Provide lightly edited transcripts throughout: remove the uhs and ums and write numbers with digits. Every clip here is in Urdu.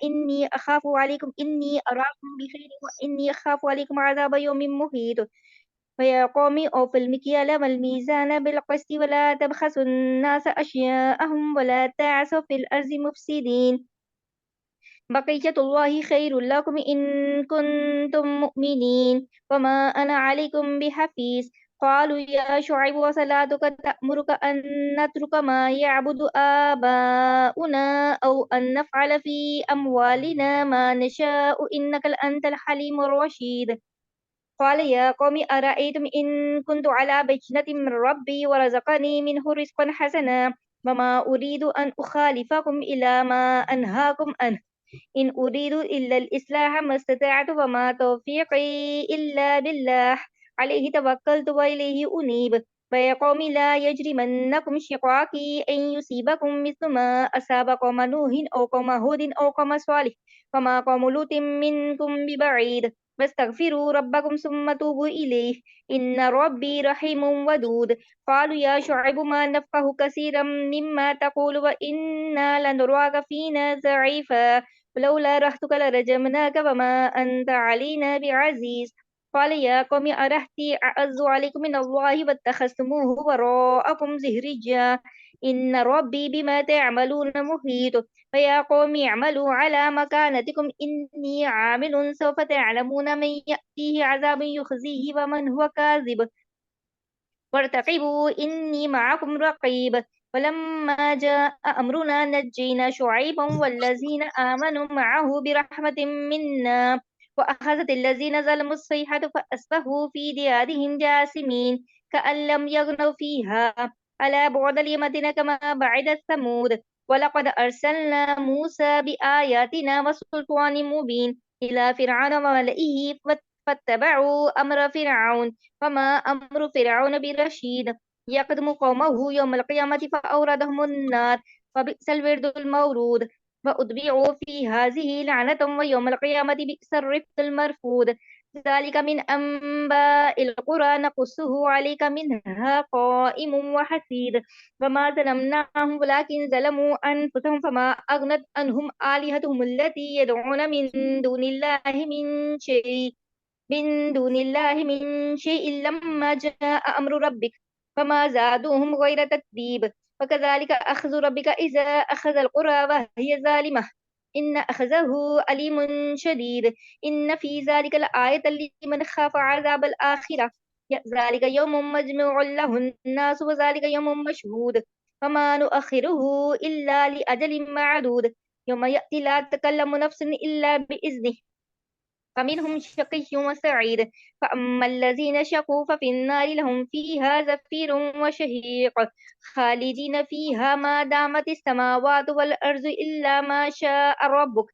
إني أخاف عليكم إني أراكم بخير وإني أخاف عليكم عذاب يوم محيط. فيا قوم أوفوا المكيال والميزان بالقسط ولا تبخسوا الناس أشياءهم ولا تعثوا في الأرض مفسدين. بقية الله خير لكم إن كنتم مؤمنين وما أنا عليكم بحفيظ. قالوا يا شعيب وصلاتك تأمرك أن نترك ما يعبد آباؤنا أو أن نفعل في أموالنا ما نشاء إنك لأنت الحليم الرشيد. قال يا قوم أرأيتم إن كنت على بينة من ربي ورزقني منه رزقا حسنا وما أريد أن أخالفكم إلى ما أنهاكم عنه إن أريد إلا الإصلاح ما استطعت وما توفيقي إلا بالله عليه توكلت وإليه أنيب. فيا قوم لا يجرمنكم شقاقي أن يصيبكم مثل ما أصاب قوم نوح أو قوم هود أو قوم صالح وما قوم لوط منكم ببعيد. فاستغفروا ربكم ثم توبوا إليه إن ربي رحيم ودود. قالوا يا شعيب ما نفقه كثيرا مما تقول وإنا لنراك فينا ضعيفا ولولا رهتك لرجمناك وما أنت علينا بعزيز. قال يا قوم أرهتي أعز عليكم من الله واتخذتموه وراءكم زهريا إن ربي بما تعملون محيط. فيا قوم اعملوا على مكانتكم إني عامل سوف تعلمون من يأتيه عذاب يخزيه ومن هو كاذب وارتقبوا إني معكم رقيب. فلما جاء أمرنا نجينا شعيبا والذين آمنوا معه برحمة منا وأخذت الذين ظلموا الصيحة فأصبحوا في ديارهم جاثمين كأن لم يغنوا فيها ألا بعد لمدينة كما بعدت ثمود. ولقد أرسلنا موسى بآياتنا وسلطان مبين إلى فرعون وملئه فاتبعوا أمر فرعون وما أمر فرعون برشيد يقدم قومه يوم القيامة فأوردهم النار وبئس الورد المورود وأتبعوا في هذه لعنة ويوم القيامة بئس الرفد المرفود. ذلك من أنباء القرى نقصه عليك منها قائم وحسيد. وما ظلمناهم ولكن ظلموا أنفسهم فما أغنت عنهم آلهتهم التي يدعون من دون الله من شيء لما جاء أمر ربك فما زادوهم غير تتبيب. وكذلك أخذ ربك إذا أخذ القرى وهي ظالمة إن أخذه أليم شديد. إن في ذلك لآية لمن خاف عذاب الآخرة. ذلك يوم مجموع له الناس وذلك يوم مشهود وما نؤخره إلا لأجل معدود يوم يأتي لا تكلم نفس إلا بإذنه فمنهم شقي وسعيد. فأما الذين شقوا ففي النار لهم فيها زفير وشهيق خالدين فيها ما دامت السماوات والأرض إلا ما شاء ربك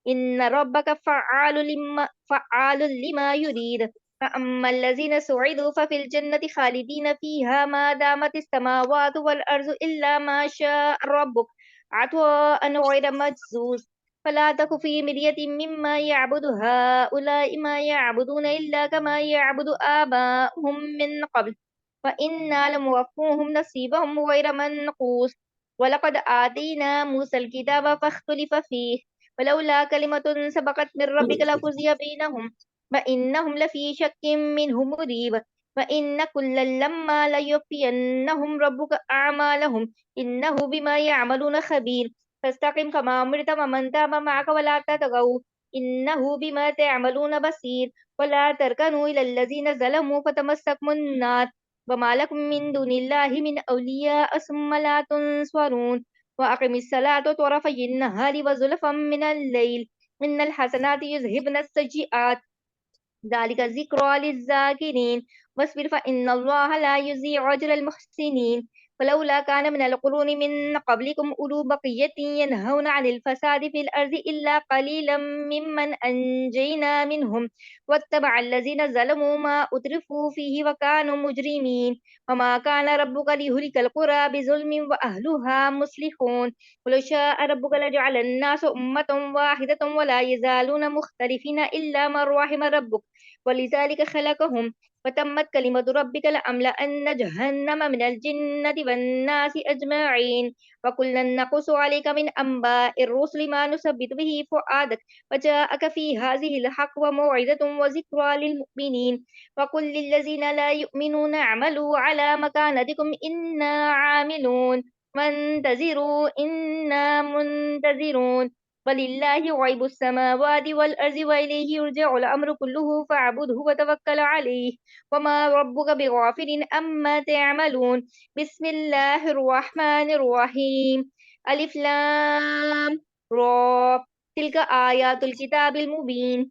إن ربك فعال لما يريد. فأما الذين سعدوا ففي الجنة خالدين فيها ما دامت السماوات والأرض إلا ما شاء ربك عطاء غير مجزوز. فلا تك في مرية مما يعبد هؤلاء ما يعبدون إلا كما يعبد آباؤهم من قبل وإنا لموفوهم نصيبهم غير منقوص. ولقد آتينا موسى الكتاب فاختلف فيه ولولا كلمة سبقت من ربك لقضي بينهم وإنهم لفي شك منه مريب. وإن كلا لما ليوفينهم ربك أعمالهم إنه بما يعملون خبير. فاستقم كما أمرت ومن تاب معك ولا تطغوا إنه بما تعملون بصير. ولا تركنوا إلى الذين ظلموا فتمسكم النار وما لكم من دون الله من أولياء ثم لا تنصرون. وأقم الصلاة طرفي النهار وزلفا من الليل إن الحسنات يذهبن السيئات ذلك ذكرى للذاكرين. واصبر فإن الله لا يضيع أجر المحسنين. ولولا كان من القرون من قبلكم أولو بقية ينهون عن الفساد في الأرض إلا قليلا ممن أنجينا منهم واتبع الذين ظلموا ما أترفوا فيه وكانوا مجرمين. وما كان ربك ليهلك القرى بظلم وأهلها مصلحون ولو شاء ربك لجعل الناس أمة واحدة ولا يزالون مختلفين إلا من رحم ربك ولذلك خلقهم وتمت كلمة ربك لأملأن جهنم من الجنة والناس أجمعين وكلا نقص عليك من أنباء الرسل ما نثبت به فؤادك وجاءك في هذه الحق وموعظة وذكرى للمؤمنين وقل للذين لا يؤمنون اعملوا على مكانتكم إنا عاملون وانتظروا إنا منتظرون ولله غيب السماوات والأرض وإليه يرجع الأمر كله فاعبده وتوكل عليه وما ربك بغافل أما تعملون بسم الله الرحمن الرحيم ألف لام را تلك آيات الكتاب المبين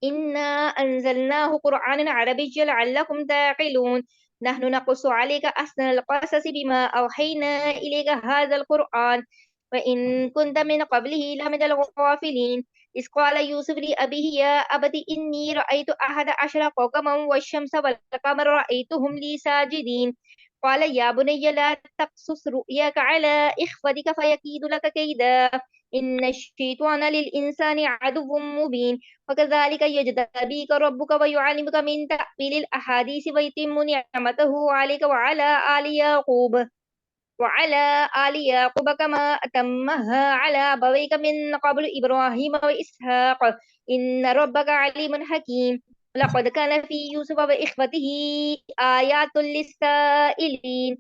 إنا أنزلناه قرآنا عربيا لعلكم تعقلون نحن نقص عليك أحسن القصص بما أوحينا إليك هذا القرآن وإن كنت من قبله لمن الغافلين إذ قال يوسف لأبيه يا أبت إني رأيت أحد عشر كوكبا والشمس والقمر رأيتهم لي ساجدين قال يا بني لا تقصص رؤياك على إخوتك فيكيد لك كيدا إن الشيطان للإنسان عدو مبين وكذلك يجتبيك ربك ويعلمك من تأويل الأحاديث ويتم نعمته عليك وعلى آل يعقوب كما أتمها على أبويك من قبل إبراهيم وإسحاق إن ربك عليم حكيم لقد كان في يوسف وإخوته آيات للسائلين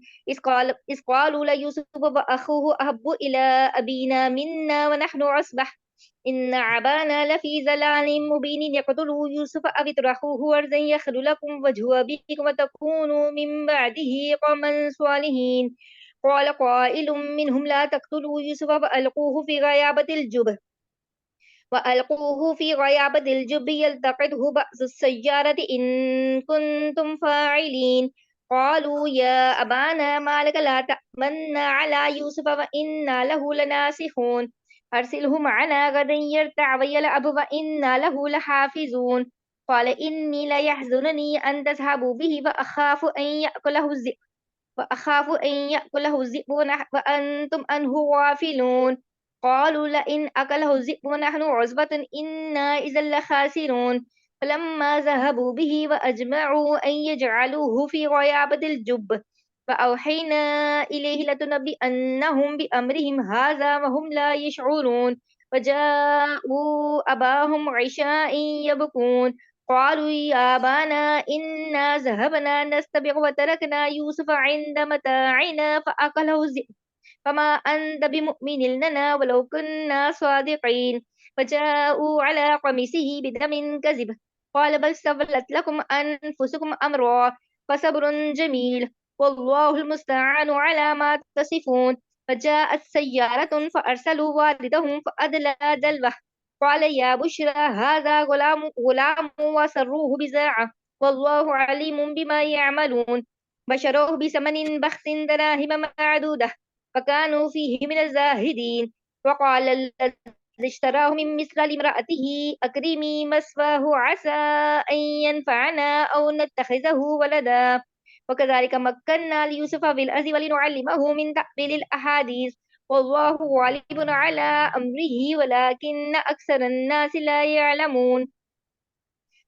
إذ قالوا ليوسف وأخوه أحب إلى أبينا منا ونحن عصبة إن أبانا لفي ضلال مبين يقتلوا يوسف أو اطرحوه أرضا يخل لكم وجه أبيكم وتكونوا من بعده قوما صالحين قال قائل منهم لا تقتلوا يوسف وألقوه في غيابة الجب يلتقطه بأس السيارة إن كنتم فاعلين قالوا يا أبانا ما لك لا تأمنا على يوسف وإنا له لناصحون أرسله معنا غدا يرتع ويلعب وإنا له لحافظون قال إني ليحزنني أن تذهبوا به وأخاف أن يأكله الذئب وأنتم عنه غافلون قالوا لئن أكله الذئب ونحن عصبة إنا إذا لخاسرون فلما ذهبوا به وأجمعوا أن يجعلوه في غيابة الجب فأوحينا إليه لتنبئنهم بأمرهم هذا وهم لا يشعرون وجاءوا أباهم عشاء يبكون قالوا يا أبانا إنا ذهبنا نستبق وتركنا يوسف عند متاعنا فأكله الذئب فما أنت بمؤمن لنا ولو كنا صادقين فجاءوا على قميصه بدم كذب قال بل سولت لكم أنفسكم أمرا فصبر جميل والله المستعان على ما تصفون فجاءت سيارة فأرسلوا والدهم فأدلى دلوه قال يا بشرى هذا غلام وسروه بزاعة والله عليم بما يعملون بشروه بثمن بخس دراهم معدودة فكانوا فيه من الزاهدين وقال الذي اشتراه من مصر لامرأته أكرمي مثواه عسى أن ينفعنا أو نتخذه ولدا وكذلك مكنا ليوسف في الأرض ولنعلمه من تأويل الأحاديث والله غالب على أمره ولكن أكثر الناس لا يعلمون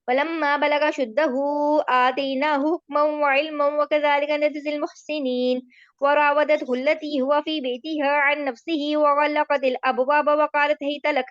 ولما بلغ شده آتيناه حكما وعلما وكذلك نجزي المحسنين وراودته التي هو في بيتها عن نفسه وغلقت الأبواب وقالت هيت لك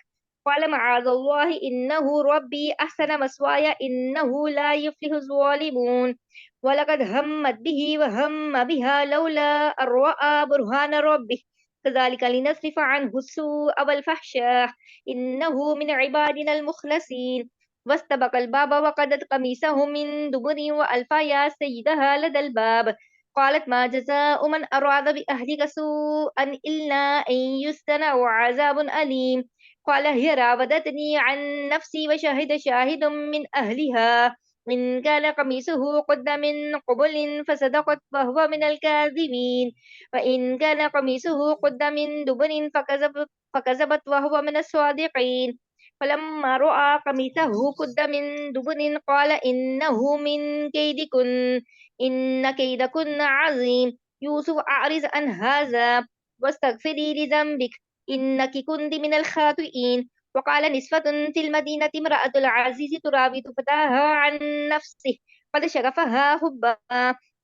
قال معاذ الله إنه ربي أحسن مثواي إنه لا يفلح الظالمون ولقد همت به وهم بها لولا أن رأى برهان ربه كذلك لنصرف عنه السوء والفحشاء إنه من عبادنا المخلصين واستبق الباب وقدت قميصه من دبر وألف يا سيدها لدى الباب قالت ما جزاء من أراد بأهلك سوءا إلا أن يسجن أو عذاب أليم قال هي راودتني عن نفسي وشهد شاهد من أهلها إن كان قميصه قد من قبل فصدقت فهو من الكاذبين وإن كان قميصه قد من دبر فكذبت وهو من الصادقين فلما رأى قميصه قد من دبر قال إنه من كيدكن إن كيدكن عظيم يوسف أعرض عن هذا واستغفري لذنبك إنك كنت من الخاطئين وقال نسوة في المدينة امرأة العزيز تراود فتاها عن نفسه قد شغفها حبا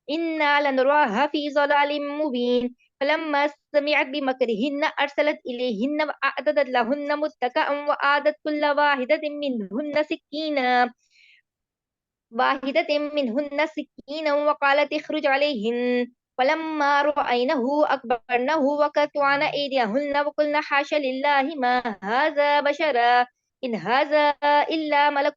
إنا لنراها في ضلال مبين فلما سمعت بمكرهن أرسلت إليهن وأعتدت لهن متكئا وآتت كل واحدة منهن سكينا وقالت اخرج عليهن فلما رأينه أكبرنه وقطعن أيديهن وقلن حاش لله ما هذا بشرا إن هذا إلا ملك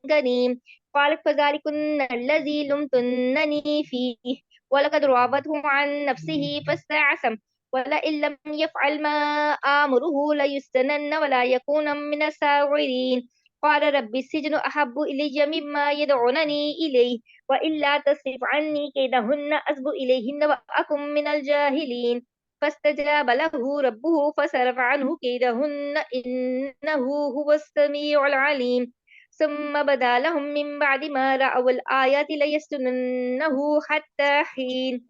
كريم قالت فذلكن الذي لمتنني فيه ولقد راودته عن نفسه فاستعصم ولئن لم يفعل ما آمره ليسجنن ولا يكون من الساغرين قال رب السجن أحب إلي مما يدعونني إليه وإلا تصرف عني كيدهن أصب إليهن وأكن من الجاهلين فاستجاب له ربه فصرف عنه كيدهن إنه هو السميع العليم ثم بدا لهم من بعد ما رأوا الآيات ليسجننه حتى حين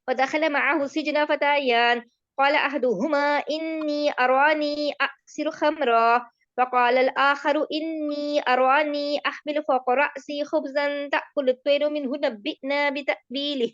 ودخل معه السجن فتيان قال أحدهما إني أراني أعصر خمرا وقال الآخر إني أراني أحمل فوق رأسي خبزا تأكل الطير منه نبئنا بتأويله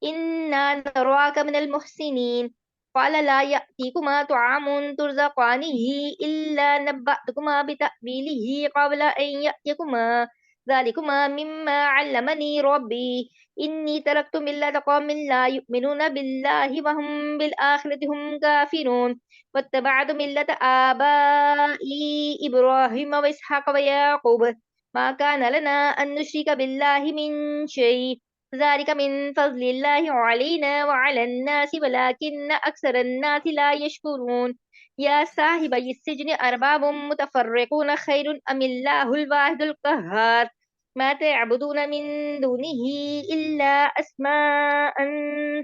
إنا نراك من المحسنين قال لا يأتيكما طعام ترزقانه إلا نبأتكما بتأويله قبل أن يأتيكما ذلكما مما علمني ربي إني تركت ملة قوم لا يؤمنون بالله وهم بالآخرة هم كافرون واتبعت ملة آبائي إبراهيم وإسحاق ويعقوب ما كان لنا أن نشرك بالله من شيء ذلك من فضل الله علينا وعلى الناس ولكن أكثر الناس لا يشكرون يا صاحبي السجن أرباب متفرقون خير أم الله الواحد القهار ما تعبدون من دونه إلا أسماء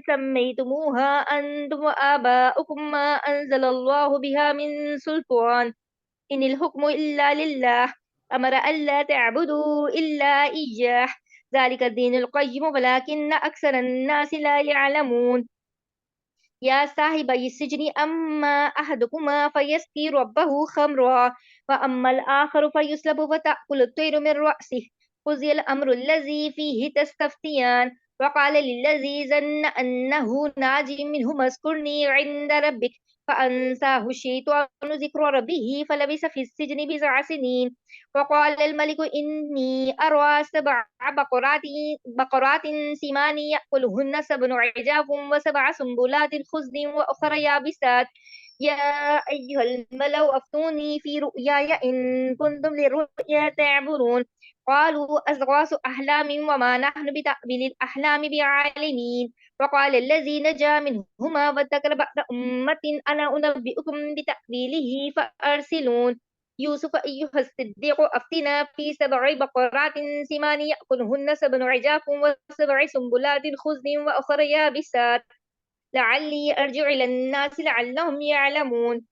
سميتموها أنتم وآباؤكم ما أنزل الله بها من سلطان إن الحكم إلا لله أمر ألا تعبدوا إلا إياه ذلك الدين القيم ولكن أكثر الناس لا يعلمون يا صاحبي السجن أما أحدكما فيسقي ربه خمرا وأما الآخر فيسلب فتأكل الطير من رأسه قضي الأمر الذي فيه تستفتيان وقال للذي ظن أنه ناج منهما اذكرني عند ربك فأنساه الشيطان ذكر ربه فلبث في السجن بضع سنين وقال الملك إني أرى سبع بقرات سمان يأكلهن سبع عجاف وسبع سنبلات خضر وأخرى يابسات يا أيها الملأ أفتوني في رؤياي إن كنتم للرؤيا تعبرون قالوا أضغاث أحلام وما نحن بتأويل الأحلام بعالمين وقال الذي نجا منهما وذكر بعد أمة أنا أنبئكم بتأويله فأرسلون يوسف أيها الصديق أفتنا في سبع بقرات سمان يأكلهن سبع عجاف وسبع سنبلات خضر وأخرى يابسات لعلي أرجع إلى الناس لعلهم يعلمون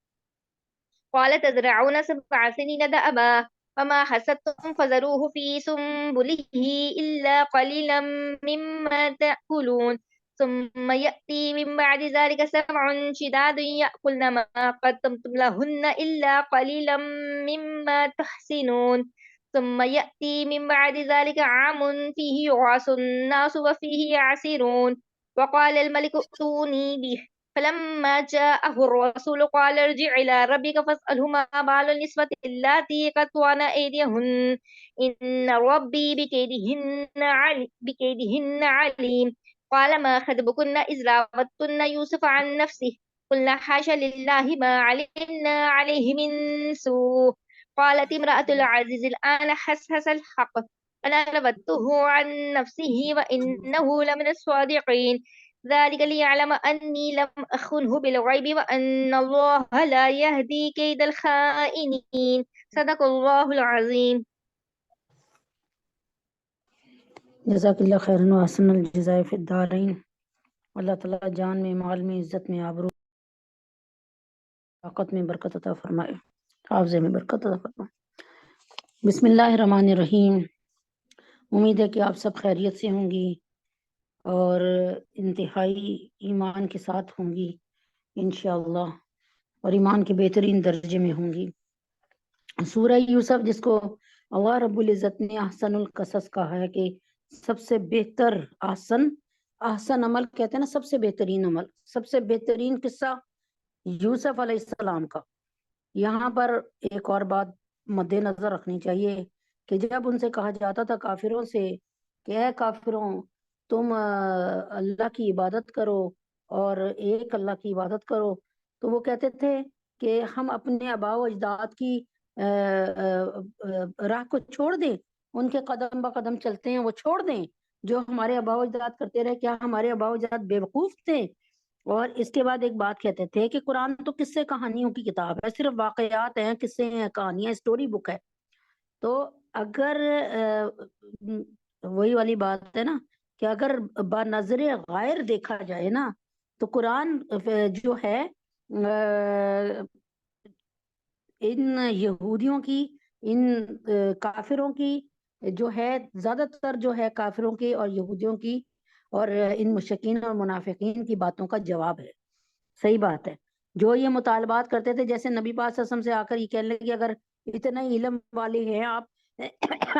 قال تزرعون سبع سنين دأبا فما حسدتم فذروه في سنبله إلا قليلا مما تأكلون ثم يأتي من بعد ذلك سبع شداد يأكلن ما قدمتم لهن إلا قليلا مما تحسنون ثم يأتي من بعد ذلك عام فيه يغاث الناس وفيه يعصرون وقال الملك ائتوني به فلما جاءه الرسول قال ارجع إلى ربك فاسأله ما بال النسوة اللاتي قطعن أيديهن إن ربي بكيدهن عليم قال ما خطبكن إذ راوتن يوسف عن نفسه قلنا حاشا لله ما علمنا عليه من سوء قالت امرأة العزيز الآن حسس الحق أنا راودته عن نفسه وإنه لمن الصادقين ذلك ليعلم أني لم أخنه بالغيب وأن الله لا يهدي كيد الخائنين صدق الله العظيم جزاک اللہ خیرن و حسن الجزائے فی الدارین. اللہ تعالیٰ جان میں، مال میں، عزت میں، آبرو، طاقت میں برکت عطا فرمائے، حافظے میں برکت عطا فرمائے. بسم اللہ الرحمن الرحیم. امید ہے کہ آپ سب خیریت سے ہوں گی اور انتہائی ایمان کے ساتھ ہوں گی انشاءاللہ، اور ایمان کے بہترین درجے میں ہوں گی. سورہ یوسف جس کو اللہ رب العزت نے احسن القصص کہا ہے کہ سب سے بہتر احسن عمل کہتے ہیں نا، سب سے بہترین عمل، سب سے بہترین قصہ یوسف علیہ السلام کا۔ یہاں پر ایک اور بات مد نظر رکھنی چاہیے کہ جب ان سے کہا جاتا تھا کافروں سے کہ اے کافروں، تم اللہ کی عبادت کرو اور ایک اللہ کی عبادت کرو، تو وہ کہتے تھے کہ ہم اپنے آباء و اجداد کی راہ کو چھوڑ دیں، ان کے قدم با قدم چلتے ہیں وہ چھوڑ دیں جو ہمارے آباء و اجداد کرتے رہے، کیا ہمارے آباء و اجداد بے وقوف تھے؟ اور اس کے بعد ایک بات کہتے تھے کہ قرآن تو قصے کہانیوں کی کتاب ہے، صرف واقعات ہیں، قصے ہیں، کہانیاں، اسٹوری بک ہے۔ تو اگر وہی والی بات ہے نا کہ اگر بنظر غیر دیکھا جائے نا تو قرآن جو ہے ان یہودیوں کی، ان کافروں کی جو ہے، زیادہ تر جو ہے کافروں کی اور یہودیوں کی اور ان مشرکین اور منافقین کی باتوں کا جواب ہے۔ صحیح بات ہے، جو یہ مطالبات کرتے تھے، جیسے نبی پاک صلی اللہ علیہ وسلم سے آ کر یہ کہنے لگے اگر اتنا علم والے ہیں آپ،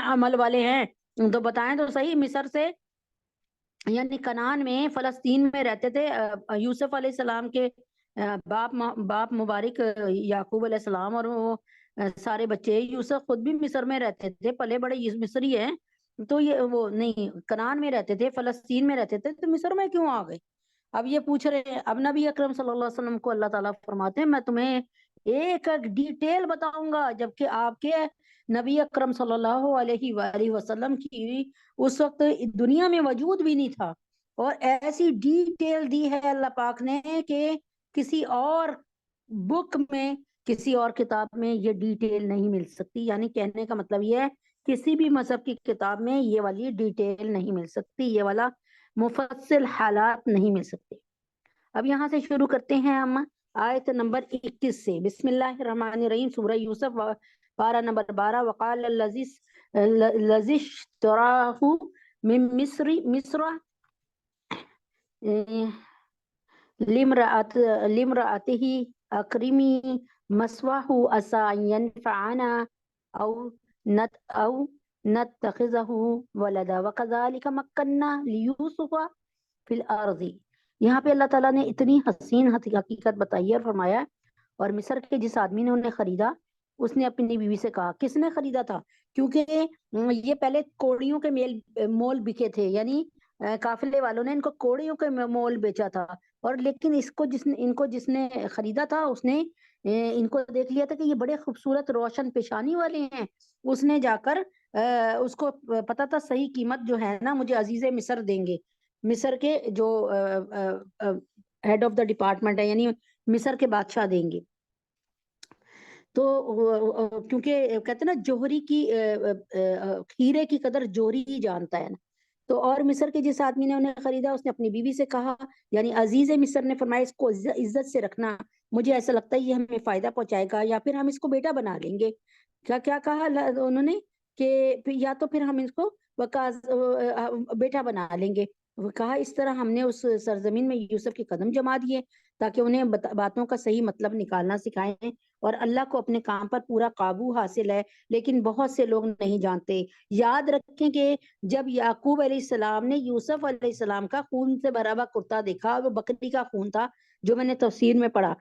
عمل والے ہیں، تو بتائیں تو صحیح، مصر سے یعنی کنعان میں، فلسطین میں رہتے تھے یوسف علیہ السلام کے باپ مبارک یعقوب علیہ السلام، اور وہ سارے بچے، یوسف خود بھی مصر میں رہتے تھے، پلے بڑے مصری ہیں، تو یہ وہ نہیں کنعان میں رہتے تھے، فلسطین میں رہتے تھے، تو مصر میں کیوں آ گئے؟ اب یہ پوچھ رہے ہیں۔ اب نبی اکرم صلی اللہ علیہ وسلم کو اللہ تعالیٰ فرماتے ہیں میں تمہیں ایک ایک ڈیٹیل بتاؤں گا، جبکہ آپ کے نبی اکرم صلی اللہ علیہ وآلہ وسلم کی اس وقت دنیا میں وجود بھی نہیں تھا، اور ایسی ڈیٹیل دی ہے اللہ پاک نے کہ کسی اور بک میں، کسی اور کتاب میں یہ ڈیٹیل نہیں مل سکتی۔ یعنی کہنے کا مطلب یہ ہے کسی بھی مذہب کی کتاب میں یہ والی ڈیٹیل نہیں مل سکتی، یہ والا مفصل حالات نہیں مل سکتے۔ اب یہاں سے شروع کرتے ہیں ہم آیت نمبر 21 سے۔ بسم اللہ الرحمن الرحیم، سورہ یوسف، پارہ نمبر 12۔ وقال الذی اشتراہ من مصر لامرأته اکرمی مثواہ عسى ان ينفعنا او نتخذہ ولدا وکذلک مکننا لیوسف فی الارض۔ یہاں پہ اللہ تعالیٰ نے اتنی حسین حقیقت بتائی ہے اور فرمایا، اور مصر کے جس آدمی نے انہیں خریدا اس نے اپنی بیوی سے کہا، کس نے خریدا تھا؟ کیونکہ یہ پہلے کوڑیوں کے مول بکے تھے، یعنی قافلے والوں نے ان کو کوڑیوں کے مول بیچا تھا، اور لیکن ان کو جس نے خریدا تھا اس نے ان کو دیکھ لیا تھا کہ یہ بڑے خوبصورت روشن پیشانی والے ہیں، اس نے جا کر اس کو پتا تھا صحیح قیمت جو ہے نا مجھے عزیز مصر دیں گے، مصر کے جو ہیڈ آف دا ڈپارٹمنٹ ہے، یعنی مصر کے بادشاہ دیں گے۔ تو کیونکہ کہتے ہیں نا جوہری کی ہیرے کی قدر جوہری ہی جانتا ہے نا، تو اور مصر کے جس آدمی نے انہیں خریدا اس نے اپنی بیوی سے کہا، یعنی عزیز مصر نے فرمایا اس کو عزت سے رکھنا، مجھے ایسا لگتا ہے یہ ہمیں فائدہ پہنچائے گا، یا پھر ہم اس کو بیٹا بنا لیں گے۔ کیا کہا انہوں نے کہ یا تو پھر ہم اس کو بیٹا بنا لیں گے۔ کہا اس طرح ہم نے اس سرزمین میں یوسف کے قدم جما دیے تاکہ انہیں باتوں کا صحیح مطلب نکالنا سکھائیں، اور اللہ کو اپنے کام پر پورا قابو حاصل ہے، لیکن بہت سے لوگ نہیں جانتے۔ یاد رکھیں کہ جب یعقوب علیہ السلام نے یوسف علیہ السلام کا خون سے بھرا ہوا کرتا دیکھا، وہ بکری کا خون تھا جو میں نے تفسیر میں پڑھا،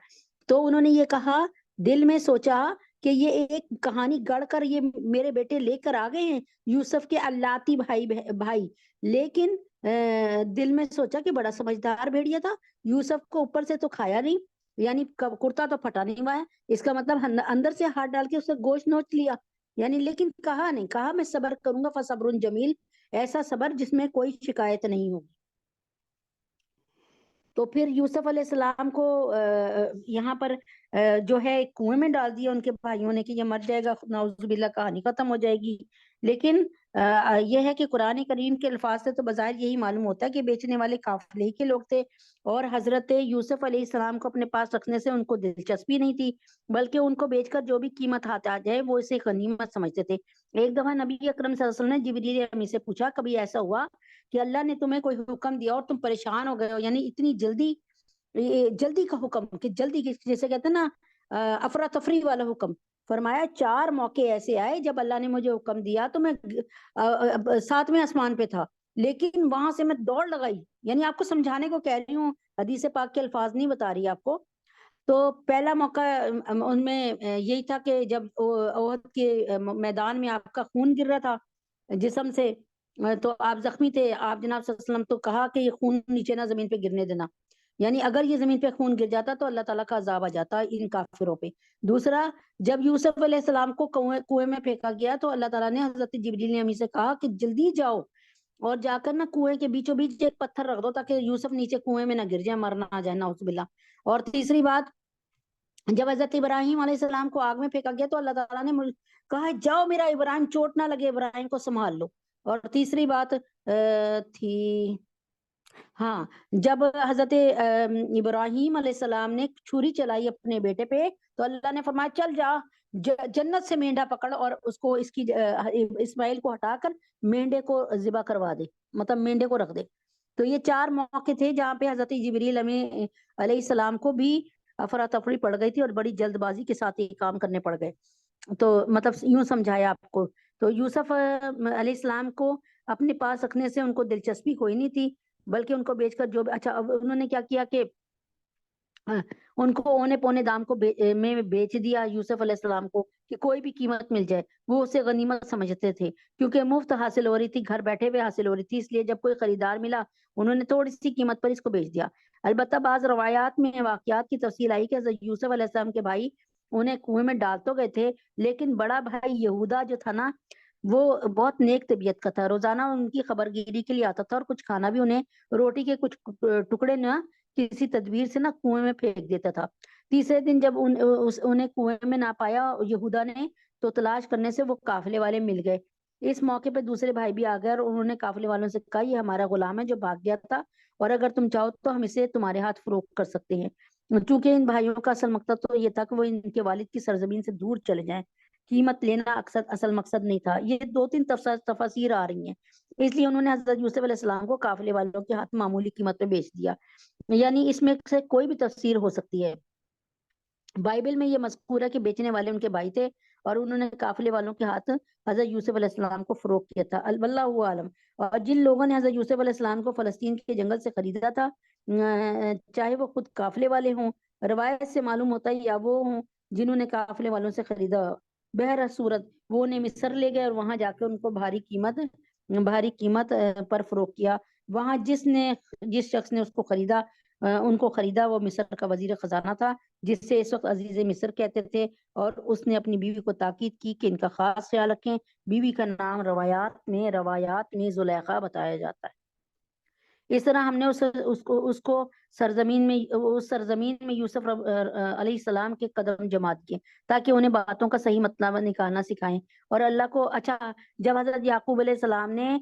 تو انہوں نے یہ کہا، دل میں سوچا کہ یہ ایک کہانی گڑھ کر یہ میرے بیٹے لے کر آ گئے ہیں یوسف کے اللاتی بھائی، لیکن دل میں سوچا کہ بڑا سمجھدار بھیڑیا تھا، یوسف کو اوپر سے تو کھایا نہیں، یعنی کرتا تو پھٹا نہیں ہوا ہے، اس کا مطلب اندر سے ہاتھ ڈال کے اسے گوشت نوچ لیا، یعنی لیکن کہا نہیں، کہا میں صبر کروں گا، فصبر جمیل، ایسا صبر جس میں کوئی شکایت نہیں ہوگی۔ تو پھر یوسف علیہ السلام کو یہاں پر جو ہے کنویں میں ڈال دیا ان کے بھائیوں نے کہ یہ مر جائے گا، نعوذ باللہ کہانی ختم ہو جائے گی۔ لیکن یہ ہے کہ قرآن کریم کے الفاظ سے تو بظاہر یہی معلوم ہوتا ہے کہ بیچنے والے قافلے ہی کے لوگ تھے، اور حضرت یوسف علیہ السلام کو اپنے پاس رکھنے سے ان کو دلچسپی نہیں تھی، بلکہ ان کو بیچ کر جو بھی قیمت ہاتھ آ جائے وہ اسے غنیمت سمجھتے تھے۔ ایک دفعہ نبی اکرم صلی اللہ علیہ وسلم نے جبریل امی سے پوچھا، کبھی ایسا ہوا کہ اللہ نے تمہیں کوئی حکم دیا اور تم پریشان ہو گئے ہو، یعنی اتنی جلدی کا حکم کہ جلدی جیسے کہتے ہیں نا افراتفری والا حکم، فرمایا 4 موقع ایسے آئے جب اللہ نے مجھے حکم دیا تو میں 7ویں آسمان پہ تھا، لیکن وہاں سے میں دوڑ لگائی. یعنی آپ کو سمجھانے کو کہہ رہی ہوں، حدیث پاک کے الفاظ نہیں بتا رہی آپ کو. تو پہلا موقع ان میں یہی تھا کہ جب احد کے میدان میں آپ کا خون گر رہا تھا جسم سے، تو آپ زخمی تھے. آپ جناب صلی اللہ علیہ وسلم تو کہا کہ یہ خون نیچے نہ زمین پہ گرنے دینا، یعنی اگر یہ زمین پہ خون گر جاتا تو اللہ تعالیٰ کا عذاب آ جاتا ان کافروں پہ. دوسرا، جب یوسف علیہ السلام کو کنویں میں پھینکا گیا تو اللہ تعالیٰ نے حضرت جبریل نے امی سے کہا کہ جلدی جاؤ اور جا کر نا کنویں کے بیچوں بیچ ایک پتھر رکھ دو تاکہ یوسف نیچے کنویں میں نہ گر جائے، مرنا آ جائے نعوذ باللہ. اور تیسری بات، جب حضرت ابراہیم علیہ السلام کو آگ میں پھینکا گیا تو اللہ تعالیٰ نے کہا جاؤ میرا ابراہیم، چوٹ نہ لگے، ابراہیم کو سنبھال لو. اور تیسری بات تھی، ہاں، جب حضرت ابراہیم علیہ السلام نے چھری چلائی اپنے بیٹے پہ تو اللہ نے فرمایا چل جا جنت سے مینڈا پکڑ اور اس کو اسماعیل کو ہٹا کر مینڈے کو ذبح کروا دے، مطلب مینڈے کو رکھ دے. تو یہ 4 موقع تھے جہاں پہ حضرت جبریل علیہ السلام کو بھی افراتفری پڑ گئی تھی اور بڑی جلد بازی کے ساتھ یہ کام کرنے پڑ گئے. تو مطلب یوں سمجھایا آپ کو. تو یوسف علیہ السلام کو اپنے پاس رکھنے سے ان کو دلچسپی کوئی نہیں تھی، بلکہ ان کو بیچ کر جو اچھا انہوں نے کیا کیا کہ ان کو اونے پونے دام کو میں بیچ دیا یوسف علیہ السلام کو کہ کوئی بھی قیمت مل جائے. وہ اسے غنیمت سمجھتے تھے کیونکہ مفت حاصل ہو رہی تھی، گھر بیٹھے ہوئے حاصل ہو رہی تھی، اس لیے جب کوئی خریدار ملا انہوں نے تھوڑی سی قیمت پر اس کو بیچ دیا. البتہ بعض روایات میں واقعات کی تفصیل آئی کہ حضرت یوسف علیہ السلام کے بھائی انہیں کنویں میں ڈال تو گئے تھے، لیکن بڑا بھائی یہودا جو تھا نا وہ بہت نیک طبیعت کا تھا، روزانہ ان کی خبر گیری کے لیے آتا تھا اور کچھ کھانا بھی انہیں روٹی کے کچھ ٹکڑے نہ کسی تدبیر سے نا کنویں میں پھینک دیتا تھا. تیسرے دن جب انہیں کنویں میں نہ پایا یہودا نے تو تلاش کرنے سے وہ قافلے والے مل گئے. اس موقع پہ دوسرے بھائی بھی آ گئے اور انہوں نے قافلے والوں سے کہا یہ ہمارا غلام ہے جو بھاگ گیا تھا اور اگر تم چاہو تو ہم اسے تمہارے ہاتھ فروخت کر سکتے ہیں. چونکہ ان بھائیوں کا اصل مقصد تو یہ تھا کہ وہ ان کے والد کی سرزمین سے دور چلے جائیں، قیمت لینا اصل مقصد نہیں تھا. یہ 2-3 تفاسیر آ رہی ہیں. اس لیے انہوں نے حضرت یوسف علیہ السلام کو قافلے والوں کے ہاتھ معمولی قیمت پہ بیچ دیا. یعنی اس میں سے کوئی بھی تفسیر ہو سکتی ہے. بائبل میں یہ مذکور ہے کہ بیچنے والے ان کے بھائی تھے اور انہوں نے قافلے والوں کے ہاتھ حضرت یوسف علیہ السلام کو فروخت کیا تھا. واللہ عالم. اور جن لوگوں نے حضرت یوسف علیہ السلام کو فلسطین کے جنگل سے خریدا تھا، چاہے وہ خود قافلے والے ہوں، روایت سے معلوم ہوتا ہے، یا وہ ہوں جنہوں نے قافلے والوں سے خریدا، بہر صورت وہ انہیں مصر لے گئے اور وہاں جا کے ان کو بھاری قیمت پر فروخت کیا. وہاں جس شخص نے اس کو خریدا ان کو خریدا وہ مصر کا وزیر خزانہ تھا جس سے اس وقت عزیز مصر کہتے تھے، اور اس نے اپنی بیوی کو تاکید کی کہ ان کا خاص خیال رکھیں. بیوی کا نام روایات میں زلیخا بتایا جاتا ہے. اس طرح ہم نے اس کو سرزمین میں یوسف علیہ السلام کے قدم جماعت کیے تاکہ انہیں باتوں کا صحیح مطلب نکالنا سکھائیں اور اللہ کو. اچھا، جب حضرت یعقوب علیہ السلام نے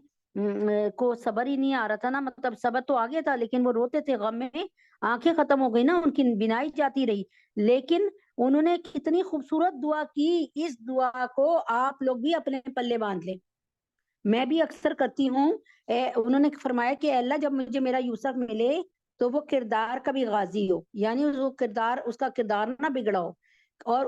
کو صبر ہی نہیں آ رہا تھا نا، مطلب صبر تو آگے تھا لیکن وہ روتے تھے غم میں، آنکھیں ختم ہو گئی نا، ان کی بینائی جاتی رہی، لیکن انہوں نے کتنی خوبصورت دعا کی. اس دعا کو آپ لوگ بھی اپنے پلے باندھ لیں. میں بھی اکثر کرتی ہوں. انہوں نے فرمایا کہ اللہ جب مجھے میرا یوسف ملے تو وہ کردار کا بھی غازی ہو، یعنی اس کا کردار نہ بگڑا ہو اور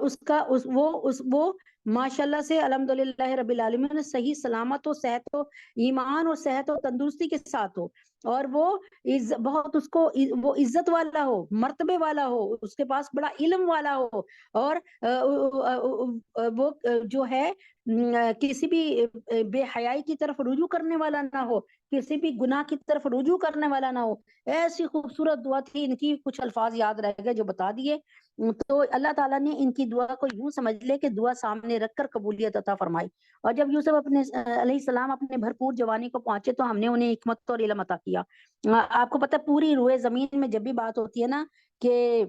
وہ ماشاءاللہ سے الحمدللہ رب العالمین صحیح سلامت ہو، صحت ہو، ایمان اور صحت و تندرستی کے ساتھ ہو، اور وہ بہت وہ عزت والا ہو، مرتبے والا ہو، اس کے پاس بڑا علم والا ہو، اور وہ جو ہے کسی بھی بے حیائی کی طرف رجوع کرنے والا نہ ہو، کسی بھی گناہ کی طرف رجوع کرنے والا نہ ہو. ایسی خوبصورت دعا تھی. ان کی کچھ الفاظ یاد رہ گئے جو بتا دیے. تو اللہ تعالیٰ نے ان کی دعا کو یوں سمجھ لے کہ دعا سامنے رکھ کر قبولیت عطا فرمائی. اور جب یوسف علیہ السلام اپنے بھرپور جوانی کو پہنچے تو ہم نے انہیں حکمت اور علم عطا کیا. آپ کو پتہ پوری روئے زمین میں جب بھی بات ہوتی ہے نا کہ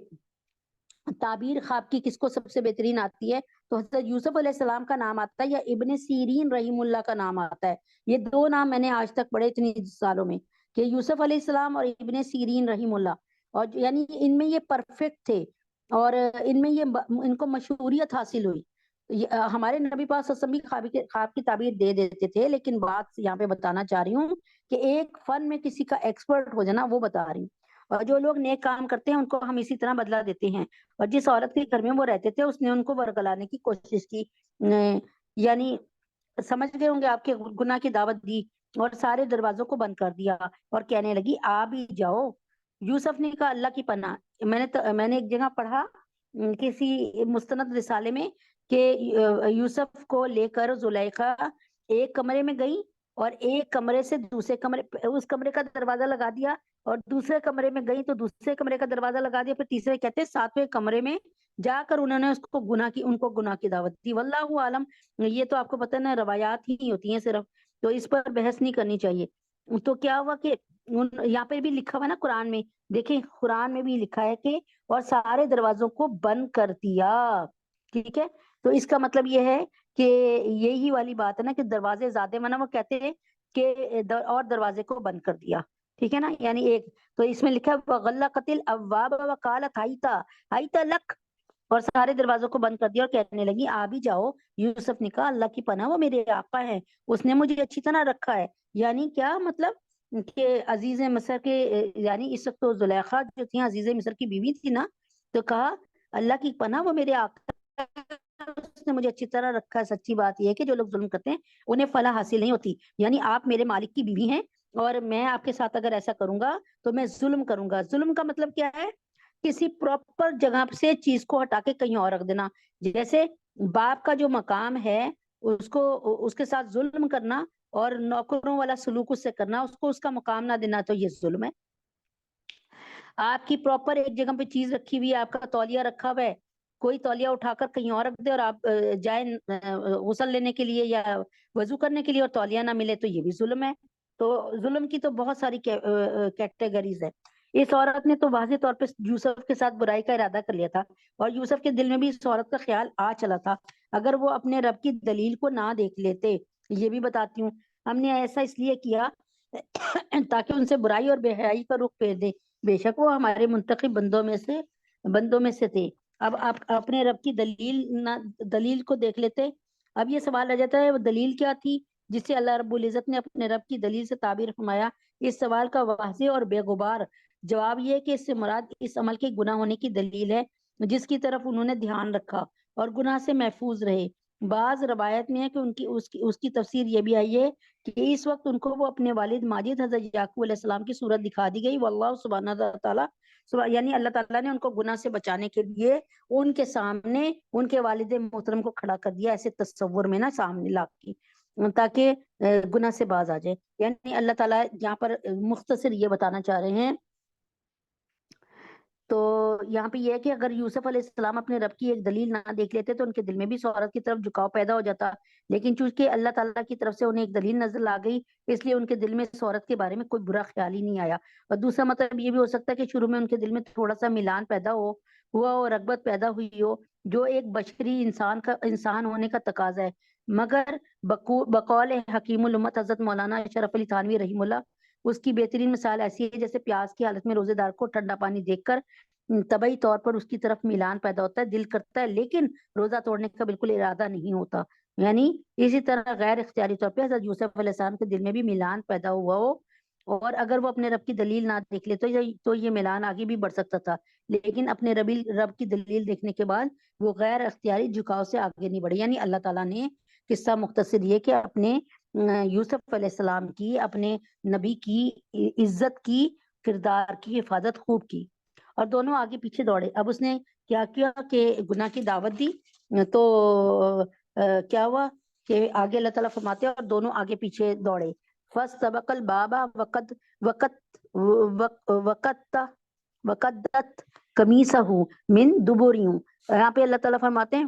تعبیر خواب کی کس کو سب سے بہترین آتی ہے تو حضرت یوسف علیہ السلام کا نام آتا ہے یا ابن سیرین رحیم اللہ کا نام آتا ہے. یہ 2 نام میں نے آج تک پڑھے اتنی سالوں میں کہ یوسف علیہ السلام اور ابن سیرین رحیم اللہ، اور یعنی ان میں یہ پرفیکٹ تھے اور ان کو مشہوریت حاصل ہوئی. ہمارے نبی پاک صلی اللہ علیہ وسلم خواب کی تعبیر دے دیتے تھے، لیکن بات یہاں پہ بتانا چاہ رہی ہوں کہ ایک فن میں کسی کا ایکسپرٹ ہو جانا وہ بتا رہی ہوں. اور جو لوگ نیک کام کرتے ہیں ان کو ہم اسی طرح بدلہ دیتے ہیں. اور جس عورت کے گھر میں وہ رہتے تھے اس نے ان کو ورگلانے کی کوشش کی، یعنی سمجھ گئے ہوں گے آپ کے گناہ کی دعوت دی اور سارے دروازوں کو بند کر دیا اور کہنے لگی آ بھی جاؤ. یوسف نے کہا اللہ کی پناہ. میں نے ایک جگہ پڑھا کسی مستند رسالے میں کہ یوسف کو لے کر زلیخا ایک کمرے میں گئی اور ایک کمرے سے دوسرے کمرے، اس کمرے کا دروازہ لگا دیا، اور دوسرے کمرے میں گئی تو دوسرے کمرے کا دروازہ لگا دیا، پھر تیسرے کہتے ساتویں کمرے میں جا کر انہوں نے ان کو گناہ کی دعوت دی. واللہ عالم. یہ تو آپ کو پتہ نا روایات ہی ہوتی ہیں صرف، تو اس پر بحث نہیں کرنی چاہیے. تو کیا ہوا کہ یہاں پہ بھی لکھا ہوا ہے نا قرآن میں، دیکھیں قرآن میں بھی لکھا ہے کہ اور سارے دروازوں کو بند کر دیا. ٹھیک ہے، تو اس کا مطلب یہ ہے کہ یہی والی بات ہے نا کہ دروازے زیادہ منا، وہ کہتے ہیں کہ اور دروازے کو بند کر دیا. ٹھیک ہے نا، یعنی ایک تو اس میں لکھا وغلقت الابواب وقالت ہیت لک، اور سارے دروازوں کو بند کر دیا اور کہنے لگی آ بھی جاؤ. یوسف نے کہا اللہ کی پناہ، وہ میرے آقا ہیں، اس نے مجھے اچھی طرح رکھا ہے. یعنی کیا مطلب کہ عزیز مصر کے، یعنی اس وقت تو زلیخا جو تھی عزیز مصر کی بیوی تھی نا، تو کہا اللہ کی پناہ، وہ میرے آقا، اس نے مجھے اچھی طرح رکھا ہے. سچی بات یہ ہے کہ جو لوگ ظلم کرتے ہیں انہیں فلاح حاصل نہیں ہوتی. یعنی آپ میرے مالک کی بیوی ہیں اور میں آپ کے ساتھ اگر ایسا کروں گا تو میں ظلم کروں گا. ظلم کا مطلب کیا ہے؟ کسی پراپر جگہ سے چیز کو ہٹا کے کہیں اور رکھ دینا. جیسے باپ کا جو مقام ہے اس کے ساتھ ظلم کرنا اور نوکروں والا سلوک اس سے کرنا، اس کو اس کا مقام نہ دینا، تو یہ ظلم ہے. آپ کی پراپر ایک جگہ پہ چیز رکھی ہوئی ہے، آپ کا تولیہ رکھا ہوا ہے، کوئی تولیہ اٹھا کر کہیں اور رکھ دے اور آپ جائیں غسل لینے کے لیے یا وضو کرنے کے لیے اور تولیہ نہ ملے، تو یہ بھی ظلم ہے. تو ظلم کی تو بہت ساری کیٹیگریز ہے. اس عورت نے تو واضح طور پہ یوسف کے ساتھ برائی کا ارادہ کر لیا تھا، اور یوسف کے دل میں بھی اس عورت کا خیال آ چلا تھا. اگر وہ اپنے رب کی دلیل کو نہ دیکھ لیتے، یہ بھی بتاتی ہوں، ہم نے ایسا اس لیے کیا تاکہ ان سے برائی اور بے حیائی کا رخ پھیر دے. بے شک وہ ہمارے منتخب بندوں میں سے تھے. اب آپ اپنے رب کی دلیل کو دیکھ لیتے. اب یہ سوال آ جاتا ہے وہ دلیل کیا تھی جس سے اللہ رب العزت نے اپنے رب کی دلیل سے تعبیر فرمایا؟ اس سوال کا واضح اور بے غبار جواب یہ ہے کہ اس سے مراد اس عمل کے گناہ ہونے کی دلیل ہے جس کی طرف انہوں نے دھیان رکھا اور گناہ سے محفوظ رہے. بعض روایت میں ہے کہ اس کی تفسیر یہ بھی آئی ہے کہ اس وقت ان کو وہ اپنے والد ماجد حضرت یعقوب علیہ السلام کی صورت دکھا دی گئی. واللہ سبحانہ تعالیٰ، یعنی اللہ تعالیٰ نے ان کو گناہ سے بچانے کے لیے ان کے سامنے ان کے والد محترم کو کھڑا کر دیا، ایسے تصور میں نا سامنے لا کے، تاکہ گناہ سے باز آ جائے. یعنی اللہ تعالیٰ یہاں پر مختصر یہ بتانا چاہ رہے ہیں. تو یہاں پہ یہ ہے کہ اگر یوسف علیہ السلام اپنے رب کی ایک دلیل نہ دیکھ لیتے تو ان کے دل میں بھی اس عورت کی طرف جھکاؤ پیدا ہو جاتا، لیکن چونکہ اللہ تعالیٰ کی طرف سے انہیں ایک دلیل نظر آ گئی اس لیے ان کے دل میں اس عورت کے بارے میں کوئی برا خیال ہی نہیں آیا. اور دوسرا مطلب یہ بھی ہو سکتا ہے کہ شروع میں ان کے دل میں تھوڑا سا میلان پیدا ہوا اور رغبت پیدا ہوئی ہو، جو ایک بشری انسان ہونے کا تقاضا ہے. مگر بقول حکیم الامت حضرت مولانا اشرف علی تھانوی رحیم اللہ، اس کی بہترین مثال ایسی ہے جیسے پیاس کی حالت میں روزے دار کو ٹھنڈا پانی دیکھ کر طبعی طور پر اس کی طرف میلان پیدا ہوتا ہے، دل کرتا ہے، لیکن روزہ توڑنے کا بالکل ارادہ نہیں ہوتا. یعنی اسی طرح غیر اختیاری طور پہ حضرت یوسف علیہ السلام کے دل میں بھی میلان پیدا ہوا ہو، اور اگر وہ اپنے رب کی دلیل نہ دیکھ لے تو یہ میلان آگے بھی بڑھ سکتا تھا، لیکن اپنے رب کی دلیل دیکھنے کے بعد وہ غیر اختیاری جھکاؤ سے آگے نہیں بڑھے. یعنی اللہ تعالیٰ نے قصہ مختصر یہ کہ اپنے یوسف علیہ السلام کی، اپنے نبی کی عزت کی، کردار کی حفاظت خوب کی، اور دونوں آگے پیچھے دوڑے. اب اس نے کیا کیا کہ گناہ کی دعوت دی، تو کیا ہوا کہ آگے اللہ تعالیٰ فرماتے ہیں اور دونوں آگے پیچھے دوڑے. فاستبق الباب وقدت قمیصہ من دبر. یہاں پہ اللہ تعالیٰ فرماتے ہیں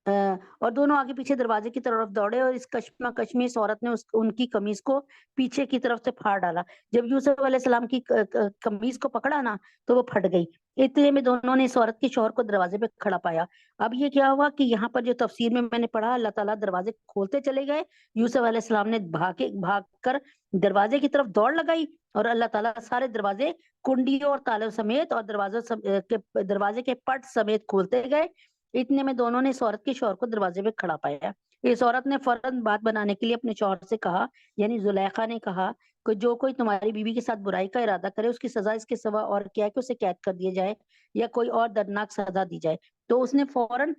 اور دونوں آگے پیچھے دروازے کی طرف دوڑے اور اس کشمکش میں اس عورت نے ان کی قمیص کو پیچھے کی طرف سے پھاڑ ڈالا. جب یوسف علیہ السلام کی قمیص کو پکڑا نا تو وہ پھٹ گئی. اتنے میں دونوں نے اس عورت کے شوہر کو دروازے پہ کھڑا پایا. اب یہ کیا ہوا کہ یہاں پر جو تفسیر میں میں نے پڑھا، اللہ تعالیٰ دروازے کھولتے چلے گئے، یوسف علیہ السلام نے بھاگ کر دروازے کی طرف دوڑ لگائی اور اللہ تعالیٰ سارے دروازے کنڈیوں اور تالوں سمیت اور دروازے کے پٹ سمیت کھولتے گئے. اتنے میں دونوں نے اس عورت کے شوہر کو دروازے پہ کھڑا پایا. اس عورت نے فوراً بات بنانے کے لیے اپنے شوہر سے کہا، یعنی زلیخا نے کہا کہ جو کوئی تمہاری بیوی کے ساتھ برائی کا ارادہ کرے اس کی سزا اس کے سوا اور کیا ہے کہ اسے قید کر دیا جائے یا کوئی اور دردناک سزا دی جائے. تو اس نے فوراً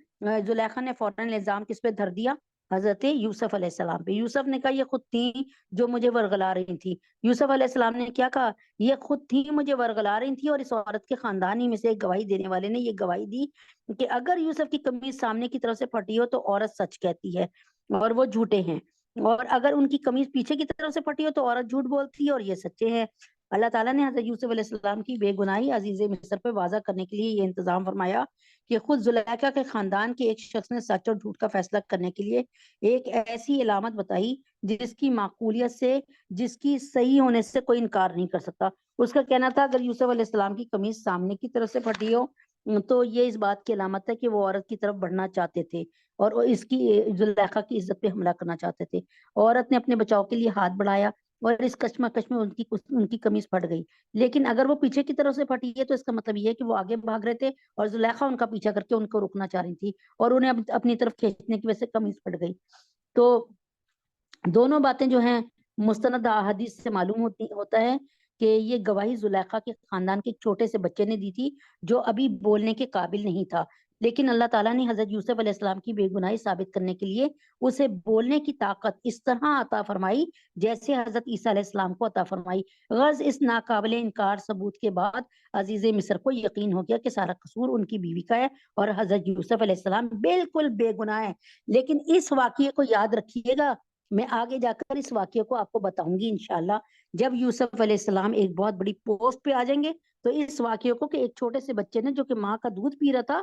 زلیخا نے فوراً الزام کس پہ دھر دیا؟ حضرت یوسف علیہ السلام پہ. یوسف نے کہا یہ خود تھی جو مجھے ورغلا رہی تھی. یوسف علیہ السلام نے کیا کہا؟ یہ خود تھی مجھے ورغلا رہی تھی. اور اس عورت کے خاندان ہی میں سے ایک گواہی دینے والے نے یہ گواہی دی کہ اگر یوسف کی قمیض سامنے کی طرف سے پھٹی ہو تو عورت سچ کہتی ہے اور وہ جھوٹے ہیں, اور اگر ان کی قمیض پیچھے کی طرف سے پھٹی ہو تو عورت جھوٹ بولتی ہے اور یہ سچے ہیں. اللہ تعالیٰ نے حضرت یوسف علیہ السلام کی بے گناہی عزیز مصر پہ واضح کرنے کے لیے یہ انتظام فرمایا کہ خود زلیخا کے خاندان کے ایک شخص نے سچ اور جھوٹ کا فیصلہ کرنے کے لیے ایک ایسی علامت بتائی جس کی معقولیت سے, جس کی صحیح ہونے سے کوئی انکار نہیں کر سکتا. اس کا کہنا تھا اگر یوسف علیہ السلام کی قمیض سامنے کی طرف سے پھٹی ہو تو یہ اس بات کی علامت ہے کہ وہ عورت کی طرف بڑھنا چاہتے تھے اور وہ اس کی زلیخا کی عزت پہ حملہ کرنا چاہتے تھے. عورت نے اپنے بچاؤ کے لیے ہاتھ بڑھایا اور اس کشمکش میں ان کی قمیض پھٹ گئی. لیکن اگر وہ پیچھے کی طرف سے پھٹی ہے تو اس کا مطلب یہ ہے کہ وہ آگے بھاگ رہے تھے اور زلیخا ان کا پیچھا کر کے ان کو روکنا چاہ رہی تھی اور انہیں اپنی طرف کھینچنے کی وجہ سے قمیض پھٹ گئی. تو دونوں باتیں جو ہیں مستند احادیث سے معلوم ہوتا ہے کہ یہ گواہی زلیخا کے خاندان کے ایک چھوٹے سے بچے نے دی تھی جو ابھی بولنے کے قابل نہیں تھا. لیکن اللہ تعالیٰ نے حضرت یوسف علیہ السلام کی بے گناہی ثابت کرنے کے لیے اسے بولنے کی طاقت اس طرح عطا فرمائی جیسے حضرت عیسیٰ علیہ السلام کو عطا فرمائی. غرض اس ناقابل انکار ثبوت کے بعد عزیز مصر کو یقین ہو گیا کہ سارا قصور ان کی بیوی کا ہے اور حضرت یوسف علیہ السلام بالکل بے گناہ ہیں. لیکن اس واقعے کو یاد رکھیے گا, میں آگے جا کر اس واقعے کو آپ کو بتاؤں گی انشاءاللہ. جب یوسف علیہ السلام ایک بہت بڑی پوسٹ پہ آ جائیں گے تو اس واقعے کو کہ ایک چھوٹے سے بچے نے جو کہ ماں کا دودھ پی رہا تھا,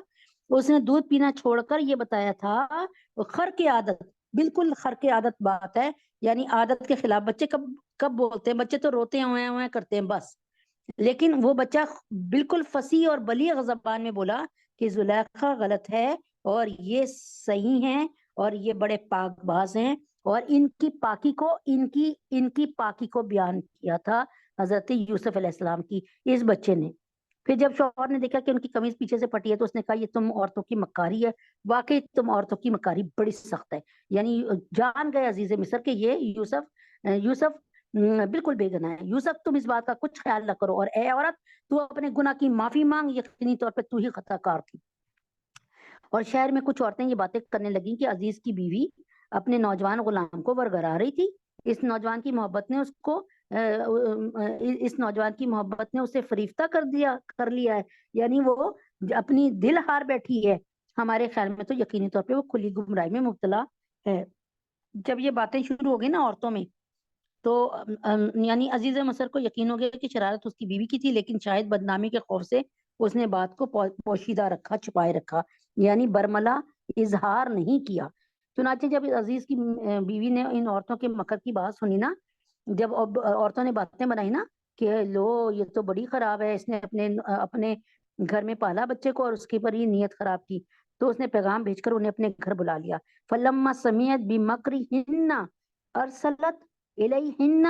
اس نے دودھ پینا چھوڑ کر یہ بتایا تھا خرق عادت, بالکل خرق عادت بات ہے, یعنی عادت کے خلاف. بچے کب بولتے ہیں؟ بچے تو روتے ہیں کرتے ہیں بس. لیکن وہ بچہ بالکل فصیح اور بلیغ زبان میں بولا کہ زلیخا غلط ہے اور یہ صحیح ہیں اور یہ بڑے پاک باز ہیں, اور ان کی پاکی کو بیان کیا تھا حضرت یوسف علیہ السلام کی اس بچے نے. پھر جب شوہر نے دیکھا کہ ان کی قمیض پیچھے سے پھٹی ہے تو اس نے کہا یہ تم عورتوں کی مکاری ہے. واقعی تم عورتوں کی مکاری بڑی سخت ہے. یعنی جان گئے عزیز مصر کہ یہ یوسف بالکل بے گناہ ہے. یوسف تم اس بات کا کچھ خیال نہ کرو, اور اے عورت تو اپنے گناہ کی معافی مانگ, یقینی طور پہ تو ہی خطا کار تھی. اور شہر میں کچھ عورتیں یہ باتیں کرنے لگیں کہ عزیز کی بیوی اپنے نوجوان غلام کو برگرا رہی تھی. اس نوجوان کی محبت نے اسے فریفتہ کر لیا ہے, یعنی وہ اپنی دل ہار بیٹھی ہے. ہمارے خیال میں تو یقینی طور پہ وہ کھلی گمراہی میں مبتلا ہے. جب یہ باتیں شروع ہو گئی نا عورتوں میں, تو یعنی عزیز مصر کو یقین ہو گیا کہ شرارت اس کی بیوی کی تھی, لیکن شاید بدنامی کے خوف سے اس نے بات کو پوشیدہ رکھا, چھپائے رکھا, یعنی برملا اظہار نہیں کیا. چنانچہ جب عزیز کی بیوی نے ان عورتوں کے مکر کی بات سنی نا, جب عورتوں نے باتیں بنائی نا کہ لو یہ تو بڑی خراب ہے, اس نے اپنے گھر میں پالا بچے کو اور اس کے پر یہ نیت خراب کی, تو اس نے پیغام بھیج کر انہیں اپنے گھر بلا لیا. فلما سمعت بمکرہن ارسلت الیہن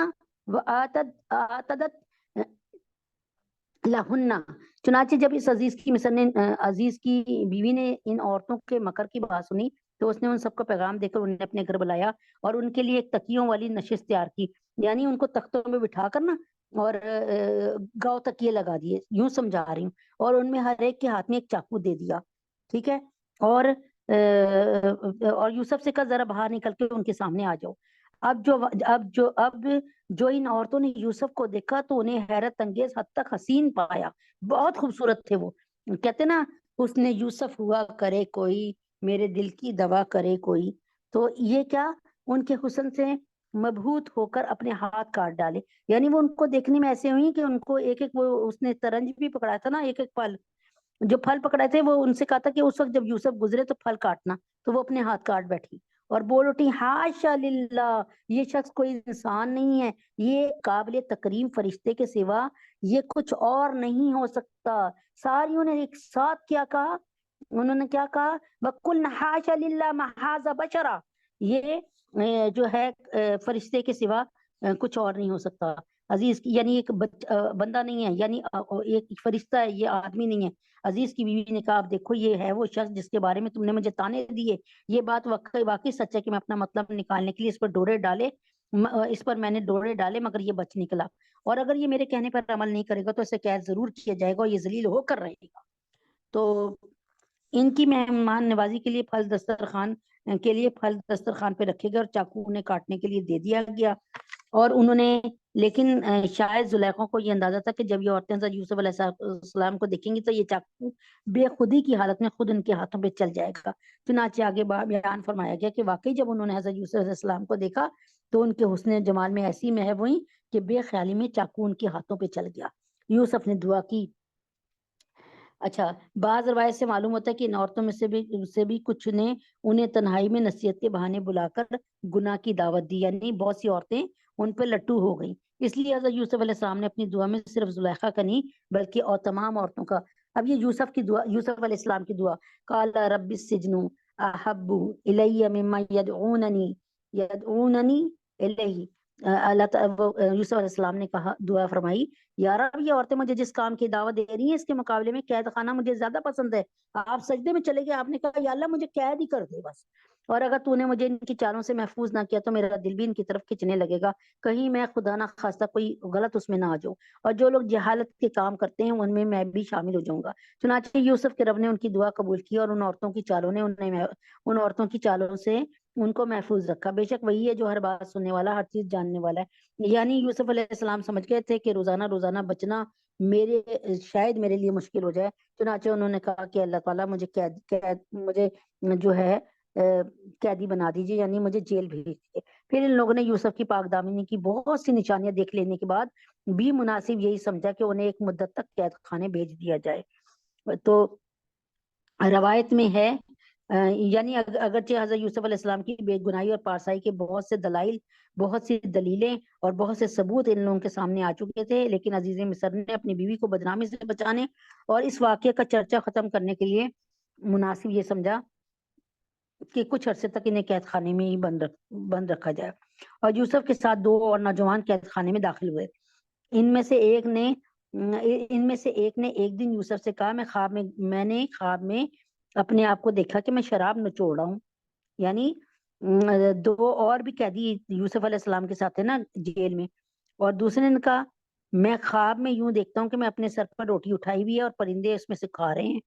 وآتدت لہن. چنانچہ جب اس عزیز کی بیوی نے ان عورتوں کے مکر کی بات سنی تو اس نے ان سب کو پیغام دے کر انہیں اپنے گھر بلایا اور ان کے لیے ایک تکیوں والی نشست تیار کی, یعنی ان کو تختوں میں بٹھا کر نا اور گاؤ تکیے لگا دیے, یوں سمجھا رہی ہوں, اور ان میں ہر ایک کے ہاتھ میں ایک چاقو دے دیا, ٹھیک ہے, اور یوسف سے کہا ذرا باہر نکل کے ان کے سامنے آ جاؤ. اب جو ان عورتوں نے یوسف کو دیکھا تو انہیں حیرت انگیز حد تک حسین پایا, بہت خوبصورت تھے وہ. کہتے نا اس نے یوسف ہوا کرے کوئی, میرے دل کی دوا کرے کوئی. تو یہ کیا, ان کے حسن سے مبہوت ہو کر اپنے ہاتھ کاٹ ڈالے, یعنی وہ ان کو دیکھنے میں ایسے ہوئی کہ ان کو ایک ایک, وہ اس نے ترنج بھی پکڑا تھا نا, ایک ایک پھل, جو پھل پکڑائے تھے وہ ان سے کہا تھا کہ اس وقت جب یوسف گزرے تو پھل کاٹنا, تو وہ اپنے ہاتھ کاٹ بیٹھی اور بول اٹھی ہاشا للہ, یہ شخص کوئی انسان نہیں ہے, یہ قابل تکریم فرشتے کے سوا یہ کچھ اور نہیں ہو سکتا. ساریوں نے ایک ساتھ کیا کہا, انہوں نے کیا کہا, وَقُلْنَا حَاشَ لِلَّهِ مَا هَٰذَا بَشَرًا, یہ جو ہے فرشتے کے سوا کچھ اور نہیں ہو سکتا. عزیز کی یعنی ایک بندہ نہیں ہے, یعنی ایک فرشتہ ہے, یہ آدمی نہیں ہے. عزیز کی بیوی نے کہا اب دیکھو یہ ہے وہ شخص جس کے بارے میں تم نے مجھے تانے دیے, یہ بات واقعی سچ ہے کہ میں اپنا مطلب نکالنے کے لیے اس پر ڈورے ڈالے اس پر میں نے ڈورے ڈالے مگر یہ بچ نکلا، اور اگر یہ میرے کہنے پر عمل نہیں کرے گا تو اسے قید ضرور کیا جائے گا اور یہ ذلیل ہو کر رہے گا۔ تو ان کی مہمان نوازی کے لیے پھل دسترخوان پہ رکھے گئے اور چاقو انہیں کاٹنے کے لیے دے دیا گیا، اور انہوں نے لیکن شاید زلیخا کو یہ اندازہ تھا کہ جب یہ عورتیں حضرت یوسف علیہ السلام کو دیکھیں گی تو یہ چاقو بے خودی کی حالت میں خود ان کے ہاتھوں پہ چل جائے گا۔ چنانچہ آگے بیان فرمایا گیا کہ واقعی جب انہوں نے حضرت یوسف علیہ السلام کو دیکھا تو ان کے حسن جمال میں ایسی محو ہوئی کہ بے خیالی میں چاقو ان کے ہاتھوں پہ چل گیا۔ یوسف نے دعا کی۔ اچھا، بعض روایت سے معلوم ہوتا ہے کہ ان عورتوں میں سے بھی کچھ نے انہیں تنہائی میں نصیحت کے بہانے بلا کر گناہ کی دعوت دی، یعنی بہت سی عورتیں ان پہ لٹو ہو گئیں۔ اس لیے حضرت یوسف علیہ السلام نے اپنی دعا میں صرف زلیخا کا نہیں بلکہ اور تمام عورتوں کا۔ اب یہ یوسف کی دعا، یوسف علیہ السلام کی دعا، قال رب السجن احب الی مما یدعوننی الیہ۔ یوسف علیہ السلام نے کہا، دعا فرمائی، یا رب یہ عورتیں مجھے جس کام کی دعوت دے رہی ہیں اس کے مقابلے میں قید خانہ مجھے زیادہ پسند ہے۔ آپ سجدے میں چلے گئے، آپ نے کہا یا اللہ مجھے قید ہی کر دے بس، اور اگر تو نے مجھے ان کی چالوں سے محفوظ نہ کیا تو میرا دل بھی ان کی طرف کھنچنے لگے گا، کہیں میں خدا نہ خواستہ کوئی غلط اس میں نہ آ جاؤں، اور جو لوگ جہالت کے کام کرتے ہیں ان میں بھی شامل ہو جاؤں گا۔ چنانچہ یوسف کے رب نے ان کی دعا قبول کی اور ان عورتوں کی چالوں سے ان کو محفوظ رکھا۔ بے شک وہی ہے جو ہر بات سننے والا، ہر چیز جاننے والا ہے۔ یعنی یوسف علیہ السلام سمجھ گئے تھے کہ روزانہ بچنا شاید میرے لیے مشکل ہو جائے، چنانچہ انہوں نے کہا کہ اللہ تعالیٰ مجھے جو ہے قیدی بنا دیجیے، یعنی مجھے جیل بھیج دیجیے۔ پھر ان لوگوں نے یوسف کی پاک دامنی کی بہت سی نشانیاں دیکھ لینے کے بعد بھی مناسب یہی سمجھا کہ انہیں ایک مدت تک قید خانے بھیج دیا جائے۔ تو روایت میں ہے یعنی اگرچہ حضرت یوسف علیہ السلام کی بے گناہی اور پارسائی کے بہت سی دلیلیں اور بہت سے ثبوت ان لوگوں کے سامنے آ چکے تھے، لیکن عزیز مصر نے اپنی بیوی کو بدنامی سے بچانے اور اس واقعے کا چرچا ختم کرنے کے لیے مناسب یہ سمجھا کہ کچھ عرصے تک انہیں قید خانے میں ہی بند رکھا جائے، اور یوسف کے ساتھ 2 اور نوجوان قید خانے میں داخل ہوئے۔ ان میں سے ایک نے ایک دن یوسف سے کہا، میں نے خواب میں اپنے آپ کو دیکھا کہ میں شراب نچوڑ رہا ہوں۔ یعنی 2 اور بھی قیدی یوسف علیہ السلام کے ساتھ تھے نا جیل میں، اور دوسرے نے کہا میں خواب میں یوں دیکھتا ہوں کہ میں اپنے سر پر روٹی اٹھائی ہوئی ہے اور پرندے اس میں سے کھا رہے ہیں،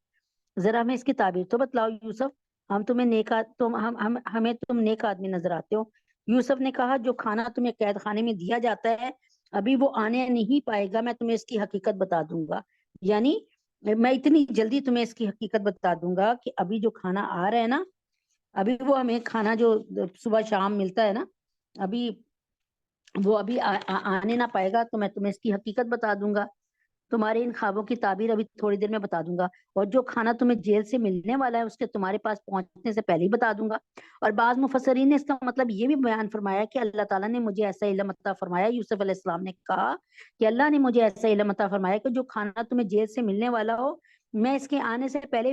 ذرا ہمیں اس کی تعبیر تو بتلاؤ یوسف، ہمیں تم نیک آدمی نظر آتے ہو۔ یوسف نے کہا جو کھانا تمہیں قید خانے میں دیا جاتا ہے ابھی وہ آنے نہیں پائے گا، میں تمہیں اس کی حقیقت بتا دوں گا، یعنی میں اتنی جلدی تمہیں اس کی حقیقت بتا دوں گا کہ ابھی جو کھانا آ رہا ہے نا، ابھی وہ ہمیں کھانا جو صبح شام ملتا ہے نا، ابھی آنے نہ پائے گا، تو میں تمہیں اس کی حقیقت بتا دوں گا، تمہارے ان خوابوں کی تعبیر ابھی تھوڑی دیر میں بتا دوں گا، اور جو کھانا تمہیں جیل سے ملنے والا ہے اس کے تمہارے پاس پہنچنے سے پہلے ہی بتا دوں گا۔ اور بعض مفسرین نے اس کا مطلب یہ بھی بیان فرمایا کہ اللہ تعالیٰ نے مجھے ایسا علم عطا فرمایا، یوسف علیہ السلام نے کہا کہ اللہ نے مجھے ایسا علم عطا فرمایا کہ جو کھانا تمہیں جیل سے ملنے والا ہو میں اس کے آنے سے پہلے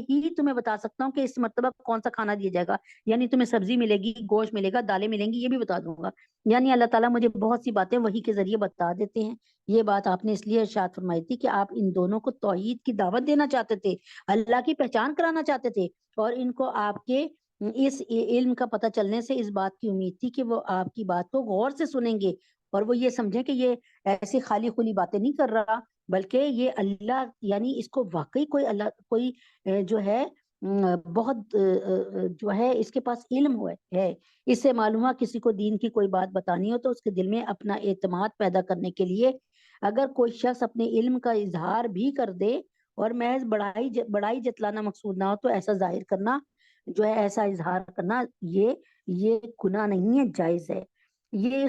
ہی تمہیں بتا سکتا ہوں کہ اس مرتبہ کون سا کھانا دیا جائے گا، یعنی تمہیں سبزی ملے گی، گوشت ملے گا، دالیں ملیں گی، یہ بھی بتا دوں گا۔ یعنی اللہ تعالیٰ مجھے بہت سی باتیں وحی کے ذریعے بتا دیتے ہیں۔ یہ بات آپ نے اس لیے ارشاد فرمائی تھی کہ آپ ان دونوں کو توحید کی دعوت دینا چاہتے تھے، اللہ کی پہچان کرانا چاہتے تھے، اور ان کو آپ کے اس علم کا پتہ چلنے سے اس بات کی امید تھی کہ وہ آپ کی بات کو غور سے سنیں گے اور وہ یہ سمجھیں کہ یہ ایسی خالی خلی باتیں نہیں کر رہا، بلکہ یہ اللہ، یعنی اس کو واقعی کوئی جو ہے بہت جو ہے اس کے پاس علم ہے۔ اس سے معلوم ہوا کسی کو دین کی کوئی بات بتانی ہو تو اس کے دل میں اپنا اعتماد پیدا کرنے کے لیے اگر کوئی شخص اپنے علم کا اظہار بھی کر دے اور محض بڑائی جتلانا مقصود نہ ہو تو ایسا ظاہر کرنا جو ہے، ایسا اظہار کرنا یہ گناہ نہیں ہے، جائز ہے۔ یہ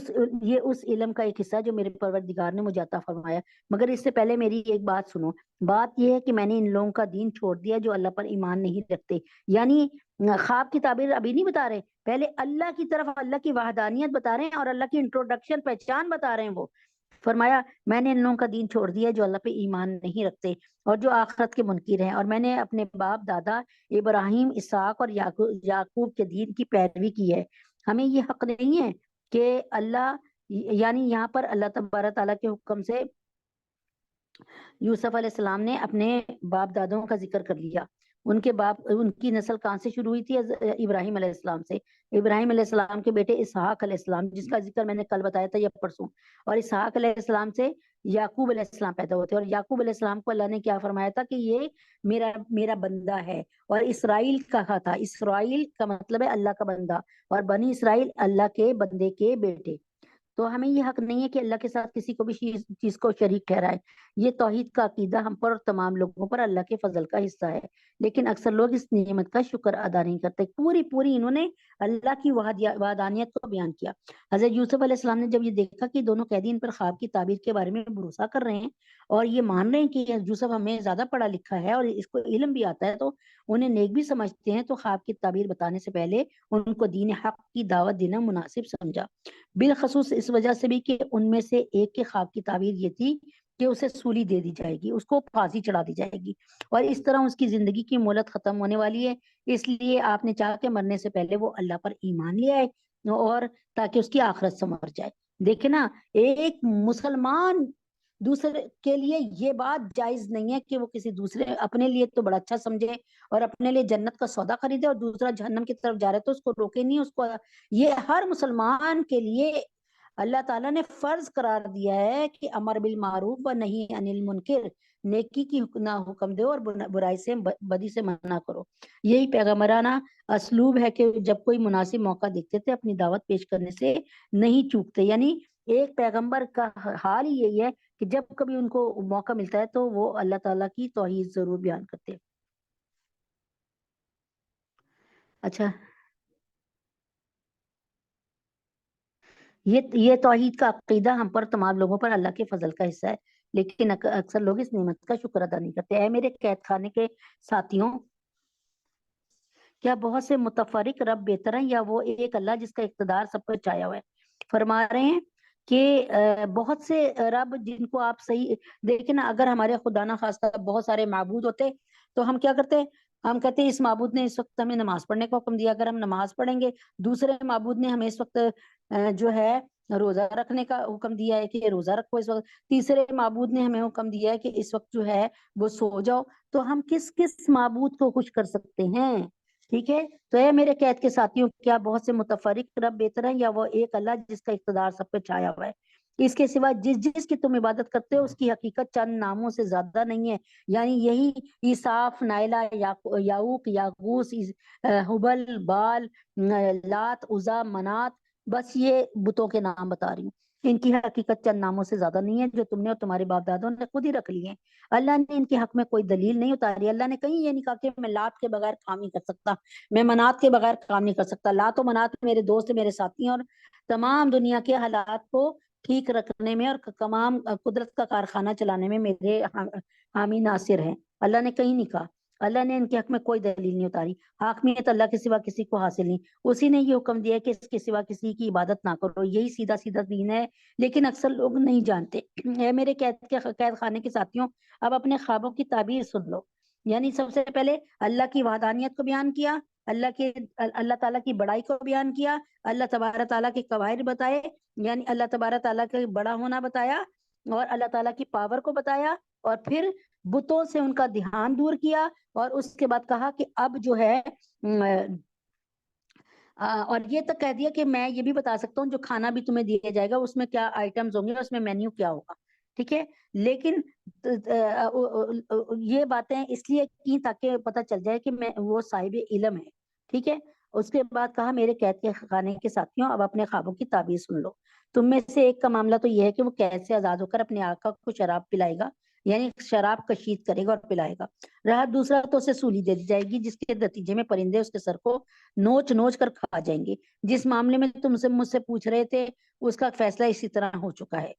اس علم کا ایک حصہ جو میرے پروردگار نے مجھے عطا فرمایا، مگر اس سے پہلے میری ایک بات سنو۔ بات یہ ہے کہ میں نے ان لوگوں کا دین چھوڑ دیا جو اللہ پر ایمان نہیں رکھتے، یعنی خواب کی تعبیر ابھی نہیں بتا رہے، پہلے اللہ کی طرف اللہ کی وحدانیت بتا رہے ہیں اور اللہ کی انٹروڈکشن، پہچان بتا رہے ہیں۔ وہ فرمایا میں نے ان لوگوں کا دین چھوڑ دیا جو اللہ پہ ایمان نہیں رکھتے اور جو آخرت کے منکر ہیں، اور میں نے اپنے باپ دادا ابراہیم، اسحاق اور یعقوب کے دین کی پیروی کی ہے۔ ہمیں یہ حق نہیں ہے کہ اللہ، یعنی یہاں پر اللہ تبارک تعالیٰ کے حکم سے یوسف علیہ السلام نے اپنے باپ دادوں کا ذکر کر لیا، ان کے باپ ان کی نسل کہاں سے شروع ہوئی تھی؟ ابراہیم علیہ السلام سے. ابراہیم علیہ السلام کے بیٹے اسحاق علیہ السلام جس کا ذکر میں نے کل بتایا تھا یا پرسوں, اور اسحاق علیہ السلام سے یعقوب علیہ السلام پیدا ہوتے ہیں. اور یعقوب علیہ السلام کو اللہ نے کیا فرمایا تھا کہ یہ میرا بندہ ہے. اور اسرائیل کہا تھا, اسرائیل کا مطلب ہے اللہ کا بندہ, اور بنی اسرائیل اللہ کے بندے کے بیٹے. تو ہمیں یہ حق نہیں ہے کہ اللہ کے ساتھ کسی کو بھی چیز کو شریک ٹھہرائے. یہ توحید کا عقیدہ ہم پر اور تمام لوگوں پر اللہ کے فضل کا حصہ ہے, لیکن اکثر لوگ اس نعمت کا شکر ادا نہیں کرتے. پوری انہوں نے اللہ کی وحدانیت کو بیان کیا. حضرت یوسف علیہ السلام نے جب یہ دیکھا کہ دونوں قیدی ان پر خواب کی تعبیر کے بارے میں بھروسہ کر رہے ہیں اور یہ مان رہے ہیں کہ یوسف ہمیں زیادہ پڑھا لکھا ہے اور اس کو علم بھی آتا ہے, تو انہیں نیک بھی سمجھتے ہیں, تو خواب کی تعبیر بتانے سے پہلے ان کو دین حق کی دعوت دینا مناسب سمجھا. بالخصوص اس وجہ سے بھی کہ ان میں سے ایک کے خواب کی تعبیر یہ تھی کہ اسے سولی دے دی جائے گی, اس کو پھانسی چڑھا دی جائے گی, اور اس طرح اس کی زندگی کی مہلت ختم ہونے والی ہے. اس لیے آپ نے چاہا کہ مرنے سے پہلے وہ اللہ پر ایمان لے آئے اور تاکہ اس کی آخرت سنور جائے. دیکھیں نا, ایک مسلمان دوسرے کے لیے یہ بات جائز نہیں ہے کہ وہ کسی دوسرے, اپنے لیے تو بڑا اچھا سمجھے اور اپنے لیے جنت کا سودا خریدے, اور دوسرا جہنم کی طرف جا رہا ہے تو اس کو روکے نہیں. اس کو یہ ہر مسلمان کے لیے اللہ تعالیٰ نے فرض قرار دیا ہے کہ امر بالمعروف و نہی عن المنکر, نیکی کی حکم دو اور برائی سے بدی سے منع کرو. یہی پیغمبرانہ اسلوب ہے کہ جب کوئی مناسب موقع دیکھتے تھے اپنی دعوت پیش کرنے سے نہیں چوکتے. یعنی ایک پیغمبر کا حال ہی یہی ہے کہ جب کبھی ان کو موقع ملتا ہے تو وہ اللہ تعالیٰ کی توحید ضرور بیان کرتے ہیں. اچھا, یہ توحید کا عقیدہ ہم پر تمام لوگوں پر اللہ کے فضل کا حصہ ہے, لیکن اکثر لوگ اس نعمت کا شکر ادا نہیں کرتے. اے میرے قید خانے کے ساتھیوں, کیا بہت سے متفرق رب بہتر ہیں یا وہ ایک اللہ جس کا اقتدار سب پر چھایا ہوا ہے؟ فرما رہے ہیں کہ بہت سے رب جن کو آپ صحیح دیکھیں نا, اگر ہمارے خدا نہ خواستہ بہت سارے معبود ہوتے تو ہم کیا کرتے, ہم کہتے ہیں اس معبود نے اس وقت ہمیں نماز پڑھنے کا حکم دیا, اگر ہم نماز پڑھیں گے دوسرے معبود نے ہمیں اس وقت جو ہے روزہ رکھنے کا حکم دیا ہے کہ روزہ رکھو اس وقت, تیسرے معبود نے ہمیں حکم دیا ہے کہ اس وقت جو ہے وہ سو جاؤ. تو ہم کس معبود کو خوش کر سکتے ہیں؟ ٹھیک ہے, تو اے میرے قید کے ساتھیوں, کیا بہت سے متفرق رب بہتر ہیں یا وہ ایک اللہ جس کا اقتدار سب پہ چھایا ہوا ہے؟ اس کے سوا جس کی تم عبادت کرتے ہو اس کی حقیقت چند ناموں سے زیادہ نہیں ہے. یعنی یہی عیساف, نائلہ, یعوق, یاغوس, حبل, بال, لات, عزا, منات, بس یہ بتوں کے نام بتا رہی ہوں. ان کی حقیقت چند ناموں سے زیادہ نہیں ہے جو تم نے اور تمہارے باپ دادوں نے خود ہی رکھ لی ہیں. اللہ نے ان کے حق میں کوئی دلیل نہیں اتاری. اللہ نے کہیں یہ نہیں کہا کہ میں لات کے بغیر کام نہیں کر سکتا, میں منات کے بغیر کام نہیں کر سکتا. لات و منات میرے دوست, میرے ساتھی ہیں, اور تمام دنیا کے حالات کو ٹھیک رکھنے میں اور تمام قدرت کا کارخانہ چلانے میں میرے حامی ناصر ہیں. اللہ نے کہیں نہیں کہا, اللہ نے ان کے حق میں کوئی دلیل نہیں اتاری. حاکمیت اللہ کے سوا کسی کو حاصل نہیں. اسی نے یہ حکم دیا کہ اس کے سوا کسی کی عبادت نہ کرو. یہی سیدھا سیدھا دین ہے, لیکن اکثر لوگ نہیں جانتے. اے میرے قید خانے کے ساتھیوں, اب اپنے خوابوں کی تعبیر سن لو. یعنی سب سے پہلے اللہ کی وحدانیت کو بیان کیا, اللہ تعالیٰ کی بڑائی کو بیان کیا, اللہ تبارک تعالیٰ کے قواعد بتائے, یعنی اللہ تبارک تعالیٰ کا بڑا ہونا بتایا, اور اللہ تعالیٰ کی پاور کو بتایا, اور پھر بتوں سے ان کا دھیان دور کیا, اور اس کے بعد کہا کہ اب جو ہے اور یہ تک کہہ دیا کہ میں یہ بھی بتا سکتا ہوں جو کھانا بھی تمہیں دیا جائے گا اس میں کیا آئٹمز ہوں گے, اس میں مینیو کیا ہوگا. ٹھیک ہے, لیکن یہ باتیں اس لیے کی تاکہ پتہ چل جائے کہ میں وہ صاحب علم ہے. ٹھیک ہے, اس کے بعد کہا میرے قید کے خانے کے ساتھیوں, اب اپنے خوابوں کی تعبیر سن لو. تم میں سے ایک کا معاملہ تو یہ ہے کہ وہ قید سے آزاد ہو کر اپنے آقا کو شراب پلائے گا, یعنی شراب کشید کرے گا اور پلائے گا. رہا دوسرا تو اسے سولی دے دی جائے گی جس کے نتیجے میں پرندے اس کے سر کو نوچ کر کھا جائیں گے. جس معاملے میں تم سے مجھ سے پوچھ رہے تھے اس کا فیصلہ اسی طرح ہو چکا ہے.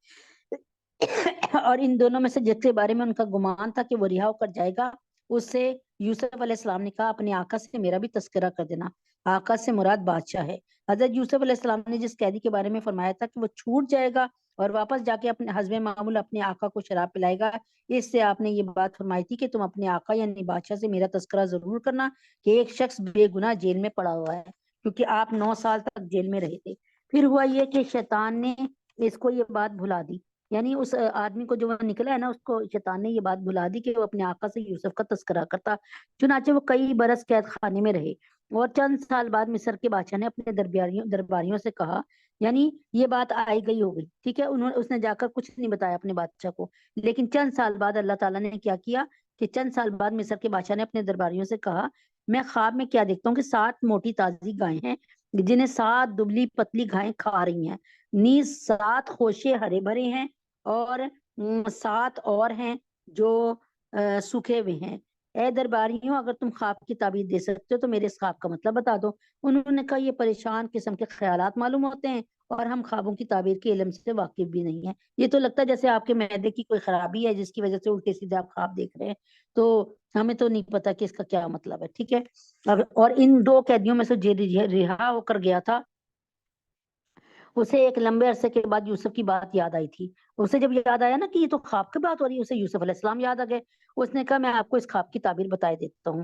اور ان دونوں میں سے جس کے بارے میں ان کا گمان تھا کہ وہ رہا ہو کر جائے گا, اس سے یوسف علیہ السلام نے کہا اپنے آقا سے میرا بھی تذکرہ کر دینا. آقا سے مراد بادشاہ ہے. حضرت یوسف علیہ السلام نے جس قیدی کے بارے میں فرمایا تھا کہ وہ چھوٹ جائے گا اور واپس جا کے اپنے حسب معمول اپنے آقا کو شراب پلائے گا, اس سے آپ نے یہ بات فرمائی تھی کہ تم اپنے آقا یعنی بادشاہ سے میرا تذکرہ ضرور کرنا کہ ایک شخص بے گناہ جیل میں پڑا ہوا ہے, کیونکہ آپ 9 سال تک جیل میں رہے تھے. پھر ہوا یہ کہ شیطان نے اس کو یہ بات بھلا دی. یعنی اس آدمی کو جو وہ نکلا ہے نا، اس کو شیطان نے یہ بات بلا دی کہ وہ اپنے آقا سے یوسف کا تذکرہ کرتا. چنانچہ وہ کئی برس قید خانے میں رہے، اور چند سال بعد مصر کے بادشاہ نے اپنے درباریوں سے کہا، یعنی یہ بات آئی گئی ہو گئی، ٹھیک ہے، اس نے جا کر کچھ نہیں بتایا اپنے بادشاہ کو. لیکن چند سال بعد اللہ تعالیٰ نے کیا کیا کہ چند سال بعد مصر کے بادشاہ نے اپنے درباریوں سے کہا، میں خواب میں کیا دیکھتا ہوں کہ 7 موٹی تازی گائیں ہیں جنہیں 7 دبلی پتلی گائیں کھا رہی ہیں، نیز 7 خوشے ہرے بھرے ہیں، اور 7 اور ہیں جو سوکھے ہوئے ہیں. اے درباریوں، اگر تم خواب کی تعبیر دے سکتے ہو تو میرے اس خواب کا مطلب بتا دو. انہوں نے کہا، یہ پریشان قسم کے خیالات معلوم ہوتے ہیں اور ہم خوابوں کی تعبیر کے علم سے واقف بھی نہیں ہیں. یہ تو لگتا ہے جیسے آپ کے معدے کی کوئی خرابی ہے جس کی وجہ سے الٹے سیدھے آپ خواب دیکھ رہے ہیں، تو ہمیں تو نہیں پتا کہ اس کا کیا مطلب ہے. ٹھیک ہے، اور ان 2 قیدیوں میں سے جو رہا ہو کر گیا تھا، اسے ایک لمبے عرصے کے بعد یوسف کی بات یاد آئی تھی. اسے جب یاد آیا نا کہ یہ تو خواب کی بات ہو رہی ہے، اسے یوسف علیہ السلام یاد آ گئے. اس نے کہا، میں آپ کو اس خواب کی تعبیر بتائے دیتا ہوں،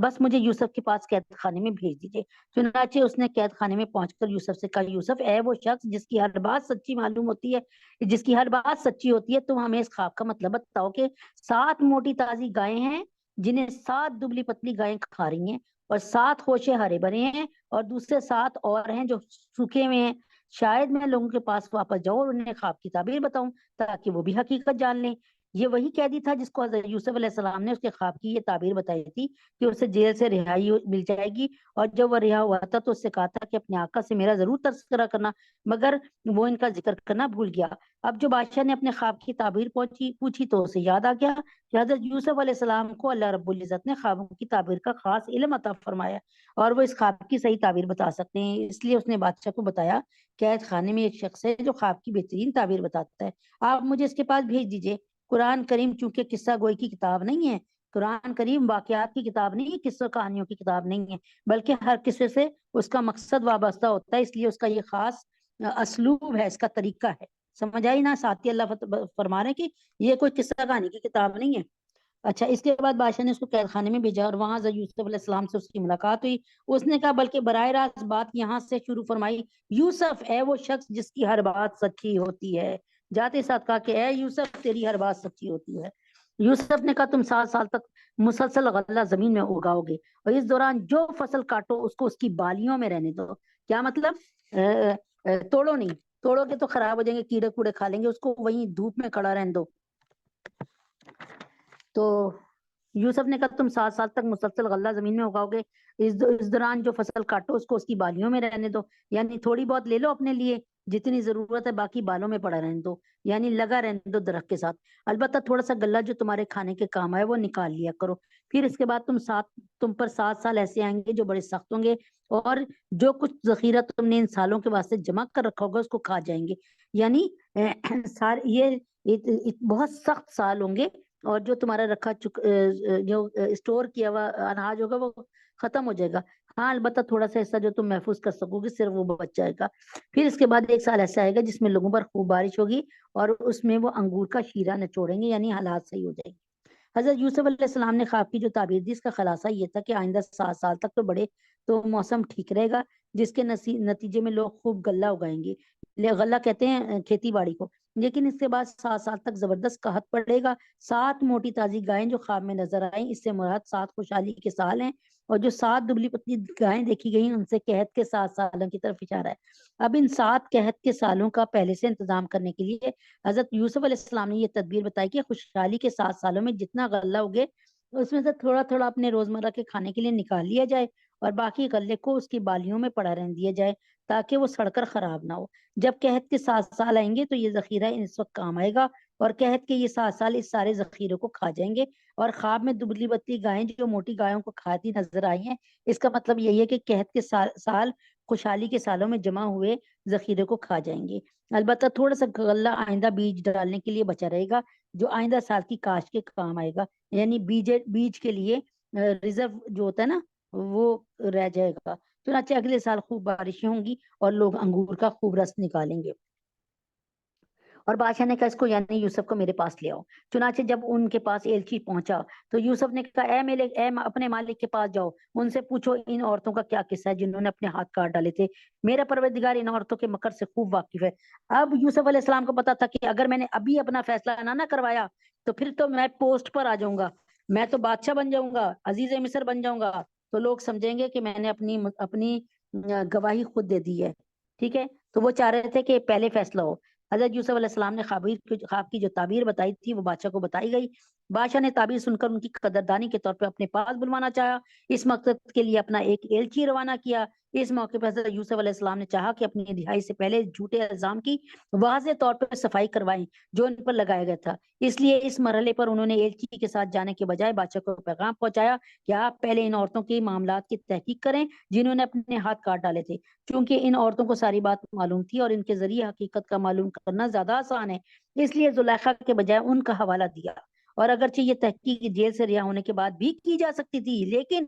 بس مجھے یوسف کے پاس قید خانے میں بھیج دیجیے. چنانچہ اس نے قید خانے میں پہنچ کر یوسف سے کہا، یوسف، اے وہ شخص جس کی ہر بات سچی معلوم ہوتی ہے، جس کی ہر بات سچی ہوتی ہے، تم ہمیں اس خواب کا مطلب بتاؤ کہ 7 موٹی تازی گائیں ہیں جنہیں 7 دبلی پتلی گائیں کھا رہی ہیں، اور 7 خوشے ہرے بھرے ہیں، اور دوسرے 7 اور ہیں جو سوکھے ہوئے ہیں. شاید میں لوگوں کے پاس واپس جاؤں اور انہیں خواب کی تعبیر بتاؤں تاکہ وہ بھی حقیقت جان لیں. یہ وہی قیدی تھا جس کو حضرت یوسف علیہ السلام نے اس کے خواب کی یہ تعبیر بتائی تھی کہ اسے جیل سے رہائی مل جائے گی، اور جب وہ رہا ہوا تھا تو اس سے کہا تھا کہ اپنے آقا سے میرا ضرور تذکرہ کرنا، مگر وہ ان کا ذکر کرنا بھول گیا. اب جو بادشاہ نے اپنے خواب کی تعبیر پوچھی تو اسے یاد آ گیا کہ حضرت یوسف علیہ السلام کو اللہ رب العزت نے خوابوں کی تعبیر کا خاص علم عطا فرمایا، اور وہ اس خواب کی صحیح تعبیر بتا سکتے ہیں. اس لیے اس نے بادشاہ کو بتایا، قید خانے میں ایک شخص ہے جو خواب کی بہترین تعبیر بتاتا ہے، آپ مجھے اس کے پاس بھیج دیجئے. قرآن کریم چونکہ قصہ گوئی کی کتاب نہیں ہے، قرآن کریم واقعات کی کتاب نہیں ہے، قصہ کہانیوں کی کتاب نہیں ہے، بلکہ ہر قصے سے اس کا مقصد وابستہ ہوتا ہے، اس لیے اس کا یہ خاص اسلوب ہے، اس کا طریقہ ہے. سمجھ آئی نا؟ ساتھ ہی اللہ فرما رہے کہ یہ کوئی قصہ کہانی کی کتاب نہیں ہے. اچھا، اس کے بعد بادشاہ نے اس کو قید خانے میں بھیجا اور وہاں حضرت یوسف علیہ السلام سے اس کی ملاقات ہوئی. اس نے کہا، بلکہ براہ راست بات یہاں سے شروع فرمائی، یوسف، اے وہ شخص جس کی ہر بات سچی ہوتی ہے. جاتے ساتھ کہا کہ اے یوسف، تیری ہر بات سچی ہوتی ہے. یوسف نے کہا، تم 7 سال تک مسلسل غلہ زمین میں اگاؤ گے، اور اس دوران جو فصل کاٹو اس کو اس کی بالیوں میں رہنے دو. کیا مطلب؟ توڑو نہیں، توڑو گے تو خراب ہو جائیں گے، کیڑے کوڑے کھا لیں گے، اس کو وہیں دھوپ میں کھڑا رہنے دو. تو یوسف نے کہا، تم 7 سال تک مسلسل غلہ زمین میں اگاؤ گے، اس دوران جو فصل کاٹو اس کو اس کی بالیوں میں رہنے دو. یعنی تھوڑی بہت لے لو اپنے لیے جتنی ضرورت ہے، باقی بالوں میں پڑا رہنے دو، یعنی لگا رہنے دو درخت کے ساتھ. البتہ تھوڑا سا غلہ جو تمہارے کھانے کے کام آئے وہ نکال لیا کرو. پھر اس کے بعد تم پر 7 سال ایسے آئیں گے جو بڑے سخت ہوں گے، اور جو کچھ ذخیرہ تم نے ان سالوں کے واسطے جمع کر رکھا ہوگا اس کو کھا جائیں گے. یعنی یہ بہت سخت سال ہوں گے، اور جو تمہارا رکھا جو اسٹور کیا ہوا اناج ہوگا وہ ختم ہو جائے گا. ہاں، البتہ تھوڑا سا حصہ جو تم محفوظ کر سکو گے صرف وہ بچ جائے گا. پھر اس کے بعد 1 سال ایسا آئے گا جس میں لوگوں پر خوب بارش ہوگی، اور اس میں وہ انگور کا شیرہ نچوڑیں گے، یعنی حالات صحیح ہو جائیں گے. حضرت یوسف علیہ السلام نے خواب کی جو تعبیر دی اس کا خلاصہ یہ تھا کہ آئندہ 7 سال تک تو موسم ٹھیک رہے گا، جس کے نتیجے میں لوگ خوب غلہ اگائیں گے. غلہ کہتے ہیں کھیتی باڑی کو. لیکن اس کے بعد 7 سال تک زبردست قحط پڑے گا. 7 موٹی تازی گائیں جو خواب میں نظر آئیں، اس سے مراد 7 خوشحالی کے سال ہیں، اور جو 7 دبلی پتلی گائیں دیکھی گئی ان سے قحط کے 7 سالوں کی طرف اشارہ ہے. اب ان 7 قحط کے سالوں کا پہلے سے انتظام کرنے کے لیے حضرت یوسف علیہ السلام نے یہ تدبیر بتائی کہ خوشحالی کے 7 سالوں میں جتنا غلہ اگے اس میں سے تھوڑا تھوڑا اپنے روزمرہ کے کھانے کے لیے نکال لیا جائے، اور باقی غلے کو اس کی بالیوں میں پڑا رہنے دیا جائے تاکہ وہ سڑ کر خراب نہ ہو. جب قحط کے 7 سال آئیں گے تو یہ ذخیرہ اس وقت کام آئے گا، اور قحط کے یہ 7 سال اس سارے ذخیرے کو کھا جائیں گے. اور خواب میں دبلی بتی گائیں جو موٹی گایوں کو کھاتی نظر آئی ہیں، اس کا مطلب یہی ہے کہ قحط کے سال خوشحالی کے سالوں میں جمع ہوئے ذخیرے کو کھا جائیں گے. البتہ تھوڑا سا غلہ آئندہ بیج ڈالنے کے لیے بچا رہے گا جو آئندہ سال کی کاشت کے کام آئے گا، یعنی بیج کے لیے ریزرو جو ہوتا ہے نا وہ رہ جائے گا. چنانچہ اگلے سال خوب بارشیں ہوں گی اور لوگ انگور کا خوب رس نکالیں گے. اور بادشاہ نے کہا اس کو یعنی یوسف کو میرے پاس لے آؤ۔ چنانچہ جب ان کے پاس ایلچی پہنچا تو یوسف نے کہا اپنے مالک کے پاس جاؤ، ان سے پوچھو ان عورتوں کا کیا قصہ ہے جنہوں نے اپنے ہاتھ کاٹ ڈالے تھے، میرا پروردگار ان عورتوں کے مکر سے خوب واقف ہے۔ اب یوسف علیہ السلام کو پتا تھا کہ اگر میں نے ابھی اپنا فیصلہ نہ کروایا تو پھر تو میں پوسٹ پر آ جاؤں گا، میں تو بادشاہ بن جاؤں گا، عزیز مصر بن جاؤں گا، تو لوگ سمجھیں گے کہ میں نے اپنی گواہی خود دے دی ہے، ٹھیک ہے۔ تو وہ چاہ رہے تھے کہ پہلے فیصلہ ہو۔ حضرت یوسف علیہ السلام نے خواب کی جو تعبیر بتائی تھی وہ بادشاہ کو بتائی گئی۔ بادشاہ نے تعبیر سن کر ان کی قدردانی کے طور پہ اپنے پاس بلوانا چاہا، اس مقصد کے لیے اپنا ایک ایلچی روانہ کیا۔ اس موقع پر حضرت یوسف علیہ السلام نے چاہا کہ اپنی رہائی سے پہلے جھوٹے الزام کی واضح طور پر صفائی کروائیں جو ان پر لگایا گیا تھا۔ اس لیے اس مرحلے پر انہوں نے ایلچی کے ساتھ جانے کے بجائے بادشاہ کو پیغام پہنچایا کہ آپ پہلے ان عورتوں کے معاملات کی تحقیق کریں جنہوں نے اپنے ہاتھ کاٹ ڈالے تھے، چونکہ ان عورتوں کو ساری بات معلوم تھی اور ان کے ذریعے حقیقت کا معلوم کرنا زیادہ آسان ہے، اس لیے زلیخا کے بجائے ان کا حوالہ دیا۔ اور اگرچہ یہ تحقیق جیل سے رہا ہونے کے بعد بھی کی جا سکتی تھی، لیکن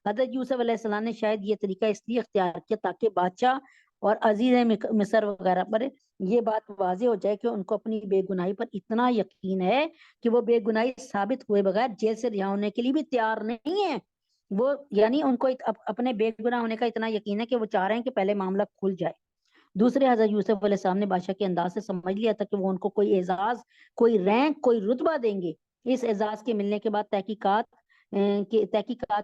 حضرت یوسف علیہ السلام نے شاید یہ طریقہ اس لیے اختیار کیا تاکہ بادشاہ اور عزیز مصر وغیرہ پر یہ بات واضح ہو جائے کہ ان کو اپنی بے گناہی پر اتنا یقین ہے کہ وہ بے گناہی ثابت ہوئے بغیر جیل سے رہا ہونے کے لیے بھی تیار نہیں ہے۔ وہ یعنی ان کو اپنے بے گناہ ہونے کا اتنا یقین ہے کہ وہ چاہ رہے ہیں کہ پہلے معاملہ کھل جائے۔ دوسرے حضرت یوسف علیہ السلام نے بادشاہ کے انداز سے سمجھ لیا تھا کہ وہ ان کو کوئی اعزاز، کوئی رینک، کوئی رتبہ دیں گے۔ اس اعزاز کے ملنے کے بعد تحقیقات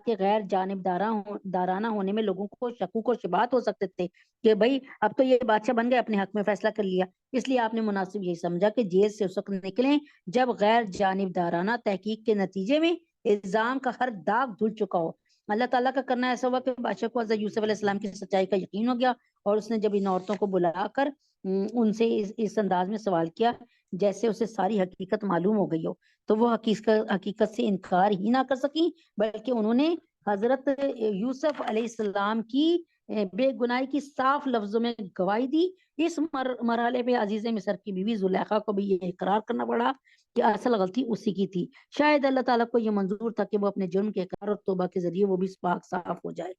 کے غیر جانبدارانہ ہونے میں لوگوں کو شکوک و شبہات ہو سکتے تھے کہ بھائی اب تو یہ بادشاہ بن گئے، اپنے حق میں فیصلہ کر لیا، اس لیے آپ نے مناسب یہی سمجھا کہ جیل سے اس وقت نکلیں جب غیر جانبدارانہ تحقیق کے نتیجے میں الزام کا ہر داغ دھل چکا ہو۔ اللہ تعالیٰ کا کرنا ایسا ہوا کہ بادشاہ کو حضرت یوسف علیہ السلام کی سچائی کا یقین ہو گیا، اور اس نے جب ان عورتوں کو بلا کر ان سے اس انداز میں سوال کیا جیسے اسے ساری حقیقت معلوم ہو گئی ہو، تو وہ حقیقت سے انکار ہی نہ کر سکی، بلکہ انہوں نے حضرت یوسف علیہ السلام کی بے گناہی کی صاف لفظوں میں گواہی دی۔ اس مرحلے پہ عزیز مصر کی بیوی زلیخا کو بھی یہ اقرار کرنا پڑا کہ اصل غلطی اسی کی تھی۔ شاید اللہ تعالیٰ کو یہ منظور تھا کہ وہ اپنے جرم کے اقرار اور توبہ کے ذریعے وہ بھی پاک صاف ہو جائے۔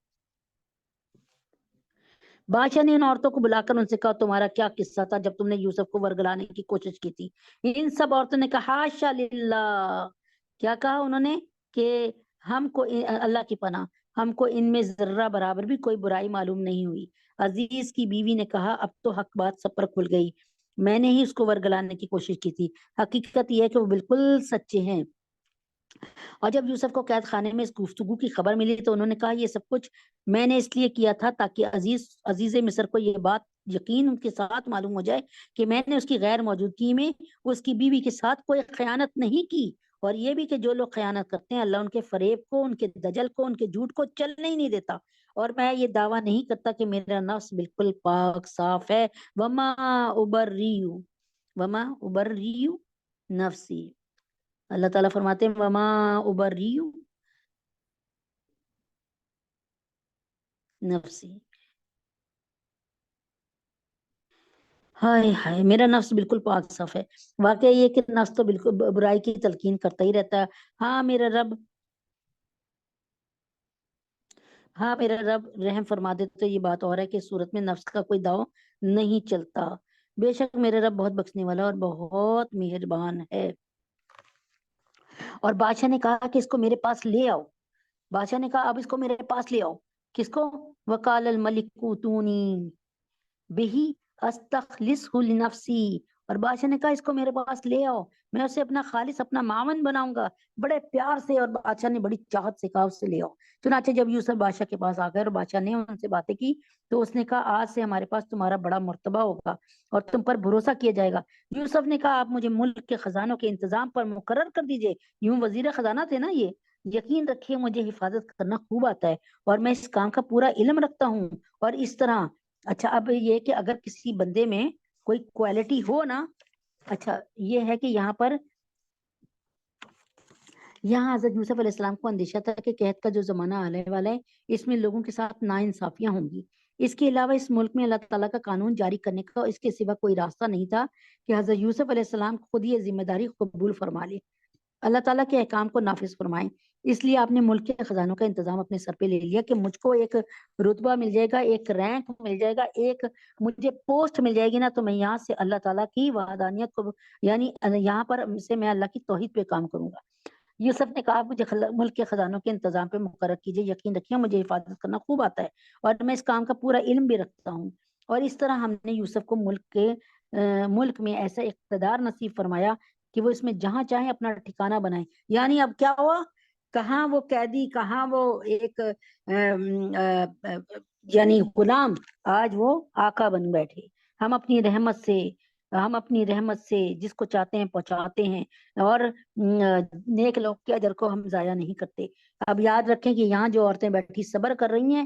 بادشاہ نے ان عورتوں کو بلا کر ان سے کہا تمہارا کیا قصہ تھا جب تم نے یوسف کو ورگلانے کی کوشش کی تھی؟ ان سب عورتوں نے کہا حاشا للہ، کیا کہا انہوں نے کہ ہم کو اللہ کی پناہ، ہم کو ان میں ذرہ برابر بھی کوئی برائی معلوم نہیں ہوئی۔ عزیز کی بیوی نے کہا اب تو حق بات سب پر کھل گئی، میں نے ہی اس کو ورگلانے کی کوشش کی تھی، حقیقت یہ ہے کہ وہ بالکل سچے ہیں۔ اور جب یوسف کو قید خانے میں اس گفتگو کی خبر ملی تو انہوں نے کہا یہ سب کچھ میں نے اس لیے کیا تھا تاکہ عزیز مصر کو یہ بات یقین کے ساتھ معلوم ہو جائے کہ میں نے اس کی غیر موجودگی میں اس کی بیوی کے ساتھ کوئی خیانت نہیں کی، اور یہ بھی کہ جو لوگ خیانت کرتے ہیں اللہ ان کے فریب کو، ان کے دجل کو، ان کے جھوٹ کو چلنے ہی نہیں دیتا، اور میں یہ دعویٰ نہیں کرتا کہ میرا نفس بالکل پاک صاف ہے۔ وما ابرئ نفسی، اللہ تعالیٰ فرماتے ہیں وما ابرئ نفسی، ہائے ہائے میرا نفس بالکل پاک صاف ہے۔ واقعہ یہ کہ نفس تو بالکل برائی کی تلقین کرتا ہی رہتا ہے۔ ہاں میرا رب رحم فرما دے تو یہ بات اور ہے کہ صورت میں نفس کا کوئی داؤ نہیں چلتا، بے شک میرا رب بہت بخشنے والا اور بہت مہربان ہے۔ اور بادشاہ نے کہا کہ اس کو میرے پاس لے آؤ، بادشاہ نے کہا اب اس کو میرے پاس لے آؤ۔ کس کو؟ وقال الملک اوتونی بہی استخلصہ لنفسی، اور بادشاہ نے کہا اس کو میرے پاس لے آؤ، میں اسے اپنا خالص، اپنا معاون بناؤں گا۔ بڑے پیار سے اور بادشاہ نے بڑی چاہت سے کہا اس سے لے آؤ۔ چنانچہ جب یوسف بادشاہ کے پاس آ گئے اور بادشاہ نے ان سے باتیں کی تو اس نے کہا آج سے ہمارے پاس تمہارا بڑا مرتبہ ہوگا اور تم پر بھروسہ کیا جائے گا۔ یوسف نے کہا آپ مجھے ملک کے خزانوں کے انتظام پر مقرر کر دیجئے، یوں وزیر خزانہ تھے نا یہ، یقین رکھیے مجھے حفاظت کرنا خوب آتا ہے اور میں اس کام کا پورا علم رکھتا ہوں۔ اور اس طرح اچھا اب یہ کہ اگر کسی بندے میں کوئی کوالٹی ہو نا، اچھا یہ ہے کہ یہاں حضرت یوسف علیہ السلام کو اندیشہ تھا کہ قحط کا جو زمانہ آنے والا ہے اس میں لوگوں کے ساتھ ناانصافیاں ہوں گی۔ اس کے علاوہ اس ملک میں اللہ تعالیٰ کا قانون جاری کرنے کا اس کے سوا کوئی راستہ نہیں تھا کہ حضرت یوسف علیہ السلام خود یہ ذمہ داری قبول فرما لے۔ اللہ تعالیٰ کے احکام کو نافذ فرمائیں. اس لیے آپ نے ملک کے خزانوں کا انتظام اپنے سر پہ لے لیا کہ مجھ کو ایک رتبہ مل جائے گا، ایک رینک مل جائے گا، ایک مجھے پوسٹ مل جائے گی نا، تو میں یہاں سے اللہ تعالیٰ کی وحدانیت کو، یعنی یہاں پر سے میں اللہ کی توحید پہ کام کروں گا. یوسف نے کہا مجھے ملک کے خزانوں کے انتظام پہ مقرر کیجیے، یقین رکھیے مجھے حفاظت کرنا خوب آتا ہے اور میں اس کام کا پورا علم بھی رکھتا ہوں. اور اس طرح ہم نے یوسف کو ملک میں ایسا اقتدار نصیب فرمایا کہ وہ اس میں جہاں چاہیں اپنا ٹھکانہ بنائیں. یعنی اب کیا ہوا، کہاں وہ قیدی، کہاں وہ ایک یعنی غلام، آج وہ آقا بن بیٹھے. ہم اپنی رحمت سے جس کو چاہتے ہیں پہنچاتے ہیں، اور نیک لوگ کے اجر کو ہم ضائع نہیں کرتے. اب یاد رکھیں کہ یہاں جو عورتیں بیٹھی صبر کر رہی ہیں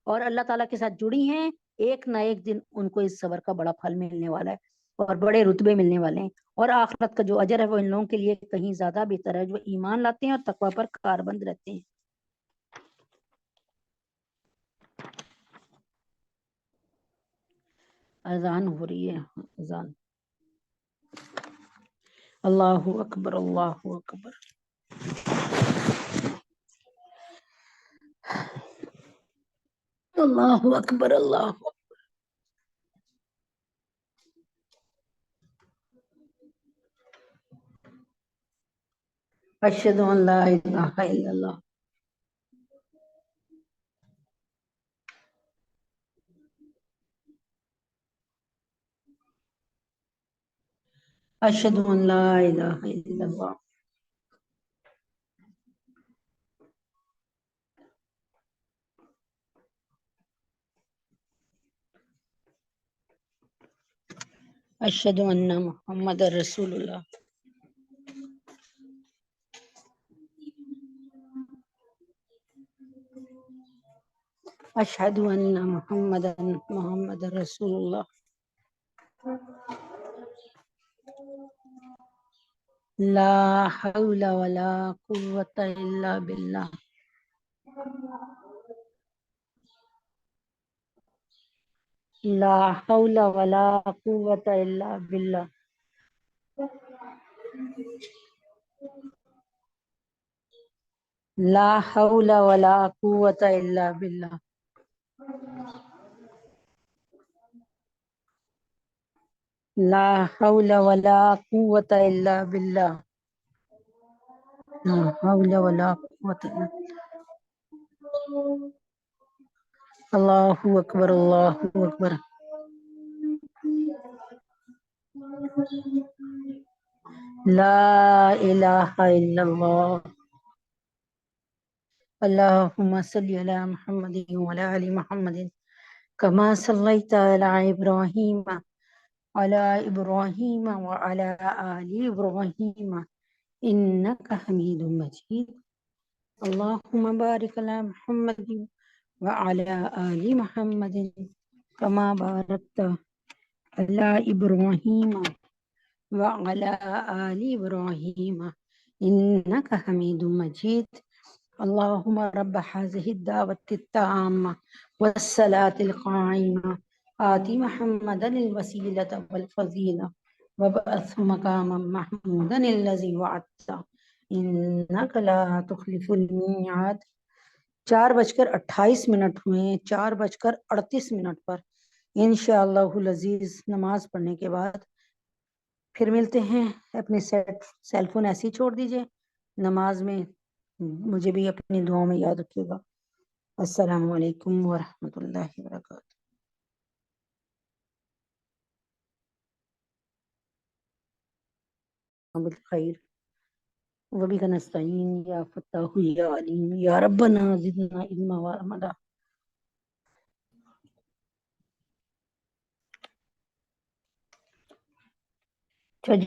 اور اللہ تعالیٰ کے ساتھ جڑی ہیں، ایک نہ ایک دن ان کو اس صبر کا بڑا پھل ملنے والا ہے اور بڑے رتبے ملنے والے ہیں. اور آخرت کا جو اجر ہے وہ ان لوگوں کے لیے کہیں زیادہ بہتر ہے جو ایمان لاتے ہیں اور تقوی پر کاربند رہتے ہیں. اذان ہو رہی ہے، اذان. اللہ اکبر، اللہ اکبر. اللہ اکبر، اللہ اکبر. اشہد ان لا الہ الا اللہ. اشہد ان لا الہ الا اللہ. اشہد ان محمد رسول اللہ. اشہد ان محمد رسول اللہ. لا حول ولا قوة الا باللہ. لا حول ولا قوة الا باللہ. لا حول ولا قوة الا باللہ. لا حول ولا قوة الا باللہ. لا حول ولا قوة الا باللہ. اللہ اکبر، اللہ اکبر. لا الہ الا اللہ. اللہم صلی علی محمد وعلی آل محمد کما صلیت علی ابراہیم وعلی آل ابراہیم انک حمید مجید. اللہم بارک علی محمد وعلی آل محمد کما بارکت علی ابراہیم وعلی آل ابراہیم انک حمید مجید. اللہم رب هذه الدعوة التامة والصلاة القائمة آتی محمدا الوسیلة والفضیلة وابعثه مقاما محمودا الذی وعدته انک لا تخلف الميعاد. 4:28 ہوئے، 4:38 پر انشاءاللہ العزیز نماز پڑھنے کے بعد پھر ملتے ہیں. اپنے سیل فون ایسے ہی چھوڑ دیجئے، نماز میں مجھے بھی اپنی دعاؤں میں یاد رکھیے گا. السلام علیکم ورحمۃ اللہ وبرکاتہ. بالخیر وبک نستعین یا فتاح یا علیم یا ربنا زدنا علما وعملا.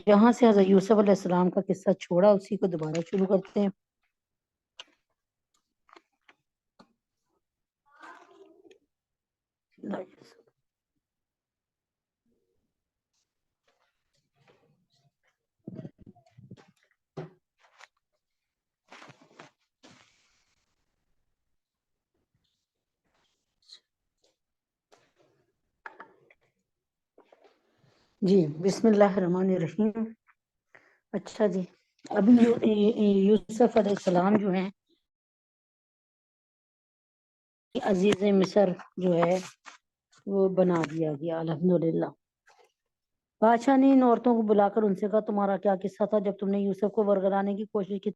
جہاں سے حضرت یوسف علیہ السلام کا قصہ چھوڑا اسی کو دوبارہ شروع کرتے ہیں. جی بسم اللہ الرحمن الرحیم. اچھا جی، ابھی یوسف علیہ السلام جو ہیں عزیز مصر جو ہے وہ بنا دیا گیا الحمدللہ۔ بادشاہ نے ان عورتوں کو بلا کر ان سے کہا تمہارا کیا قصہ تھا جب تم نے یوسف کو ورگلانے کی کوشش کی؟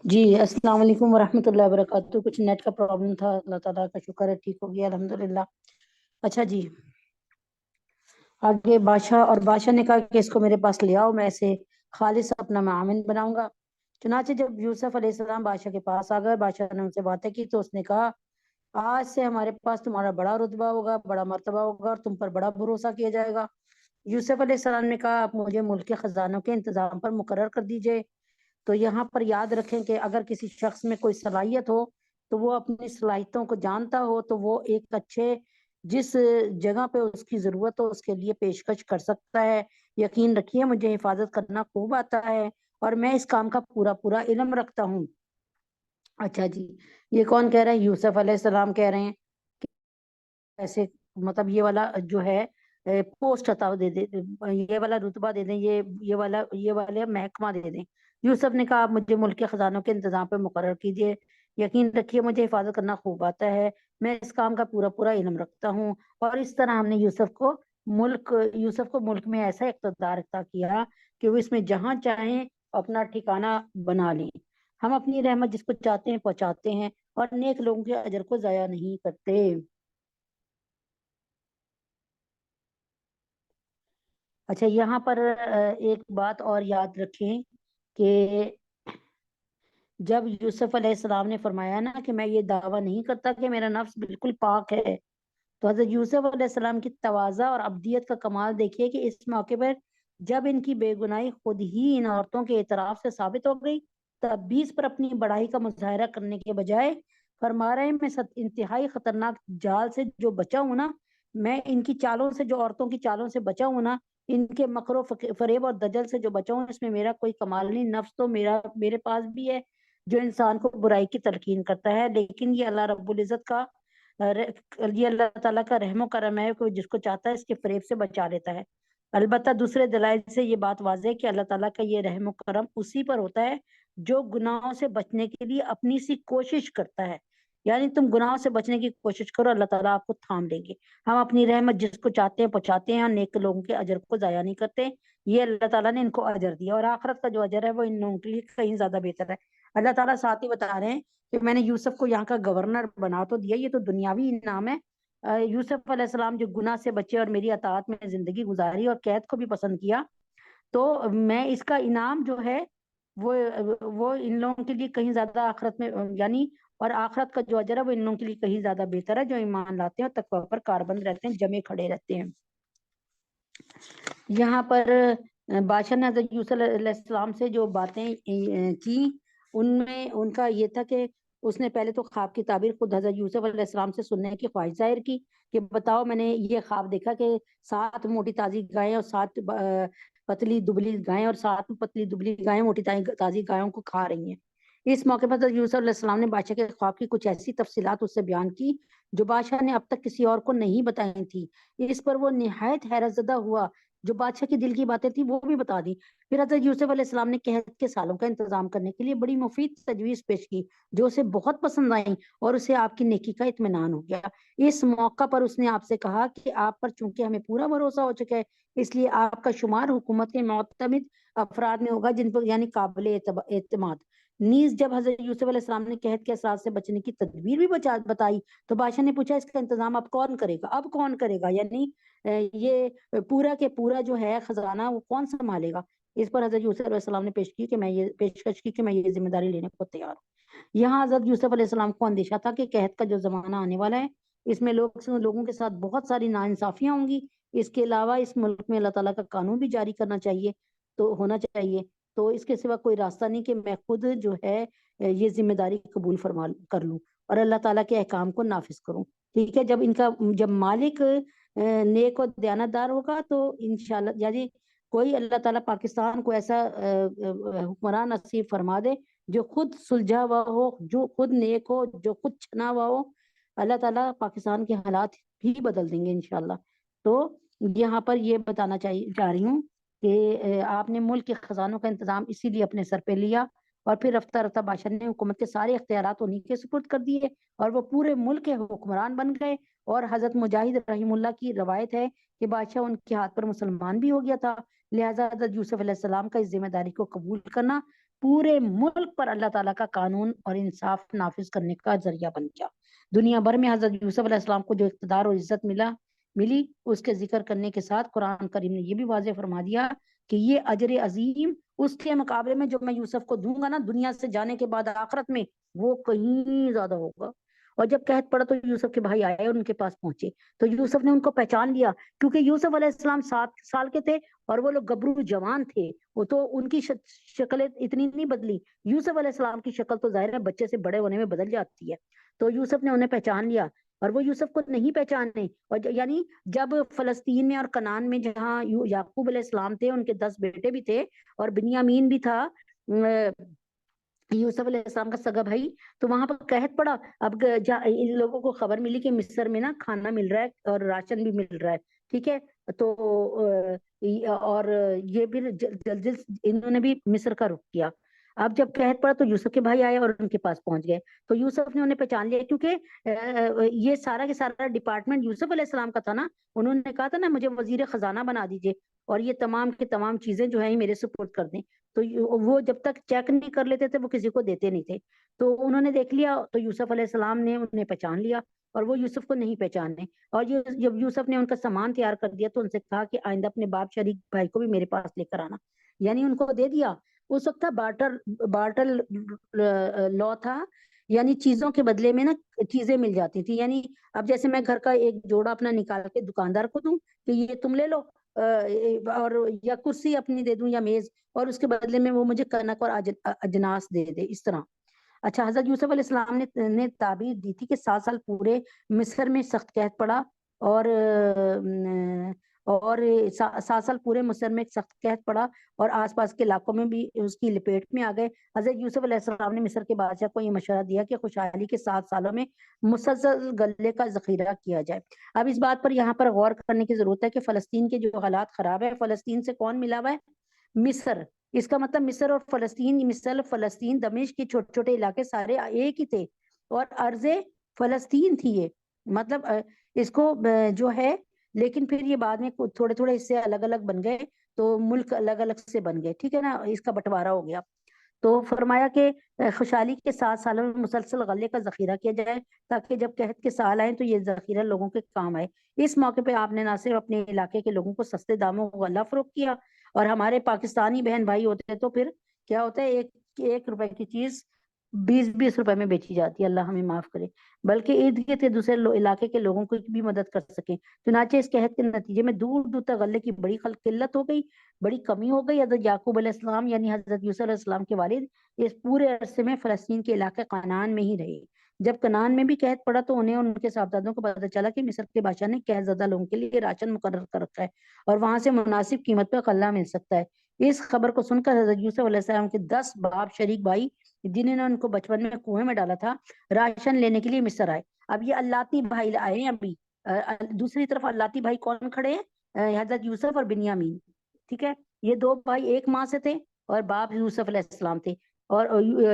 جی السلام علیکم ورحمۃ اللہ وبرکاتہ۔ کچھ نیٹ کا پرابلم تھا، اللہ تعالیٰ کا شکر ہے ٹھیک ہو گیا الحمدللہ۔ اچھا جی آگے بادشاہ نے کہا کہ اس کو میرے پاس لے آؤ، میں اسے خالص اپنا معاون بناؤں گا۔ چنانچہ جب یوسف علیہ السلام بادشاہ کے پاس آ گئے، بادشاہ نے ان سے باتیں کی تو اس نے کہا آج سے ہمارے پاس تمہارا بڑا رتبہ ہوگا، بڑا مرتبہ ہوگا اور تم پر بڑا بھروسہ کیا جائے گا۔ یوسف علیہ السلام نے کہا آپ مجھے ملک کے خزانوں کے انتظام پر مقرر کر دیجئے۔ تو یہاں پر یاد رکھیں کہ اگر کسی شخص میں کوئی صلاحیت ہو تو وہ اپنی صلاحیتوں کو جانتا ہو تو وہ ایک اچھے جس جگہ پہ اس کی ضرورت ہو اس کے لیے پیشکش کر سکتا ہے۔ یقین رکھیے مجھے حفاظت کرنا خوب آتا ہے اور میں اس کام کا پورا علم رکھتا ہوں۔ اچھا جی یہ کون کہہ رہے ہیں؟ یوسف علیہ السلام کہہ رہے ہیں ایسے مطلب یہ والا جو ہے پوسٹ عطا دے دیں، یہ والا رتبہ دے دیں، یہ والا محکمہ دے دیں۔ یوسف نے کہا آپ مجھے ملک کے خزانوں کے انتظام پہ مقرر کیجئے، یقین رکھیے مجھے حفاظت کرنا خوب آتا ہے، میں اس کام کا پورا علم رکھتا ہوں۔ اور اس طرح ہم نے یوسف کو ملک میں ایسا اقتدار عطا کیا کہ وہ اس میں جہاں چاہیں اپنا ٹھکانہ بنا لیں۔ ہم اپنی رحمت جس کو چاہتے ہیں پہنچاتے ہیں اور نیک لوگوں کے اجر کو ضائع نہیں کرتے۔ اچھا یہاں پر ایک بات اور یاد رکھیں کہ جب یوسف علیہ السلام نے فرمایا نا کہ میں یہ دعویٰ نہیں کرتا کہ میرا نفس بالکل پاک ہے، تو حضرت یوسف علیہ السلام کی تواضع اور ابدیت کا کمال دیکھیے کہ اس موقع پر جب ان کی بے گناہی خود ہی ان عورتوں کے اعتراف سے ثابت ہو گئی تب بھی اس پر اپنی بڑائی کا مظاہرہ کرنے کے بجائے فرما رہے ہیں میں انتہائی خطرناک جال سے جو بچا ہوں نا، میں ان کی چالوں سے جو عورتوں کی چالوں سے بچا ہوں نا، ان کے مکر و فریب اور دجل سے جو بچا ہوں، اس میں میرا کوئی کمال نہیں، نفس تو میرے پاس بھی ہے جو انسان کو برائی کی تلقین کرتا ہے، لیکن یہ اللہ رب العزت کا یہ اللہ تعالیٰ کا رحم و کرم ہے کہ جس کو چاہتا ہے اس کے فریب سے بچا لیتا ہے۔ البتہ دوسرے دلائل سے یہ بات واضح ہے کہ اللہ تعالیٰ کا یہ رحم و کرم اسی پر ہوتا ہے جو گناہوں سے بچنے کے لیے اپنی سی کوشش کرتا ہے۔ یعنی تم گناہوں سے بچنے کی کوشش کرو، اللہ تعالیٰ آپ کو تھام لیں گے۔ ہم اپنی رحمت جس کو چاہتے ہیں پہنچاتے ہیں اور نیک لوگوں کے اجر کو ضائع نہیں کرتے۔ یہ اللہ تعالیٰ نے ان کو اجر دیا اور آخرت کا جو اجر ہے وہ ان لوگوں کے لیے کہیں زیادہ بہتر ہے۔ اللہ تعالیٰ ساتھ ہی بتا رہے ہیں کہ میں نے یوسف کو یہاں کا گورنر بنا تو دیا، یہ تو دنیاوی انعام ہے۔ یوسف علیہ السلام جو گناہ سے بچے اور میری اطاعت میں زندگی گزاری اور قید کو بھی پسند کیا، تو میں اس کا انعام جو ہے وہ ان لوگوں کے لیے کہیں زیادہ آخرت میں یعنی اور آخرت کا جو اجر ہے وہ ان لوگوں کے لیے کہیں زیادہ بہتر ہے جو ایمان لاتے ہیں اور تقوی پر کاربند رہتے ہیں، جمے کھڑے رہتے ہیں۔ یہاں پر بادشاہ نے حضرت یوسف علیہ السلام سے جو باتیں کی ان میں ان کا یہ تھا کہ اس نے پہلے تو خواب کی تعبیر خود حضرت یوسف علیہ السلام سے سننے کی خواہش ظاہر کی کہ بتاؤ میں نے یہ خواب دیکھا کہ 7 موٹی تازی گائیں اور 7 پتلی دبلی گائیں اور 7 پتلی دبلی گائیں موٹی تازی گایوں کو کھا رہی ہیں۔ اس موقع پر حضرت یوسف علیہ السلام نے بادشاہ کے خواب کی کچھ ایسی تفصیلات اس سے بیان کی جو بادشاہ نے اب تک کسی اور کو نہیں بتائی تھی۔ اس پر وہ نہایت حیرت زدہ ہوا، جو بادشاہ کی دل کی باتیں تھیں وہ بھی بتا دی۔ پھر حضرت یوسف علیہ السلام نے قحط کے سالوں کا انتظام کرنے کے لیے بڑی مفید تجویز پیش کی جو اسے بہت پسند آئیں اور اسے آپ کی نیکی کا اطمینان ہو گیا۔ اس موقع پر اس نے آپ سے کہا کہ آپ پر چونکہ ہمیں پورا بھروسہ ہو چکا ہے اس لیے آپ کا شمار حکومت کے معتمد افراد میں ہوگا جن پر یعنی قابل اعتماد۔ نیز جب حضرت یوسف علیہ السلام نے قحط کے اثرات سے بچنے کی تدبیر بھی بتائی تو بادشاہ نے پوچھا اس کا انتظام اب کون کرے گا؟ اب کون کرے گا یعنی یہ پورا کے پورا جو ہے خزانہ وہ کون سنبھالے گا؟ اس پر حضرت یوسف علیہ السلام نے پیشکش کی کہ میں یہ ذمہ داری لینے کو تیار ہوں۔ یہاں حضرت یوسف علیہ السلام کو اندیشہ تھا کہ قحط کا جو زمانہ آنے والا ہے اس میں لوگوں کے ساتھ بہت ساری ناانصافیاں ہوں گی۔ اس کے علاوہ اس ملک میں اللہ تعالیٰ کا قانون بھی جاری ہونا چاہیے، تو اس کے سوا کوئی راستہ نہیں کہ میں خود جو ہے یہ ذمہ داری قبول کر لوں اور اللہ تعالیٰ کے احکام کو نافذ کروں۔ ٹھیک ہے، جب مالک نیک و دیانتدار ہوگا تو انشاءاللہ یعنی کوئی اللہ تعالیٰ پاکستان کو ایسا حکمران نصیب فرما دے جو خود سلجھا ہوا ہو، جو خود نیک ہو، جو خود چھنا ہوا ہو، اللہ تعالیٰ پاکستان کے حالات بھی بدل دیں گے انشاءاللہ۔ تو یہاں پر یہ بتانا چاہ رہی ہوں کہ آپ نے ملک کے خزانوں کا انتظام اسی لیے اپنے سر پہ لیا اور پھر رفتہ رفتہ بادشاہ نے حکومت کے سارے اختیارات انہیں کے سپرد کر دیے اور وہ پورے ملک کے حکمران بن گئے۔ اور حضرت مجاہد رحم اللہ کی روایت ہے کہ بادشاہ ان کے ہاتھ پر مسلمان بھی ہو گیا تھا، لہٰذا حضرت یوسف علیہ السلام کا اس ذمہ داری کو قبول کرنا پورے ملک پر اللہ تعالیٰ کا قانون اور انصاف نافذ کرنے کا ذریعہ بن گیا۔ دنیا بھر میں حضرت یوسف علیہ السلام کو جو اقتدار اور عزت ملی اس کے ذکر کرنے کے ساتھ قرآن کریم نے یہ بھی واضح فرما دیا کہ یہ اجر عظیم اس کے مقابلے میں جو میں یوسف کو دوں گا نا دنیا سے جانے کے بعد آخرت میں وہ کہیں زیادہ ہوگا۔ اور جب قحط پڑا تو یوسف کے بھائی آئے اور ان کے پاس پہنچے تو یوسف نے ان کو پہچان لیا کیونکہ یوسف علیہ السلام 7 سال کے تھے اور وہ لوگ گبرو جوان تھے، وہ تو ان کی شکل اتنی نہیں بدلی۔ یوسف علیہ السلام کی شکل تو ظاہر ہے بچے سے بڑے ہونے میں بدل جاتی ہے، تو یوسف نے انہیں پہچان لیا اور وہ یوسف کو نہیں پہچانے۔ اور یعنی جب فلسطین میں اور کنعان میں جہاں یعقوب علیہ السلام تھے ان کے 10 بیٹے بھی تھے اور بنیامین بھی تھا یوسف علیہ السلام کا سگا بھائی، تو وہاں پر قحط پڑا۔ اب ان لوگوں کو خبر ملی کہ مصر میں نا کھانا مل رہا ہے اور راشن بھی مل رہا ہے، ٹھیک ہے، تو اور یہ بھی جلد انہوں نے بھی مصر کا رخ کیا۔ اب جب قحط پڑا تو یوسف کے بھائی آئے اور ان کے پاس پہنچ گئے تو یوسف نے انہیں پہچان لیا کیونکہ یہ سارا کے سارا ڈپارٹمنٹ یوسف علیہ السلام کا تھا نا، انہوں نے کہا تھا نا مجھے وزیر خزانہ بنا دیجئے اور یہ تمام کی تمام چیزیں جو ہیں میرے سپورٹ کر دیں، تو وہ جب تک چیک نہیں کر لیتے تھے وہ کسی کو دیتے نہیں تھے، تو انہوں نے دیکھ لیا تو یوسف علیہ السلام نے انہیں پہچان لیا اور وہ یوسف کو نہیں پہچانے، اور جب یوسف نے ان کا سامان تیار کر دیا تو ان سے کہا کہ آئندہ اپنے باپ شریک بھائی کو بھی میرے پاس لے کر آنا، یعنی ان کو دے دیا۔ اس وقت بارٹر لا تھا، یعنی چیزوں کے بدلے میں نا چیزیں مل جاتی تھی، یعنی اب جیسے میں گھر کا ایک جوڑا اپنا نکال کے دکاندار کو دوں کہ یہ تم لے لو اور یا کرسی اپنی دے دوں یا میز اور اس کے بدلے میں وہ مجھے کنک اور اجناس دے دے، اس طرح۔ اچھا، حضرت یوسف علیہ السلام نے تعبیر دی تھی کہ 7 سال پورے مصر میں سخت قحط پڑا اور 7 سال پورے مصر میں سخت قحط پڑا اور آس پاس کے علاقوں میں بھی اس کی لپیٹ میں آ گئے۔ حضرت یوسف علیہ السلام نے مصر کے بادشاہ کو یہ مشورہ دیا کہ خوشحالی کے 7 سالوں میں مسلسل غلے کا ذخیرہ کیا جائے۔ اب اس بات پر یہاں پر غور کرنے کی ضرورت ہے کہ فلسطین کے جو حالات خراب ہے، فلسطین سے کون ملا ہوا ہے؟ مصر۔ اس کا مطلب مصر اور فلسطین دمشق کے چھوٹے چھوٹے علاقے سارے ایک ہی تھے اور ارض فلسطین تھی یہ، مطلب اس کو جو ہے، لیکن پھر یہ بعد میں تھوڑے تھوڑے حصے الگ الگ بن گئے تو ملک الگ الگ سے بن گئے، ٹھیک ہے نا، اس کا بٹوارا ہو گیا۔ تو فرمایا کہ خوشحالی کے 7 سالوں میں مسلسل غلے کا ذخیرہ کیا جائے تاکہ جب قحط کے سال آئیں تو یہ ذخیرہ لوگوں کے کام آئے۔ اس موقع پہ آپ نے نہ صرف اپنے علاقے کے لوگوں کو سستے داموں غلہ فروخت کیا اور ہمارے پاکستانی بہن بھائی ہوتے تو پھر کیا ہوتا ہے 1 روپے کی چیز 20 روپے میں بیچی جاتی ہے، اللہ ہمیں معاف کرے، بلکہ ارد گرد کے دوسرے علاقے کے لوگوں کو بھی مدد کر سکیں۔ چنانچہ اس قحط کے نتیجے میں دور دور تک غلے کی بڑی قلت ہو گئی، بڑی کمی ہو گئی۔ حضرت یعقوب علیہ السلام یعنی حضرت یوسف علیہ السلام کے والد اس پورے عرصے میں فلسطین کے علاقے کنعان میں ہی رہے۔ جب کنعان میں بھی قحط پڑا تو انہیں اور ان کے صاحبزادوں کو پتہ چلا کہ مصر کے بادشاہ نے قحط زدہ لوگوں کے لیے راشن مقرر کر رکھا ہے اور وہاں سے مناسب قیمت پہ غلہ مل سکتا ہے۔ اس خبر کو سن کر حضرت یوسف علیہ السلام کے 10 باپ شریک بھائی جنہوں نے ان کو بچپن میں کنویں میں ڈالا تھا راشن لینے کے لیے مصر آئے۔ اب یہ اللاتی بھائی آئے ہیں ابھی، دوسری طرف اللاتی بھائی کون کھڑے ہیں؟ حضرت یوسف اور بنیامین، ٹھیک ہے، یہ 2 بھائی ایک ماں سے تھے اور باپ یوسف علیہ السلام تھے اور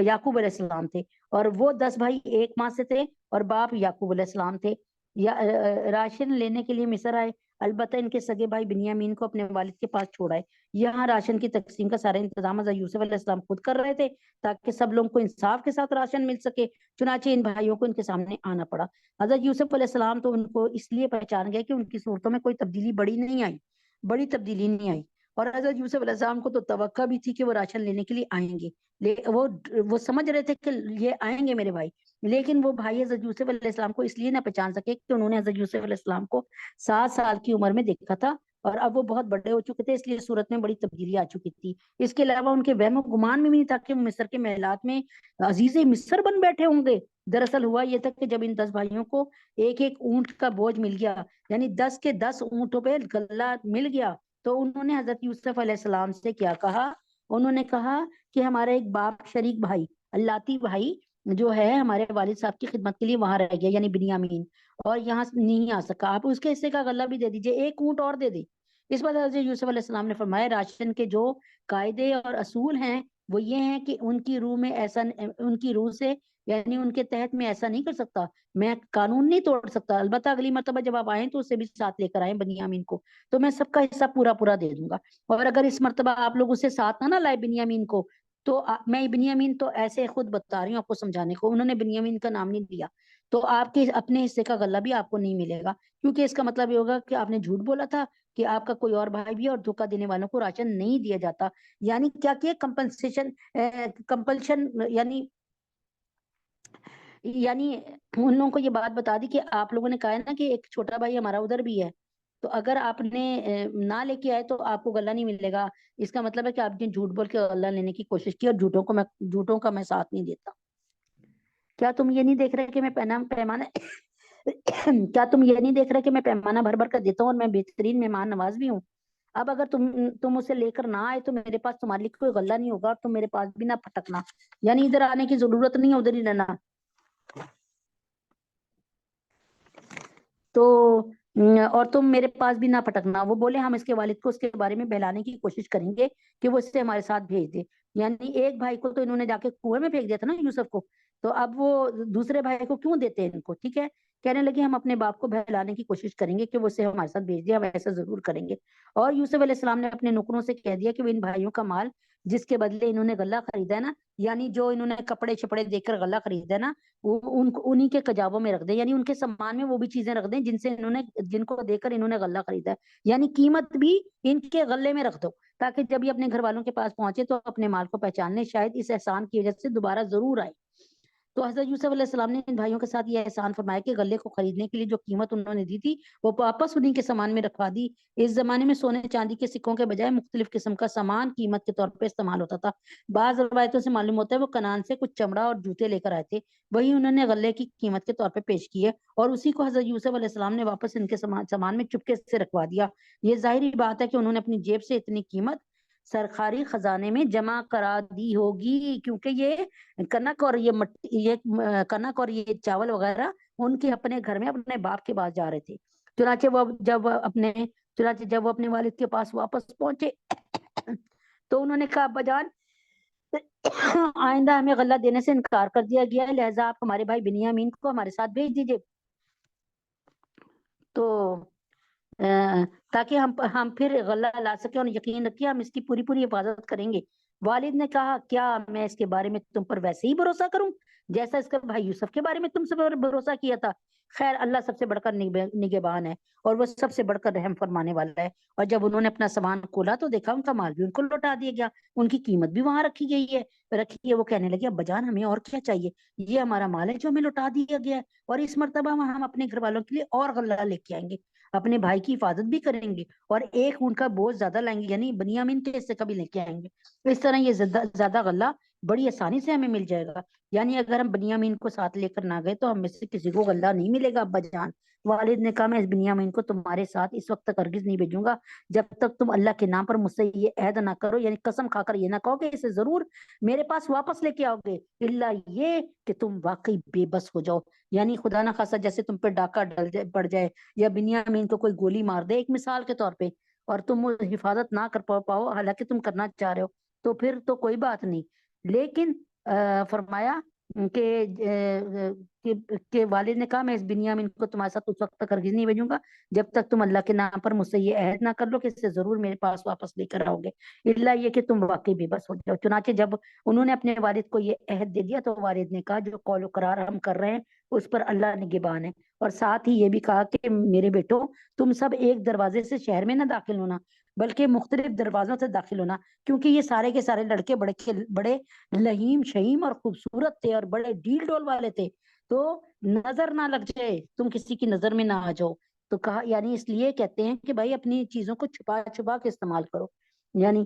یعقوب علیہ السلام تھے، اور وہ 10 بھائی ایک ماں سے تھے اور باپ یعقوب علیہ السلام تھے، یا راشن لینے کے لیے مصر آئے۔ البتہ ان کے سگے بھائی بنیامین کو اپنے والد کے پاس چھوڑ آئے۔ یہاں راشن کی تقسیم کا سارا انتظام حضرت یوسف علیہ السلام خود کر رہے تھے تاکہ سب لوگوں کو انصاف کے ساتھ راشن مل سکے، چنانچہ ان بھائیوں کو ان کے سامنے آنا پڑا۔ حضرت یوسف علیہ السلام تو ان کو اس لیے پہچان گئے کہ ان کی صورتوں میں کوئی تبدیلی بڑی تبدیلی نہیں آئی، اور حضرت یوسف علیہ السلام کو تو توقع بھی تھی کہ وہ راشن لینے کے لیے آئیں گے، وہ سمجھ رہے تھے کہ یہ آئیں گے میرے بھائی، لیکن وہ بھائی حضرت یوسف علیہ السلام کو اس لیے نہ پہچان سکے کہ انہوں نے حضرت یوسف علیہ السلام کو 7 سال کی عمر میں دیکھا تھا اور اب وہ بہت بڑے ہو چکے تھے، اس لیے صورت میں بڑی تبدیلی آ چکی تھی۔ اس کے علاوہ ان کے وہم و گمان میں بھی نہیں تھا کہ مصر کے محلات میں عزیز مصر بن بیٹھے ہوں گے۔ دراصل ہوا یہ تھا کہ جب ان 10 بھائیوں کو ایک ایک اونٹ کا بوجھ مل گیا، یعنی 10 کے 10 اونٹوں پہ غلہ مل گیا، تو انہوں نے حضرت یوسف علیہ السلام سے کیا کہا؟ انہوں نے کہا کہ ہمارا ایک باپ شریک بھائی اللاتی بھائی جو ہے ہمارے والد صاحب کی خدمت کے لیے وہاں رہ گیا، یعنی بنیامین، اور یہاں نہیں آ سکا، آپ اس کے حصے کا غلہ بھی دے دیجئے، ایک اونٹ اور دے دے۔ اس پر حضرت یوسف علیہ السلام نے فرمایا راشن کے جو قاعدے اور اصول ہیں وہ یہ ہیں کہ ان کی روح سے یعنی ان کے تحت میں ایسا نہیں کر سکتا، میں قانون نہیں توڑ سکتا، البتہ اگلی مرتبہ جب آپ آئیں تو اسے بھی ساتھ لے کر آئیں بنیامین کو، تو میں سب کا حصہ پورا دے دوں گا، اور اگر اس مرتبہ آپ لوگ اسے ساتھ نہ لائے بنیامین کو تو میں بنیامین تو ایسے خود بتا رہی ہوں آپ کو سمجھانے کو، انہوں نے بنیامین کا نام نہیں دیا، تو آپ کے اپنے حصے کا غلہ بھی آپ کو نہیں ملے گا، کیونکہ اس کا مطلب یہ ہوگا کہ آپ نے جھوٹ بولا تھا کہ آپ کا کوئی اور بھائی بھی ہے اور دھوکہ دینے والوں کو راشن نہیں دیا جاتا۔ یعنی کیا کمپلشن، یعنی ان لوگوں کو یہ بات بتا دی کہ آپ لوگوں نے کہا ہے نا کہ ایک چھوٹا بھائی ہمارا ادھر بھی ہے، تو اگر آپ نے نہ لے کے آئے تو آپ کو غلہ نہیں ملے گا، اس کا مطلب ہے کہ آپ نے جھوٹ بول کے غلہ لینے کی کوشش کی اور جھوٹوں کا میں ساتھ نہیں دیتا۔ کیا تم یہ نہیں دیکھ رہے کہ میں پیمانہ کیا تم یہ نہیں دیکھ رہے کہ میں پیمانہ بھر بھر کر دیتا ہوں اور میں بہترین مہمان نواز بھی ہوں؟ اب اگر تم اسے لے کر نہ آئے تو میرے پاس تمہارے لیے کوئی غلہ نہیں ہوگا، تم میرے پاس بھی نہ پھٹکنا، یعنی ادھر آنے کی ضرورت نہیں ہے، ادھر ہی رہنا۔ تو اور تم میرے پاس بھی نہ پھٹکنا۔ وہ بولے ہم اس کے والد کو اس کے بارے میں بہلانے کی کوشش کریں گے کہ وہ اسے ہمارے ساتھ بھیج دے، یعنی ایک بھائی کو تو انہوں نے جا کے کنویں میں پھینک دیا تھا نا یوسف کو، تو اب وہ دوسرے بھائی کو کیوں دیتے ہیں ان کو؟ ٹھیک ہے، کہنے لگے ہم اپنے باپ کو بہلانے کی کوشش کریں گے کہ وہ اسے ہمارے ساتھ بھیج دے، ہم ایسا ضرور کریں گے۔ اور یوسف علیہ السلام نے اپنے نوکروں سے کہہ دیا کہ وہ ان بھائیوں کا مال جس کے بدلے انہوں نے غلہ خریدا ہے نا، یعنی جو انہوں نے کپڑے شپڑے دے کر غلہ خریدا ہے نا، وہ انہی کے کجاووں میں رکھ دیں، یعنی ان کے سامان میں وہ بھی چیزیں رکھ دیں جن کو دے کر انہوں نے غلہ خریدا ہے، یعنی قیمت بھی ان کے غلے میں رکھ دو تاکہ جب یہ اپنے گھر والوں کے پاس پہنچے تو اپنے مال کو پہچاننے، شاید اس احسان کی وجہ سے دوبارہ ضرور آئے۔ تو حضرت یوسف علیہ السلام نے ان بھائیوں کے ساتھ یہ احسان فرمایا کہ غلے کو خریدنے کے لیے جو قیمت انہوں نے دی تھی وہ واپس انہی کے سامان میں رکھوا دی۔ اس زمانے میں سونے چاندی کے سکوں کے بجائے مختلف قسم کا سامان قیمت کے طور پہ استعمال ہوتا تھا۔ بعض روایتوں سے معلوم ہوتا ہے وہ کنعان سے کچھ چمڑا اور جوتے لے کر آئے تھے، وہی انہوں نے غلے کی قیمت کے طور پہ پیش کیے اور اسی کو حضرت یوسف علیہ السلام نے واپس ان کے سامان میں چپکے سے رکھوا دیا۔ یہ ظاہری بات ہے کہ انہوں نے اپنی جیب سے اتنی قیمت سرکاری خزانے میں جمع کرا دی ہوگی، کیونکہ یہ کنک اور یہ چاول وغیرہ ان کے اپنے گھر میں اپنے باپ کے پاس جا رہے تھے۔ چنانچہ جب وہ اپنے والد کے پاس واپس پہنچے تو انہوں نے کہا ابا جان آئندہ ہمیں غلہ دینے سے انکار کر دیا گیا ہے، لہٰذا آپ ہمارے بھائی بنیامین کو ہمارے ساتھ بھیج دیجئے تو تاکہ ہم پھر غلہ لا سکیں، اور یقین رکھیے ہم اس کی پوری حفاظت کریں گے۔ والد نے کہا کیا میں اس کے بارے میں تم پر ویسے ہی بھروسہ کروں جیسا اس کا بھائی یوسف کے بارے میں تم سے بھروسہ کیا تھا؟ خیر اللہ سب سے بڑھ کر نگہبان ہے اور وہ سب سے بڑھ کر رحم فرمانے والا ہے۔ اور جب انہوں نے اپنا سامان کھولا تو دیکھا ان کا مال بھی ان کو لوٹا دیا گیا، ان کی قیمت بھی وہاں رکھی ہے۔ وہ کہنے لگے ابا جان ہمیں اور کیا چاہیے، یہ ہمارا مال ہے جو ہمیں لوٹا دیا گیا ہے، اور اس مرتبہ ہم اپنے گھر والوں کے لیے اور غلہ لے کے آئیں گے، اپنے بھائی کی حفاظت بھی کریں گے اور ایک ان کا بوجھ زیادہ لائیں گے، یعنی بنیامین کے حصے کا بھی لے کے آئیں گے۔ اس طرح یہ زیادہ غلہ بڑی آسانی سے ہمیں مل جائے گا، یعنی اگر ہم بنیامین کو ساتھ لے کر نہ گئے تو ہم میں سے کسی کو غلہ نہیں ملے گا ابا جان۔ والد نے کہا میں اس بنیامین کو تمہارے ساتھ اس وقت تک ہرگز نہیں بھیجوں گا جب تک تم اللہ کے نام پر مجھ سے یہ عہد نہ کرو، یعنی قسم کھا کر یہ نہ کہو کہ اسے ضرور میرے پاس واپس لے کے آؤ گے، اللہ یہ کہ تم واقعی بے بس ہو جاؤ، یعنی خدا نہ خاصا جیسے تم پہ ڈاکہ پڑ جائے یا بنیامین کو کوئی گولی مار دے ایک مثال کے طور پہ، اور تم حفاظت نہ کر پاؤ حالانکہ تم کرنا چاہ رہے ہو، تو پھر تو کوئی بات نہیں۔ لیکن فرمایا کہ کہ والد نے کہا میں اس بنیامین کو تمہارے ساتھ اس وقت تک ہرگز نہیں بھیجوں گا جب تک تم اللہ کے نام پر مجھ سے یہ عہد نہ کر لو کہ اسے ضرور میرے پاس واپس لے کر آؤ گے، اللہ یہ کہ تم واقعی بے بس ہو جاؤ۔ چنانچہ جب انہوں نے اپنے والد کو یہ عہد دے دیا تو والد نے کہا جو قول و قرار ہم کر رہے ہیں اس پر اللہ نگہبان ہے، اور ساتھ ہی یہ بھی کہا کہ میرے بیٹو تم سب ایک دروازے سے شہر میں نہ داخل ہونا بلکہ مختلف دروازوں سے داخل ہونا، کیونکہ یہ سارے کے سارے لڑکے بڑے لہیم شہیم اور خوبصورت تھے اور بڑے ڈیل ڈول والے تھے، تو نظر نہ لگ جائے، تم کسی کی نظر میں نہ آ جاؤ۔ تو کہا یعنی اس لیے کہتے ہیں کہ بھائی اپنی چیزوں کو چھپا چھپا کے استعمال کرو، یعنی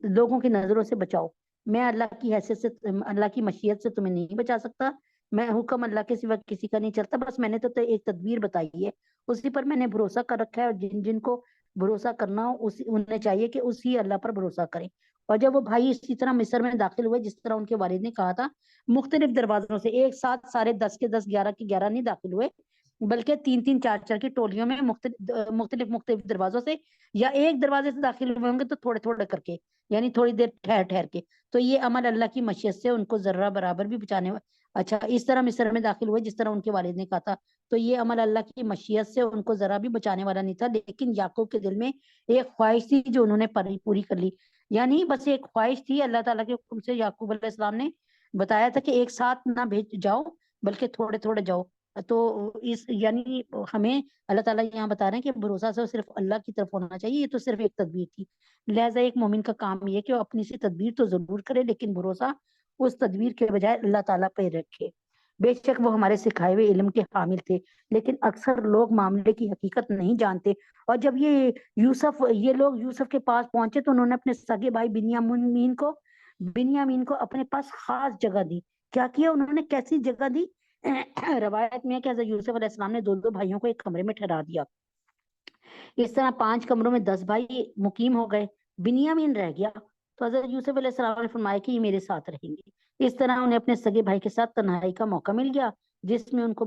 لوگوں کی نظروں سے بچاؤ۔ میں اللہ کی حیثیت سے اللہ کی مشیت سے تمہیں نہیں بچا سکتا، میں حکم اللہ کے سوا کسی کا نہیں چلتا، بس میں نے تو ایک تدبیر بتائی ہے، اسی پر میں نے بھروسہ کر رکھا ہے، اور جن جن کو بھروسہ کرنا ہو انہیں چاہیے کہ اسی اللہ پر بھروسہ کریں۔ اور جب وہ بھائی اسی طرح مصر میں داخل ہوئے جس طرح ان کے والد نے کہا تھا، مختلف دروازوں سے، ایک ساتھ سارے 10 کے 10 11 کے 11 نہیں داخل ہوئے بلکہ 3 3 4 4 کی ٹولیوں میں مختلف دروازوں سے، یا ایک دروازے سے داخل ہوئے ہوں گے تو تھوڑے تھوڑے کر کے، یعنی تھوڑی دیر ٹھہر ٹھہر کے، تو یہ عمل اللہ کی مشیت سے ان کو ذرہ برابر بھی بچانے اچھا اس طرح مصر میں داخل ہوئے جس طرح ان کے والد نے کہا تھا، تو یہ عمل اللہ کی مشیت سے ان کو ذرا بھی بچانے والا نہیں تھا، لیکن یعقوب کے دل میں ایک خواہش تھی جو انہوں نے پوری کر لی، یعنی بس ایک خواہش تھی، اللہ تعالیٰ کے حکم سے یعقوب علیہ السلام نے بتایا تھا کہ ایک ساتھ نہ بھیج جاؤ بلکہ تھوڑے تھوڑے جاؤ، تو اس یعنی ہمیں اللہ تعالیٰ یہاں بتا رہے ہیں کہ بھروسہ صرف اللہ کی طرف ہونا چاہیے، یہ تو صرف ایک تدبیر تھی، لہٰذا ایک مومن کا کام یہ کہ وہ اپنی سی تدبیر تو ضرور کرے لیکن بھروسہ اس تدبیر کے بجائے اللہ تعالیٰ پہ رکھے۔ بے شک وہ ہمارے سکھائے ہوئے علم کے حامل تھے، لیکن اکثر لوگ معاملے کی حقیقت نہیں جانتے، اور جب یہ لوگ یوسف کے پاس پہنچے تو انہوں نے اپنے سگے بھائی بنیامین کو اپنے پاس خاص جگہ دی۔ کیا کیا انہوں نے، کیسی جگہ دی؟ روایت میں ہے کہ حضرت یوسف علیہ السلام نے دو بھائیوں کو ایک کمرے میں ٹھہرا دیا، اس طرح 5 کمروں میں 10 بھائی مقیم ہو گئے، بنیامین رہ گیا، تو حضرت یوسف علیہ السلام نے فرمایا کہ یہ میرے ساتھ رہیں گے۔ اس طرح انہیں اپنے سگے بھائی کے ساتھ تنہائی کا موقع مل گیا، جس میں ان کو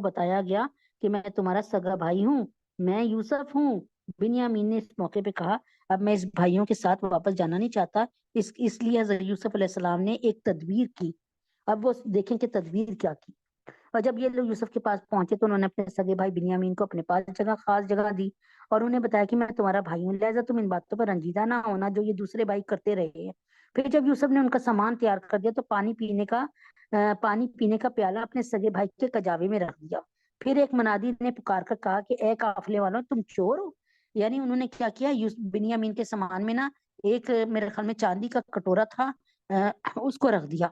بتایا گیا کہ میں تمہارا سگا بھائی ہوں، میں یوسف ہوں۔ بنیامین نے اس موقع پہ کہا اب میں اس بھائیوں کے ساتھ واپس جانا نہیں چاہتا، اس لیے حضرت یوسف علیہ السلام نے ایک تدبیر کی۔ اب وہ دیکھیں کہ تدبیر کیا کی۔ اور جب یہ لوگ یوسف کے پاس پہنچے تو انہوں نے اپنے سگے بھائی بنیامین کو اپنے پاس خاص جگہ دی، اور انہیں بتایا کہ میں تمہارا بھائی ہوں، لہٰذا تم ان باتوں پر رنجیدہ نہ ہونا جو یہ دوسرے بھائی کرتے رہے ہیں۔ پھر جب یوسف نے ان کا سامان تیار کر دیا تو پانی پینے کا پیالہ اپنے سگے بھائی کے کجاوے میں رکھ دیا۔ پھر ایک منادی نے پکار کر کہا کہ اے قافلے والوں تم چور ہو، یعنی انہوں نے کیا کیا، بنیامین کے سامان میں نا ایک میرے خیال میں چاندی کا کٹورا تھا، اس کو رکھ دیا۔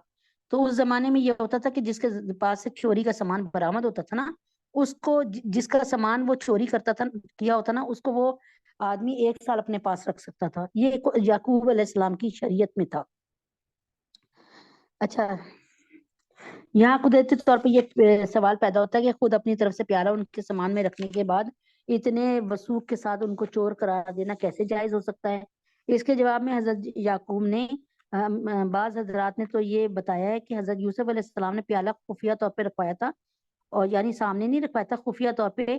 تو اس زمانے میں یہ ہوتا تھا کہ جس کے پاس سے چوری کا سامان برآمد ہوتا تھا نا، اس کو جس کا سامان وہ چوری کیا ہوتا نا، اس کو وہ آدمی 1 سال اپنے پاس رکھ سکتا تھا، یہ یعقوب علیہ السلام کی شریعت میں تھا۔ اچھا یہاں قدرتی طور پہ یہ سوال پیدا ہوتا ہے کہ خود اپنی طرف سے پیالہ ان کے سامان میں رکھنے کے بعد اتنے وثوق کے ساتھ ان کو چور قرار دینا کیسے جائز ہو سکتا ہے؟ اس کے جواب میں حضرت یعقوب نے بعض حضرات نے تو یہ بتایا ہے کہ حضرت یوسف علیہ السلام نے پیالہ خفیہ طور پہ رکھوایا تھا، اور یعنی سامنے نہیں رکھوایا تھا، خفیہ طور پہ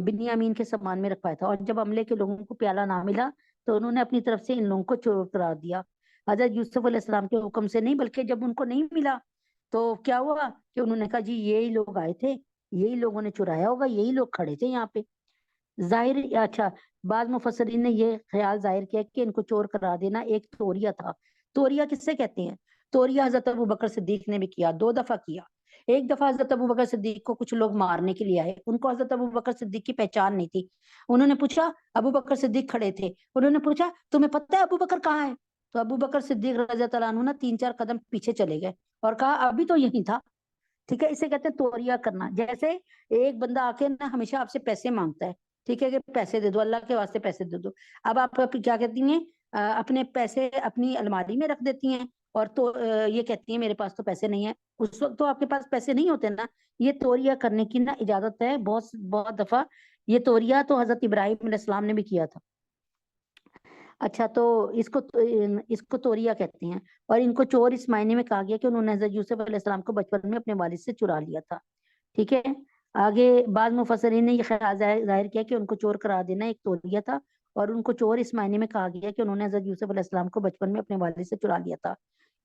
بنیامین کے سامان میں رکھوایا تھا، اور جب عملے کے لوگوں کو پیالہ نہ ملا تو انہوں نے اپنی طرف سے ان لوگوں کو چور قرار دیا، حضرت یوسف علیہ السلام کے حکم سے نہیں، بلکہ جب ان کو نہیں ملا تو کیا ہوا کہ انہوں نے کہا جی یہی لوگ آئے تھے، یہی لوگوں نے چرایا ہوگا، یہی لوگ کھڑے تھے یہاں پہ۔ ظاہر اچھا بعض مفسرین نے یہ خیال ظاہر کیا کہ ان کو چور کرا دینا ایک توریا تھا. توریا کس سے کہتے ہیں؟ توریا حضرت ابو بکر صدیق نے بھی کیا، 2 دفعہ کیا. ایک دفعہ حضرت ابو بکر صدیق کو کچھ لوگ مارنے کے لیے آئے، ان کو حضرت ابو بکر صدیق کی پہچان نہیں تھی. انہوں نے پوچھا، ابو بکر صدیق کھڑے تھے، انہوں نے پوچھا تمہیں پتہ ہے ابو بکر کہاں ہے؟ تو ابو بکر صدیق رضی اللہ عنہ 3-4 قدم پیچھے چلے گئے اور کہا ابھی تو یہی تھا. ٹھیک ہے، اسے کہتے ہیں توریا کرنا. جیسے ایک بندہ آ کے نا ہمیشہ آپ سے پیسے مانگتا ہے، ٹھیک ہے کہ پیسے دے دو، اللہ کے واسطے پیسے دے دو. اب آپ کیا کہتی ہیں، اپنے پیسے اپنی الماری میں رکھ دیتی ہیں اور تو یہ کہتی ہیں میرے پاس تو پیسے نہیں ہیں. اس وقت تو آپ کے پاس پیسے نہیں ہوتے نا. یہ توریا کرنے کی نا اجازت ہے بہت دفعہ. یہ توریا تو حضرت ابراہیم علیہ السلام نے بھی کیا تھا. اچھا تو اس کو توریا کہتے ہیں. اور ان کو چور اس معنی میں کہا گیا کہ انہوں نے حضرت یوسف علیہ السلام کو بچپن میں اپنے والد سے چرا لیا تھا. ٹھیک ہے، آگے بعض مفسرین نے یہ خیال ظاہر کیا کہ ان کو چور کرا دینا ایک توریا تھا، اور ان کو چور اس معنی میں کہا گیا کہ انہوں نے حضرت یوسف علیہ السلام کو بچپن میں اپنے والد سے چرا لیا تھا.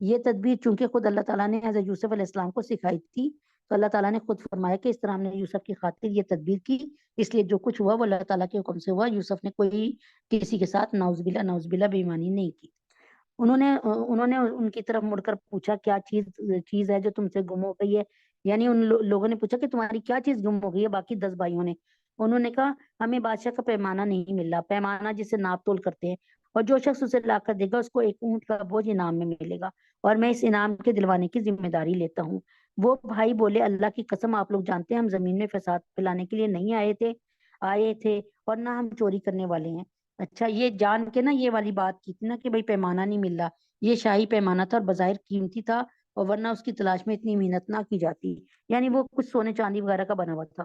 یہ تدبیر چونکہ خود اللہ تعالیٰ نے حضرت یوسف علیہ السلام کو سکھائی تھی، تو اللہ تعالیٰ نے خود فرمایا کہ اس طرح ہم نے یوسف کی خاطر یہ تدبیر کی، اس لیے جو کچھ ہوا وہ اللہ تعالیٰ کے حکم سے ہوا. یوسف نے کوئی کسی کے ساتھ نعوذ باللہ بے ایمانی نہیں کی. انہوں نے ان کی طرف مڑ کر پوچھا کیا چیز ہے جو تم سے گم ہو گئی ہے. یعنی ان لوگوں نے پوچھا کہ تمہاری کیا چیز گم ہو گئی ہے باقی 10 بھائیوں نے. انہوں نے کہا ہمیں بادشاہ کا پیمانہ نہیں مل رہا، پیمانہ جسے ناپ تول کرتے ہیں، اور جو شخص اسے لا کر دے گا اس کو ایک اونٹ کا بوجھ انعام میں ملے گا، اور میں اس انعام کے دلوانے کی ذمہ داری لیتا ہوں. وہ بھائی بولے اللہ کی قسم آپ لوگ جانتے ہیں ہم زمین میں فساد پھیلانے کے لیے نہیں آئے تھے اور نہ ہم چوری کرنے والے ہیں. اچھا یہ جان کے نا یہ والی بات کی تھی نا کہ بھائی پیمانہ نہیں مل رہا، یہ شاہی پیمانہ تھا اور بظاہر قیمتی تھا، اور ورنہ اس کی تلاش میں اتنی محنت نہ کی جاتی. یعنی وہ کچھ سونے چاندی وغیرہ کا بنا ہوا تھا.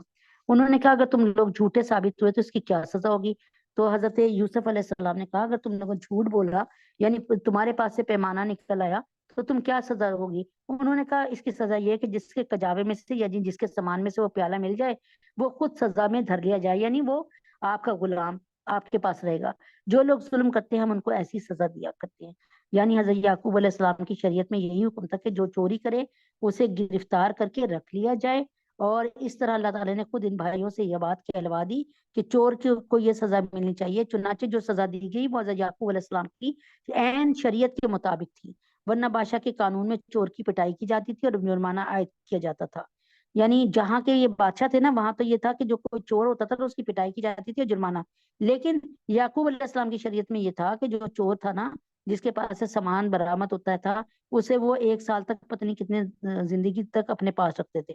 انہوں نے کہا اگر تم لوگ جھوٹے ثابت ہوئے تو اس کی کیا سزا ہوگی؟ تو حضرت یوسف علیہ السلام نے کہا اگر تم لوگوں جھوٹ بول رہا، یعنی تمہارے پاس سے پیمانہ نکل آیا، تو تم کیا سزا ہوگی؟ انہوں نے کہا اس کی سزا یہ ہے کہ جس کے کجاوے میں سے یا جس کے سامان میں سے وہ پیالہ مل جائے وہ خود سزا میں دھر لیا جائے، یعنی وہ آپ کا غلام آپ کے پاس رہے گا. جو لوگ ظلم کرتے ہیں ہم ان کو ایسی سزا دیا کرتے ہیں. یعنی حضرت یعقوب علیہ السلام کی شریعت میں یہی حکم تھا کہ جو چوری کرے اسے گرفتار کر کے رکھ لیا جائے. اور اس طرح اللہ تعالیٰ نے خود ان بھائیوں سے یہ بات کہلوا دی کہ چور کو یہ سزا ملنی چاہیے. چنانچہ جو سزا دی گئی وہ حضرت یعقوب علیہ السلام کی عین شریعت کے مطابق تھی، ورنہ بادشاہ کے قانون میں چور کی پٹائی کی جاتی تھی اور جرمانہ عائد کیا جاتا تھا. یعنی جہاں کے یہ بادشاہ تھے نا وہاں تو یہ تھا کہ جو کوئی چور ہوتا تھا تو اس کی پٹائی کی جاتی تھی اور جرمانہ. لیکن یعقوب علیہ السلام کی شریعت میں یہ تھا کہ جو چور تھا نا جس کے پاس سے سامان برآمد ہوتا تھا اسے وہ 1 سال تک پتہ نہیں کتنے زندگی تک اپنے پاس رکھتے تھے.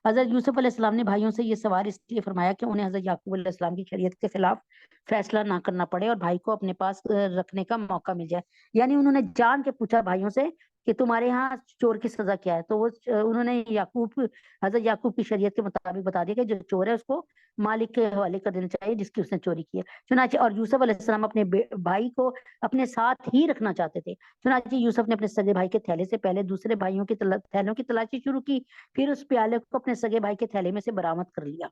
حضرت یوسف علیہ السلام نے بھائیوں سے یہ سوال اس لیے فرمایا کہ انہیں حضرت یعقوب علیہ السلام کی شریعت کے خلاف فیصلہ نہ کرنا پڑے اور بھائی کو اپنے پاس رکھنے کا موقع مل جائے. یعنی انہوں نے جان کے پوچھا بھائیوں سے کہ تمہارے ہاں چور کی سزا کیا ہے. تو وہ انہوں نے حضرت یعقوب کی شریعت کے مطابق بتا دیا کہ جو چور ہے اس کو مالک کے حوالے کر دینا چاہیے جس کی اس نے چوری کی ہے. چنانچہ اور یوسف علیہ السلام اپنے بھائی کو اپنے ساتھ ہی رکھنا چاہتے تھے. چنانچہ یوسف نے اپنے سگے بھائی کے تھیلے سے پہلے دوسرے بھائیوں کی تھیلوں کی تلاشی شروع کی، پھر اس پیالے کو اپنے سگے بھائی کے تھیلے میں سے برآمد کر لیا.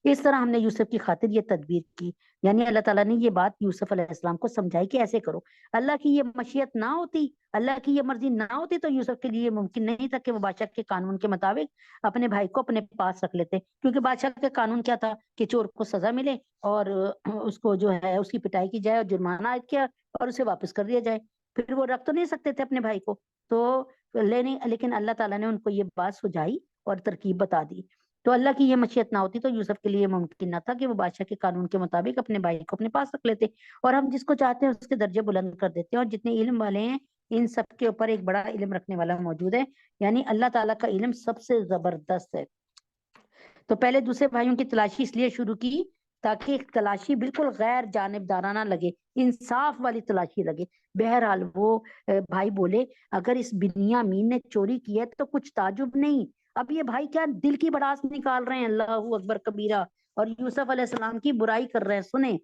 اس طرح ہم نے یوسف کی خاطر یہ تدبیر کی. یعنی اللہ تعالیٰ نے یہ بات یوسف علیہ السلام کو سمجھائی کہ ایسے کرو. اللہ کی یہ مشیت نہ ہوتی، اللہ کی یہ مرضی نہ ہوتی تو یوسف کے لیے ممکن نہیں تھا کہ وہ بادشاہ کے قانون کے مطابق اپنے بھائی کو اپنے پاس رکھ لیتے، کیونکہ بادشاہ کے قانون کیا تھا کہ چور کو سزا ملے اور اس کو جو ہے اس کی پٹائی کی جائے اور جرمانہ عائد کیا اور اسے واپس کر دیا جائے. پھر وہ رکھ تو نہیں سکتے تھے اپنے بھائی کو. تو لیکن اللہ تعالیٰ نے ان کو یہ بات سجھائی اور ترکیب بتا دی. تو اللہ کی یہ مشیت نہ ہوتی تو یوسف کے لیے ممکن نہ تھا کہ وہ بادشاہ کے قانون کے مطابق اپنے بھائی کو اپنے پاس رکھ لیتے. اور ہم جس کو چاہتے ہیں اس کے درجے بلند کر دیتے ہیں، اور جتنے علم والے ہیں ان سب کے اوپر ایک بڑا علم رکھنے والا موجود ہے. یعنی اللہ تعالیٰ کا علم سب سے زبردست ہے. تو پہلے دوسرے بھائیوں کی تلاشی اس لیے شروع کی تاکہ تلاشی بالکل غیر جانبدارانہ لگے، انصاف والی تلاشی لگے. بہرحال وہ بھائی بولے اگر اس بنیامین نے چوری کی ہے تو کچھ تعجب نہیں. اب یہ بھائی کیا دل کی بڑاس نکال رہے ہیں، اللہ اکبر کبیرہ، اور یوسف علیہ السلام کی برائی کر رہے ہیں. سنیں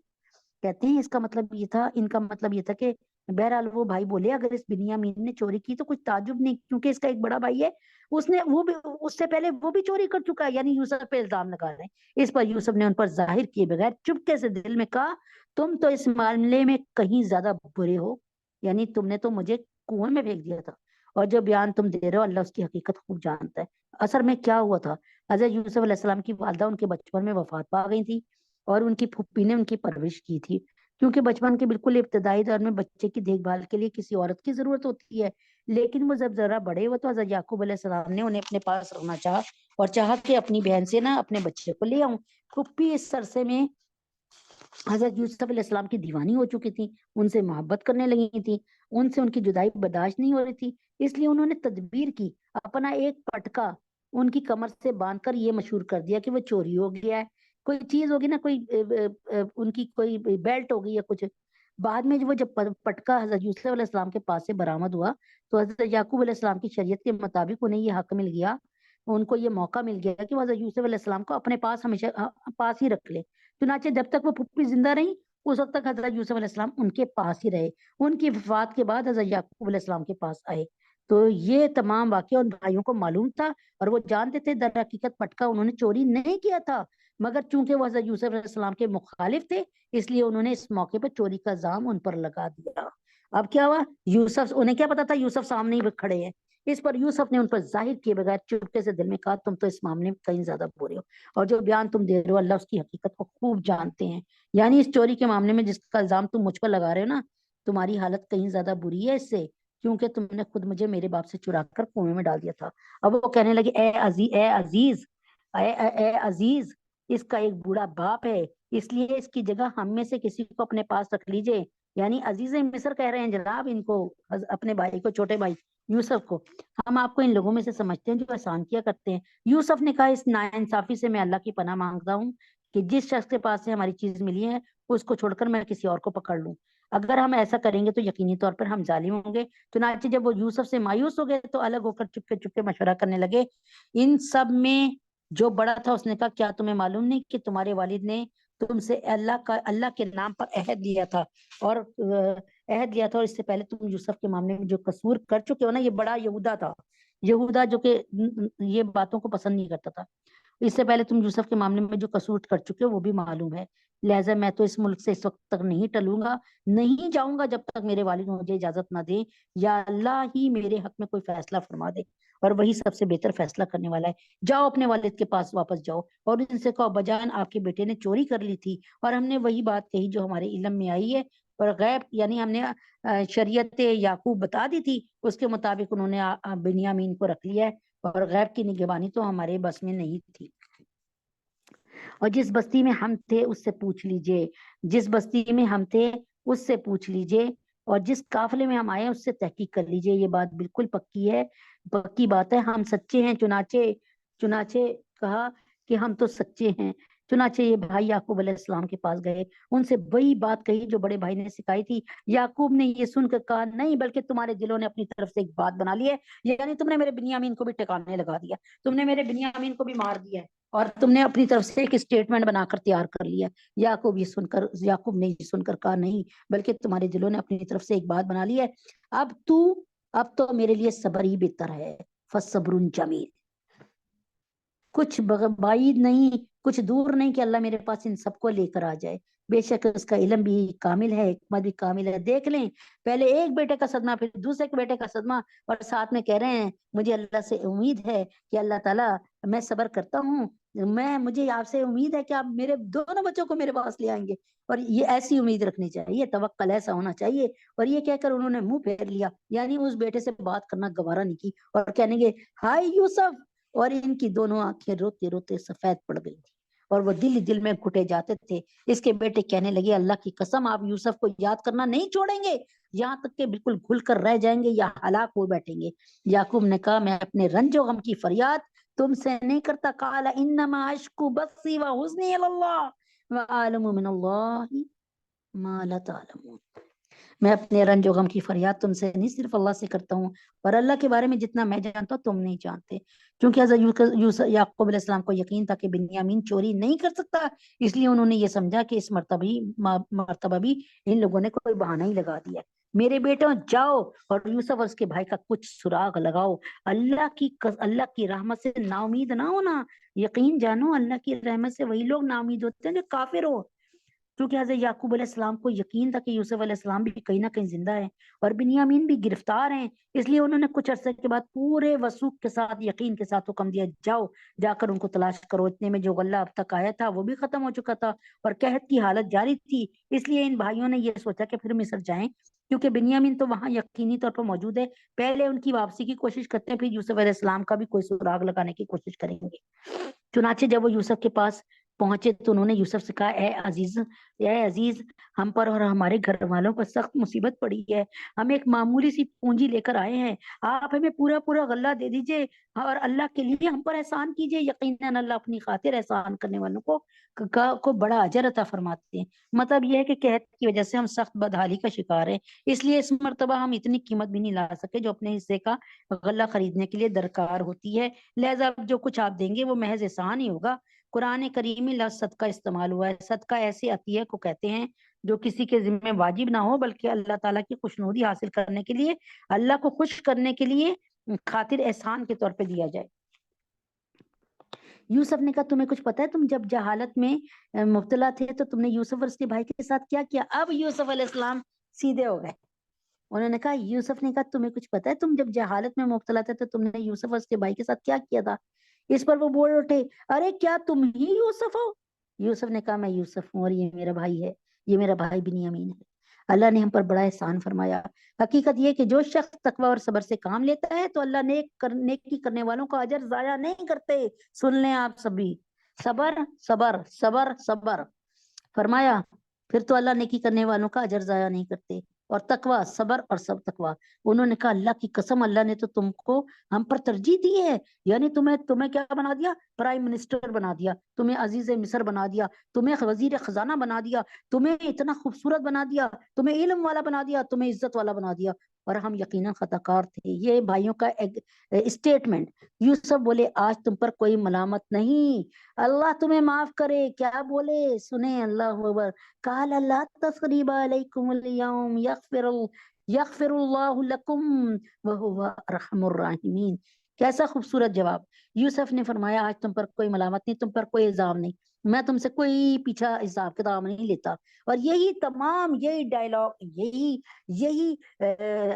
کہتے ہیں اس کا مطلب یہ تھا، ان کا مطلب یہ تھا کہ بہرحال وہ بھائی بولے اگر اس بنیامین نے چوری کی تو کچھ تعجب نہیں، کیونکہ اس کا ایک بڑا بھائی ہے، وہ بھی اس سے پہلے وہ بھی چوری کر چکا ہے. یعنی یوسف پہ الزام لگا رہے ہیں. اس پر یوسف نے ان پر ظاہر کیے بغیر چپکے سے دل میں کہا تم تو اس معاملے میں کہیں زیادہ برے ہو، یعنی تم نے تو مجھے کنویں میں پھینک دیا تھا، اور جو بیان تم دے رہے ہو اللہ اس کی حقیقت خوب جانتا ہے. اثر میں کیا ہوا تھا، حضرت یوسف علیہ السلام کی والدہ ان کے بچپن میں وفات پا گئی تھی. اور ان کی پھپھی نے ان کی پرورش کی تھی، کیونکہ بچپن کے بالکل ابتدائی دور میں بچے کی دیکھ بھال کے لیے کسی عورت کی ضرورت ہوتی ہے، لیکن وہ جب ذرا بڑے ہوئے تو حضرت یعقوب علیہ السلام نے انہیں اپنے پاس رکھنا چاہا اور چاہا کہ اپنی بہن سے نا اپنے بچے کو لے آؤں۔ پھپھی اس عرصے میں حضرت یوسف علیہ السلام کی دیوانی ہو چکی تھی، ان سے محبت کرنے لگی تھی، ان سے ان کی جدائی برداشت نہیں ہو رہی تھی، اس لیے انہوں نے تدبیر کی، اپنا ایک پٹکا ان کی کمر سے باندھ کر یہ مشہور کر دیا کہ وہ چوری ہو گیا ہے، کوئی چیز ہوگی نا، کوئی ان کی کوئی بیلٹ ہوگی یا کچھ۔ بعد میں وہ جب پٹکا حضرت یوسف علیہ السلام کے پاس سے برآمد ہوا تو حضرت یعقوب علیہ السلام کی شریعت کے مطابق انہیں یہ حق مل گیا، ان کو یہ موقع مل گیا کہ وہ حضرت یوسف علیہ السلام کو اپنے پاس ہمیشہ پاس ہی رکھ لے۔ چنانچہ جب تک وہ پھپھی زندہ رہی اس وقت تک حضرت یوسف علیہ السلام ان کے پاس ہی رہے، ان کی وفات کے بعد حضرت یعقوب علیہ السلام کے پاس آئے۔ تو یہ تمام واقعہ ان بھائیوں کو معلوم تھا اور وہ جانتے تھے در حقیقت پٹکا انہوں نے چوری نہیں کیا تھا، مگر چونکہ وہ حضرت یوسف علیہ السلام کے مخالف تھے اس لیے انہوں نے اس موقع پر چوری کا الزام ان پر لگا دیا۔ اب کیا ہوا، یوسف، انہیں کیا پتا تھا یوسف سامنے ہی کھڑے ہیں، اس پر یوسف نے ان پر ظاہر کیے بغیر چپکے سے دل میں کہا تم تو اس معاملے میں کہیں زیادہ برے ہو اور جو بیان تم دے رہے ہو اللہ اس کی حقیقت کو خوب جانتے ہیں، یعنی اس چوری کے معاملے میں جس کا الزام تم مجھ پر لگا رہے ہو نا، تمہاری حالت کہیں زیادہ بری ہے اس سے، کیونکہ تم نے خود مجھے میرے باپ سے چرا کر کنویں میں ڈال دیا تھا۔ اب وہ کہنے لگے اے عزیز اس کا ایک بوڑھا باپ ہے، اس لیے اس کی جگہ ہم میں سے کسی کو اپنے پاس رکھ لیجئے، یعنی عزیز مصر کہہ رہے ہیں جناب ان کو، اپنے بھائی کو، چھوٹے بھائی یوسف کو، ہم آپ کو ان لوگوں میں سے سمجھتے ہیں جو احسان کیا کرتے ہیں۔ یوسف نے کہا اس ناانصافی سے میں اللہ کی پناہ مانگتا ہوں کہ جس شخص کے پاس سے ہماری چیز ملی ہے اس کو چھوڑ کر میں کسی اور کو پکڑ لوں، اگر ہم ایسا کریں گے تو یقینی طور پر ہم ظالم ہوں گے۔ چنانچہ جب وہ یوسف سے مایوس ہو گئے تو الگ ہو کر چپکے چپکے مشورہ کرنے لگے۔ ان سب میں جو بڑا تھا اس نے کہا کیا تمہیں معلوم نہیں کہ تمہارے والد نے تم سے اللہ کے نام پر عہد لیا تھا اور اس سے پہلے تم یوسف کے معاملے میں جو قصور کر چکے ہو نا، یہ بڑا یہودا تھا، یہودا جو کہ یہ باتوں کو پسند نہیں کرتا تھا، اس سے پہلے تم یوسف کے معاملے میں جو قصور کر چکے ہو وہ بھی معلوم ہے، لہٰذا میں تو اس ملک سے اس وقت تک نہیں ٹلوں گا، نہیں جاؤں گا جب تک میرے والد مجھے اجازت نہ دے، یا اللہ ہی میرے حق میں کوئی فیصلہ فرما دے اور وہی سب سے بہتر فیصلہ کرنے والا ہے۔ جاؤ اپنے والد کے پاس واپس جاؤ اور ان سے کہو بجان آپ کے بیٹے نے چوری کر لی تھی اور ہم نے وہی بات کہی جو ہمارے علم میں آئی ہے، اور غیب یعنی ہم نے شریعت یعقوب بتا دی تھی اس کے مطابق انہوں نے بنیامین کو رکھ لیا ہے، اور غیب کی نگہبانی تو ہمارے بس میں نہیں تھی۔ اور جس بستی میں ہم تھے اس سے پوچھ لیجئے، جس بستی میں ہم تھے اس سے پوچھ لیجئے اور جس قافلے میں ہم آئے اس سے تحقیق کر لیجئے، یہ بات بالکل پکی ہے، پکی بات ہے، ہم سچے ہیں۔ چنانچہ کہا کہ ہم تو سچے ہیں۔ چنانچہ یہ بھائی یعقوب علیہ السلام کے پاس گئے، ان سے وہی بات کہی جو بڑے بھائی نے سکھائی تھی۔ یعقوب نے یہ سن کر کہا نہیں، بلکہ تمہارے دلوں نے اپنی طرف سے ایک بات بنا لی ہے، یعنی تم نے میرے بنیامین کو بھی ٹھکانے لگا دیا، تم نے میرے بنیامین کو بھی مار دیا ہے اور تم نے اپنی طرف سے ایک اسٹیٹمنٹ بنا کر تیار کر لیا۔ یعقوب نے یہ سن کر کہا نہیں، بلکہ تمہارے دلوں نے اپنی طرف سے ایک بات بنا لی ہے، اب تو میرے لیے صبر ہی بہتر ہے، فصبر جمیل، کچھ بعید نہیں، کچھ دور نہیں کہ اللہ میرے پاس ان سب کو لے کر آ جائے، بے شک اس کا علم بھی کامل ہے، حکمت بھی کامل ہے۔ دیکھ لیں، پہلے ایک بیٹے کا صدمہ، پھر دوسرے کے بیٹے کا صدمہ، اور ساتھ میں کہہ رہے ہیں مجھے اللہ سے امید ہے کہ اللہ تعالیٰ، میں صبر کرتا ہوں، مجھے آپ سے امید ہے کہ آپ میرے دونوں بچوں کو میرے پاس لے آئیں گے، اور یہ ایسی امید رکھنی چاہیے، توکل ایسا ہونا چاہیے۔ اور یہ کہہ کر انہوں نے منہ پھیر لیا، یعنی اس بیٹے سے بات کرنا گوارا نہیں کی، اور کہنے گے ہائے یوسف، اور ان کی دونوں آنکھیں روتے روتے سفید پڑ گئی تھی اور وہ دل میں گھٹے جاتے تھے۔ اس کے بیٹے کہنے لگے اللہ کی قسم آپ یوسف کو یاد کرنا نہیں چھوڑیں گے یہاں تک کہ بالکل گھل کر رہ جائیں گے یا ہلاک ہو بیٹھیں گے۔ یعقوب نے کہا میں اپنے رنج و غم کی فریاد تم سے نہیں کرتا، قال انما اشکو بثی وحزنی الی اللہ واعلم من اللہ ما لا تعلمون، میں اپنے رنج و غم کی فریاد تم سے نہیں صرف اللہ سے کرتا ہوں، اور اللہ کے بارے میں جتنا میں جانتا ہوں تم نہیں جانتے۔ کیونکہ حضرت یعقوب علیہ السلام کو یقین تھا کہ بنیامین چوری نہیں کر سکتا، اس لیے انہوں نے یہ سمجھا کہ اس مرتبہ بھی ان لوگوں نے کوئی بہانہ ہی لگا دیا۔ میرے بیٹوں جاؤ اور یوسف اور اس کے بھائی کا کچھ سراغ لگاؤ، اللہ کی رحمت سے نا امید نہ ہونا، یقین جانو اللہ کی رحمت سے وہی لوگ نا امید ہوتے ہیں جو کافر ہو۔ کیونکہ حضرت یعقوب علیہ السلام کو یقین تھا کہ یوسف علیہ السلام بھی کہیں نہ کہیں زندہ ہیں اور بنیامین بھی گرفتار ہیں، اس لیے انہوں نے کچھ عرصے کے بعد پورے وثوق کے ساتھ، یقین کے ساتھ حکم دیا، جاؤ جا کر ان کو تلاش کرو۔ اتنے میں جو غلہ اب تک آیا تھا وہ بھی ختم ہو چکا تھا اور قحط کی حالت جاری تھی، اس لیے ان بھائیوں نے یہ سوچا کہ پھر مصر جائیں، کیونکہ بنیامین تو وہاں یقینی طور پر موجود ہے، پہلے ان کی واپسی کی کوشش کرتے ہیں، پھر یوسف علیہ السلام کا بھی کوئی سراغ لگانے کی کوشش کریں گے۔ چنانچہ جب وہ یوسف کے پاس پہنچے تو انہوں نے یوسف سے کہا، اے عزیز، ہم پر اور ہمارے گھر والوں پر سخت مصیبت پڑی ہے، ہم ایک معمولی سی پونجی لے کر آئے ہیں، آپ ہمیں پورا پورا غلہ دے دیجئے اور اللہ کے لیے ہم پر احسان کیجئے، یقیناً اللہ اپنی خاطر احسان کرنے والوں کو بڑا اجر عطا فرماتے ہیں۔ مطلب یہ ہے کہ قحط کی وجہ سے ہم سخت بدحالی کا شکار ہیں، اس لیے اس مرتبہ ہم اتنی قیمت بھی نہیں لا سکے جو اپنے حصے کا غلہ خریدنے کے لیے درکار ہوتی ہے، لہذا جو کچھ آپ دیں گے وہ محض احسان ہی ہوگا۔ قرآن کریم میں لفظ صدقہ استعمال ہوا ہے۔ صدقہ ایسے عطیہ کو کہتے ہیں جو کسی کے ذمہ واجب نہ ہو بلکہ اللہ تعالیٰ کی خوشنودی حاصل کرنے کے لیے، اللہ کو خوش کرنے کے لیے خاطر احسان کے طور پہ دیا جائے۔ یوسف نے کہا، تمہیں کچھ پتا ہے تم جب جہالت میں مبتلا تھے تو تم نے یوسف اور اس کے بھائی کے ساتھ کیا کیا؟ اب یوسف علیہ السلام سیدھے ہو گئے، انہوں نے کہا، یوسف نے کہا، تمہیں کچھ پتا ہے تم جب جہالت میں مبتلا تھے تو تم نے یوسف اور اس کے بھائی کے ساتھ کیا کیا تھا؟ اس پر وہ بول اٹھے، ارے کیا تم ہی یوسف ہو؟ یوسف نے کہا، میں یوسف ہوں اور یہ میرا بھائی ہے، یہ میرا بھائی بنیامین ہے، اللہ نے ہم پر بڑا احسان فرمایا۔ حقیقت یہ کہ جو شخص تقوی اور صبر سے کام لیتا ہے تو اللہ نیکی کرنے والوں کا اجر ضائع نہیں کرتے۔ سن لیں آپ سبھی، صبر صبر صبر صبر فرمایا، پھر تو اللہ نیکی کرنے والوں کا اجر ضائع نہیں کرتے، اور تقوی صبر اور سب تقوی۔ انہوں نے کہا، اللہ کی قسم، اللہ نے تو تم کو ہم پر ترجیح دی ہے، یعنی تمہیں کیا بنا دیا؟ پرائم منسٹر بنا دیا، تمہیں عزیز مصر بنا دیا، تمہیں وزیر خزانہ بنا دیا، تمہیں اتنا خوبصورت بنا دیا، تمہیں علم والا بنا دیا، تمہیں عزت والا بنا دیا، اور ہم یقیناً خطا کار تھے۔ یہ بھائیوں کا اسٹیٹمنٹ۔ یوسف بولے، آج تم پر کوئی ملامت نہیں، اللہ تمہیں معاف کرے۔ کیا بولے؟ سنیں، اللہ اکبر، قال لا تثریب علیکم اليوم یغفر اللہ لکم وہو ارحم الراحمین۔ کیسا خوبصورت جواب! یوسف نے فرمایا، آج تم پر کوئی ملامت نہیں، تم پر کوئی الزام نہیں، میں تم سے کوئی پیچھا حساب کتاب نہیں لیتا۔ اور یہی تمام، یہی ڈائلاگ، یہی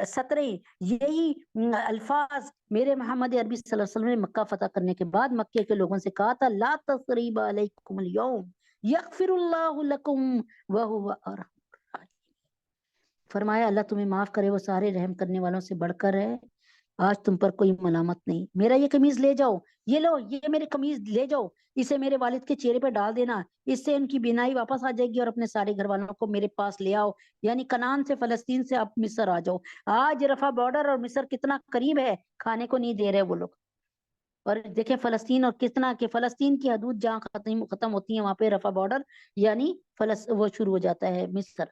سطریں، یہی الفاظ میرے محمد عربی صلی اللہ علیہ وسلم نے مکہ فتح کرنے کے بعد مکے کے لوگوں سے کہا تھا، لا تثریب علیکم اليوم یغفر اللہ لکم وہو ارحم الراحمین۔ فرمایا، اللہ تمہیں معاف کرے، وہ سارے رحم کرنے والوں سے بڑھ کر ہے، آج تم پر کوئی ملامت نہیں۔ میرا یہ قمیض لے جاؤ، یہ لو، یہ میرے قمیض لے جاؤ، اسے میرے والد کے چہرے پہ ڈال دینا، اس سے ان کی بینائی واپس آ جائے گی، اور اپنے سارے گھر والوں کو میرے پاس لے آؤ، یعنی کنعان سے، فلسطین سے اب مصر آ جاؤ۔ آج رفح بارڈر اور مصر کتنا قریب ہے، کھانے کو نہیں دے رہے وہ لوگ۔ اور دیکھیں فلسطین، اور کتنا کہ فلسطین کی حدود جہاں ختم ہوتی ہیں وہاں پہ رفح بارڈر یعنی وہ شروع ہو جاتا ہے مصر۔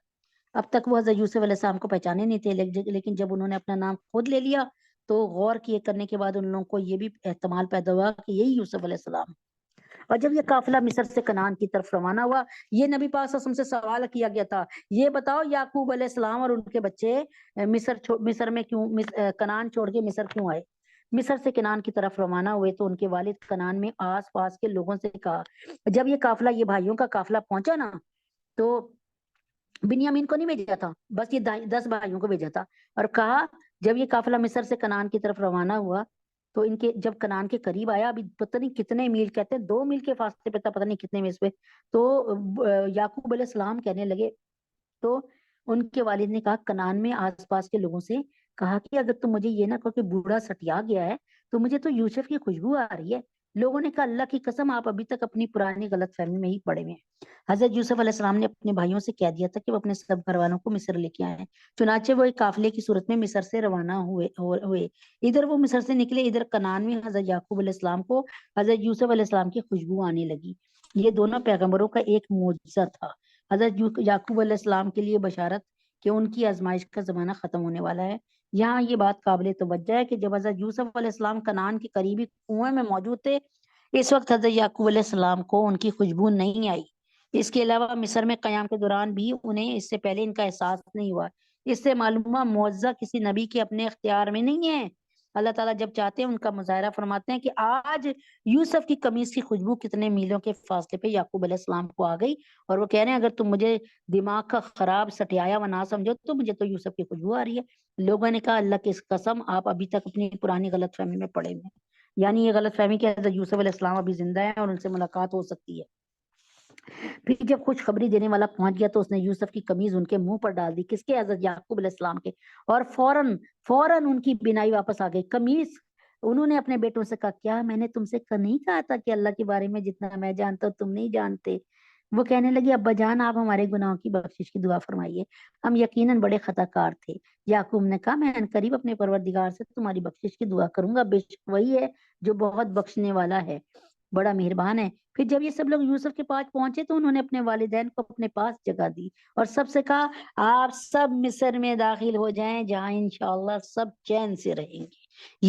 اب تک وہ حضرت یوسف علیہ السلام کو پہچانے نہیں تھے، لیکن جب انہوں نے اپنا نام خود لے لیا تو غور کیے کرنے کے بعد ان لوگوں کو یہ بھی احتمال پیدا ہوا کہ یہی یوسف علیہ السلام۔ اور جب یہ قافلہ مصر سے کنعان کی طرف روانہ ہوا، یہ نبی پاک صلی اللہ علیہ وسلم سے سوال کیا گیا تھا، یہ بتاؤ یعقوب علیہ السلام اور ان کے بچے مصر میں کیوں، کنعان چھوڑ کے مصر کیوں آئے؟ مصر سے کنعان کی طرف روانہ ہوئے تو ان کے والد کنعان میں آس پاس کے لوگوں سے کہا، جب یہ قافلہ، یہ بھائیوں کا قافلہ پہنچا نا، تو بنیامین کو نہیں بھیجا تھا، بس یہ 10 بھائیوں کو بھیجا تھا، اور کہا جب یہ قافلہ مصر سے کنعان کی طرف روانہ ہوا تو ان کے جب کنعان کے قریب آیا، ابھی پتہ نہیں کتنے میل، کہتے ہیں 2 میل کے فاصلے پہ تھا، پتہ نہیں کتنے میل پہ، تو یعقوب علیہ السلام کہنے لگے، تو ان کے والد نے کہا، کنعان میں آس پاس کے لوگوں سے کہا کہ اگر تم مجھے یہ نہ کہو کہ بوڑھا سٹیا گیا ہے، تو مجھے تو یوسف کی خوشبو آ رہی ہے۔ لوگوں نے کہا، اللہ کی قسم، آپ ابھی تک اپنی پرانی غلط فہمی میں ہی پڑے ہوئے ہیں۔ حضرت یوسف علیہ السلام نے اپنے بھائیوں سے کہہ دیا تھا کہ وہ اپنے سب گھر والوں کو مصر لے کے آئے، چنانچہ وہ ایک قافلے کی صورت میں مصر سے روانہ ہوئے۔ ادھر وہ مصر سے نکلے، ادھر کنعان میں حضرت یعقوب علیہ السلام کو حضرت یوسف علیہ السلام کی خوشبو آنے لگی۔ یہ دونوں پیغمبروں کا ایک معجزہ تھا، حضرت یعقوب علیہ السلام کے لیے بشارت کہ ان کی آزمائش کا زمانہ ختم ہونے والا ہے۔ یہاں یہ بات قابل توجہ ہے کہ جب حضرت یوسف علیہ السلام کنعان کے قریبی کنویں میں موجود تھے، اس وقت حضرت یعقوب علیہ السلام کو ان کی خوشبو نہیں آئی۔ اس کے علاوہ مصر میں قیام کے دوران بھی انہیں اس سے پہلے ان کا احساس نہیں ہوا۔ اس سے معلوم ہوا معجزہ کسی نبی کے اپنے اختیار میں نہیں ہے، اللہ تعالیٰ جب چاہتے ہیں ان کا مظاہرہ فرماتے ہیں کہ آج یوسف کی قمیص کی خوشبو کتنے میلوں کے فاصلے پہ یعقوب علیہ السلام کو آ گئی، اور وہ کہہ رہے ہیں اگر تم مجھے دماغ کا خراب سٹیایا و نہ سمجھو تو مجھے تو یوسف کی خوشبو آ رہی ہے۔ لوگوں نے کہا اللہ کی قسم آپ ابھی تک اپنی پرانی غلط فہمی میں پڑے ہوئے ہیں، یعنی یہ غلط فہمی کہ حضرت یوسف علیہ السلام ابھی زندہ ہیں اور ان سے ملاقات ہو سکتی ہے۔ پھر جب خوشخبری دینے والا پہنچ گیا تو اس نے یوسف کی قمیض ان کے منہ پر ڈال دی، کس کے؟ حضرت یعقوب علیہ السلام کے، اور فوراً ان کی بینائی واپس آ گئی۔ قمیض انہوں نے اپنے بیٹوں سے کہا کیا میں نے تم سے نہیں کہا تھا کہ اللہ کے بارے میں جتنا میں جانتا ہوں تم نہیں جانتے؟ وہ کہنے لگی ابا جان آپ ہمارے گناہوں کی بخشش کی دعا فرمائیے، ہم یقیناً بڑے خطا کار تھے۔ یعقوب نے کہا میں عنقریب اپنے پروردگار سے تمہاری بخشش کی دعا کروں گا، بے شک وہی ہے جو بہت بخشنے والا ہے، بڑا مہربان ہے۔ پھر جب یہ سب لوگ یوسف کے پاس پہنچے تو انہوں نے اپنے والدین کو اپنے پاس جگہ دی اور سب سے کہا آپ سب مصر میں داخل ہو جائیں جہاں انشاءاللہ سب چین سے رہیں گے۔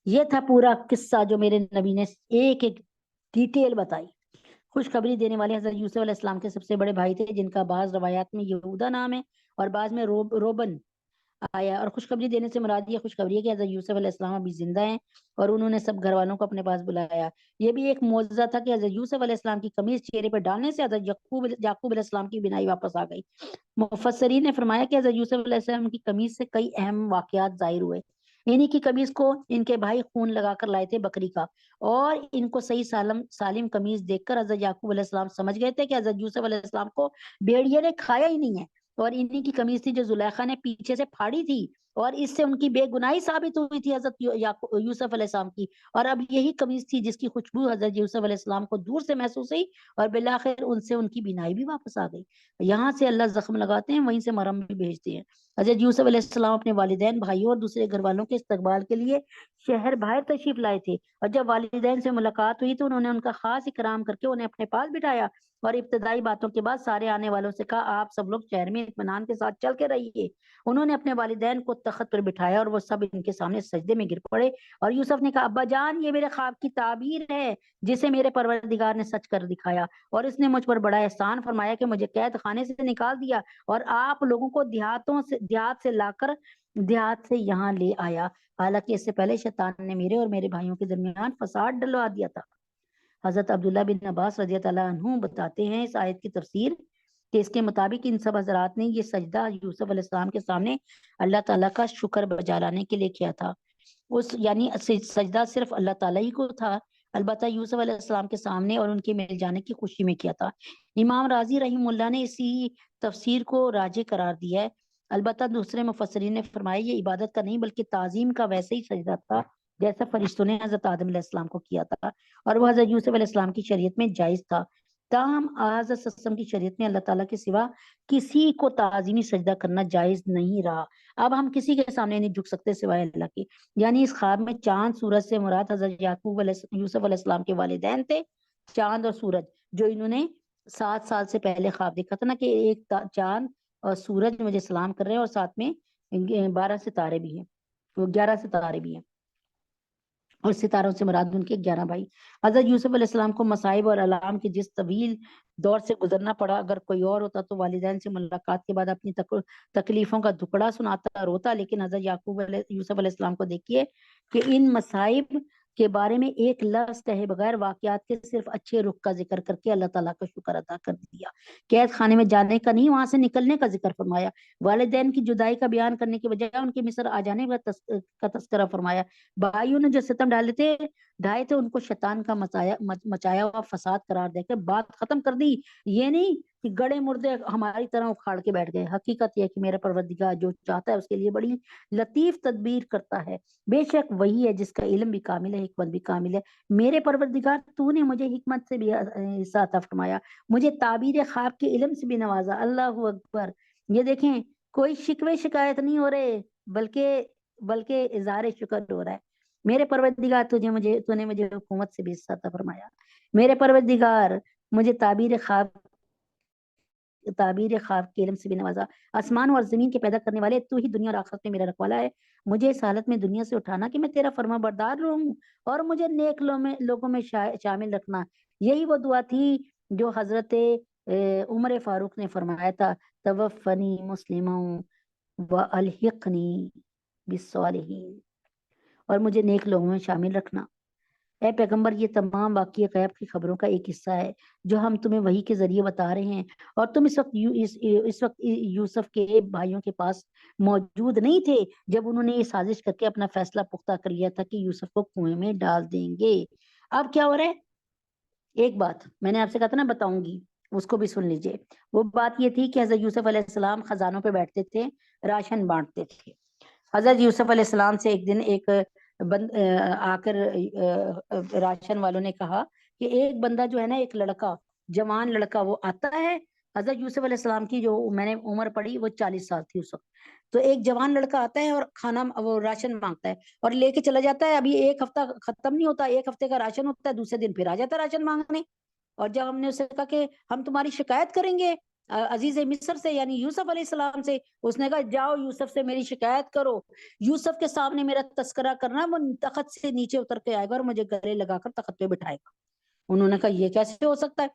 یہ تھا پورا قصہ جو میرے نبی نے ایک ایک ڈیٹیل بتائی۔ خوشخبری دینے والے حضرت یوسف علیہ السلام کے سب سے بڑے بھائی تھے جن کا بعض روایات میں یہودا نام ہے اور بعض میں روبن آیا، اور خوشخبری دینے سے مراد یہ خوشخبری ہے کہ حضرت یوسف علیہ السلام ابھی زندہ ہیں اور انہوں نے سب گھر والوں کو اپنے پاس بلایا۔ یہ بھی ایک معجزہ تھا کہ حضرت یوسف علیہ السلام کی قمیض چہرے پر ڈالنے سے حضرت یعقوب علیہ السلام کی بینائی واپس آ گئی۔ مفسرین نے فرمایا کہ حضرت یوسف علیہ السلام کی قمیض سے کئی اہم واقعات ظاہر ہوئے۔ انہی کی قمیض کو ان کے بھائی خون لگا کر لائے تھے بکری کا، اور ان کو صحیح سالم قمیض دیکھ کر حضرت یعقوب علیہ السلام سمجھ گئے تھے کہ حضرت یوسف علیہ السلام کو بھیڑیے نے کھایا ہی نہیں ہے، اور انہی کی قمیض تھی جو زلیخا نے پیچھے سے پھاڑی تھی، اور اس سے ان کی بے گناہی ثابت ہوئی تھی حضرت یوسف علیہ السلام کی، اور اب یہی قمیض تھی جس کی خوشبو حضرت یوسف علیہ السلام کو دور سے محسوس ہوئی اور بالآخر ان سے ان کی بینائی بھی واپس آ گئی۔ یہاں سے اللہ زخم لگاتے ہیں وہیں سے مرہم بھی بھیجتے ہیں۔ حضرت یوسف علیہ السلام اپنے والدین، بھائیوں اور دوسرے گھر والوں کے استقبال کے لیے شہر باہر تشریف لائے تھے، اور جب والدین سے ملاقات ہوئی تو انہوں نے ان کا خاص اکرام کر کے انہیں اپنے پاس بٹھایا اور ابتدائی باتوں کے بعد سارے آنے والوں سے کہا آپ سب لوگ شہر میں اطمینان کے ساتھ چل کے رہیے۔ انہوں نے اپنے والدین کو تخت پر بٹھایا اور وہ سب ان کے سامنے سجدے میں گر پڑے، اور یوسف نے کہا ابا جان یہ میرے خواب کی تعبیر ہے جسے میرے پروردگار نے سچ کر دکھایا، اور اس نے مجھ پر بڑا احسان فرمایا کہ مجھے قید خانے سے نکال دیا اور آپ لوگوں کو دیہات سے لا کر دیہات سے یہاں لے آیا، حالانکہ اس سے پہلے شیطان نے میرے اور میرے بھائیوں کے درمیان فساد ڈلوا دیا تھا۔ حضرت عبداللہ بن عباس رضی اللہ عنہ بتاتے ہیں اس آیت کی تفسیر کہ اس کے مطابق ان سب حضرات نے یہ سجدہ یوسف علیہ السلام کے سامنے اللہ تعالیٰ کا شکر بجا لانے کے لیے کیا تھا، یعنی سجدہ صرف اللہ تعالیٰ ہی کو تھا، البتہ یوسف علیہ السلام کے سامنے اور ان کے مل جانے کی خوشی میں کیا تھا۔ امام راضی رحمہ اللہ نے اسی تفسیر کو راجح قرار دیا ہے، البتہ دوسرے مفسرین نے فرمایا یہ عبادت کا نہیں بلکہ تعظیم کا ویسے ہی سجدہ تھا جیسا فرشتوں نے حضرت آدم علیہ السلام کو کیا تھا، اور وہ حضرت یوسف علیہ السلام کی شریعت میں جائز تھا۔ تاہم حضرت صلی اللہ علیہ وسلم کی شریعت میں اللہ تعالیٰ کے سوا کسی کو تعظیمی سجدہ کرنا جائز نہیں رہا۔ اب ہم کسی کے سامنے نہیں جھک سکتے سوائے اللہ کے، یعنی اس خواب میں چاند سورج سے مراد حضرت یوسف علیہ السلام کے والدین تھے۔ چاند اور سورج جو انہوں نے 7 سال سے پہلے خواب دیکھا تھا نا کہ ایک چاند اور سورج مجھے سلام کر رہے ہیں اور ساتھ میں 12 ستارے بھی ہیں، 11 ستارے بھی ہیں، اور ستاروں سے مراد ان کے 11 بھائی۔ حضرت یوسف علیہ السلام کو مصائب اور الام کے جس طویل دور سے گزرنا پڑا، اگر کوئی اور ہوتا تو والدین سے ملاقات کے بعد اپنی تکلیفوں کا دکڑا سناتا روتا، لیکن حضرت یوسف علیہ السلام کو دیکھیے کہ ان مصائب کے بارے میں ایک لفظ کہے بغیر واقعات کے صرف اچھے رخ کا ذکر کر کے اللہ تعالیٰ کا شکر ادا کر دیا۔ قید خانے میں جانے کا نہیں، وہاں سے نکلنے کا ذکر فرمایا، والدین کی جدائی کا بیان کرنے کے بجائے ان کے مصر آ جانے کا تذکرہ فرمایا، بھائیوں نے جو ستم ڈھائے تھے ان کو شیطان کا مچایا ہوا فساد قرار دے کر بات ختم کر دی۔ یہ نہیں کہ گڑے مردے ہماری طرح اکھاڑ کے بیٹھ گئے، حقیقت یہ کہ میرا پروردگار جو چاہتا ہے اس کے لیے بڑی لطیف تدبیر کرتا ہے، بے شک وہی ہے جس کا علم بھی کامل ہے، حکمت بھی کامل ہے۔ میرے پروردگار تو نے مجھے حکمت سے بھی حصہ عطا فرمایا، مجھے تعبیر خواب کے علم سے بھی نوازا۔ اللہ اکبر۔ یہ دیکھیں کوئی شکوے شکایت نہیں ہو رہے بلکہ اظہار شکر ہو رہا ہے۔ میرے پروردگار تو نے مجھے حکومت سے بھی حصہ عطا فرمایا، میرے پروردگار مجھے تعبیر خواب کے علم سے بھی نوازا، آسمان اور زمین کے پیدا کرنے والے تو ہی دنیا اور آخرت میں میرا رکھوالا ہے، مجھے اس حالت میں دنیا سے اٹھانا کہ میں تیرا فرما بردار رہوں اور مجھے نیک لوگوں میں شامل رکھنا۔ یہی وہ دعا تھی جو حضرت عمر فاروق نے فرمایا تھا، توفنی مسلما والحقنی بالصالحین۔ اور مجھے نیک لوگوں میں شامل رکھنا۔ اے پیغمبر یہ تمام واقعہ غیب کی خبروں کا ایک حصہ ہے جو ہم تمہیں وحی کے ذریعے بتا رہے ہیں، اور تم اس وقت یوسف کے بھائیوں کے پاس موجود نہیں تھے جب انہوں نے یہ سازش کر کے اپنا فیصلہ پختہ کر لیا تھا کہ یوسف کو کنویں میں ڈال دیں گے۔ اب کیا ہو رہا ہے؟ ایک بات میں نے آپ سے کہا تھا نا بتاؤں گی، اس کو بھی سن لیجئے۔ وہ بات یہ تھی کہ حضرت یوسف علیہ السلام خزانوں پہ بیٹھتے تھے، راشن بانٹتے تھے۔ حضرت یوسف علیہ السلام سے ایک دن ایک آ کر راشن والوں نے کہا کہ ایک بندہ جو ہے نا، ایک لڑکا، جوان لڑکا وہ آتا ہے۔ حضرت یوسف علیہ السلام کی جو میں نے عمر پڑھی وہ 40 سال تھی اس وقت۔ تو ایک جوان لڑکا آتا ہے اور کھانا وہ راشن مانگتا ہے اور لے کے چلا جاتا ہے۔ ابھی ایک ہفتہ ختم نہیں ہوتا، ایک ہفتے کا راشن ہوتا ہے، دوسرے دن پھر آ جاتا ہے راشن مانگنے۔ اور جب ہم نے اسے کہا کہ ہم تمہاری شکایت کریں گے عزیز مصر سے یعنی یوسف علیہ السلام سے، اس نے کہا جاؤ یوسف سے میری شکایت کرو، یوسف کے سامنے میرا تذکرہ کرنا، وہ تخت سے نیچے اتر کے آئے گا اور مجھے گلے لگا کر تخت پہ بٹھائے گا۔ انہوں نے کہا یہ کیسے ہو سکتا ہے؟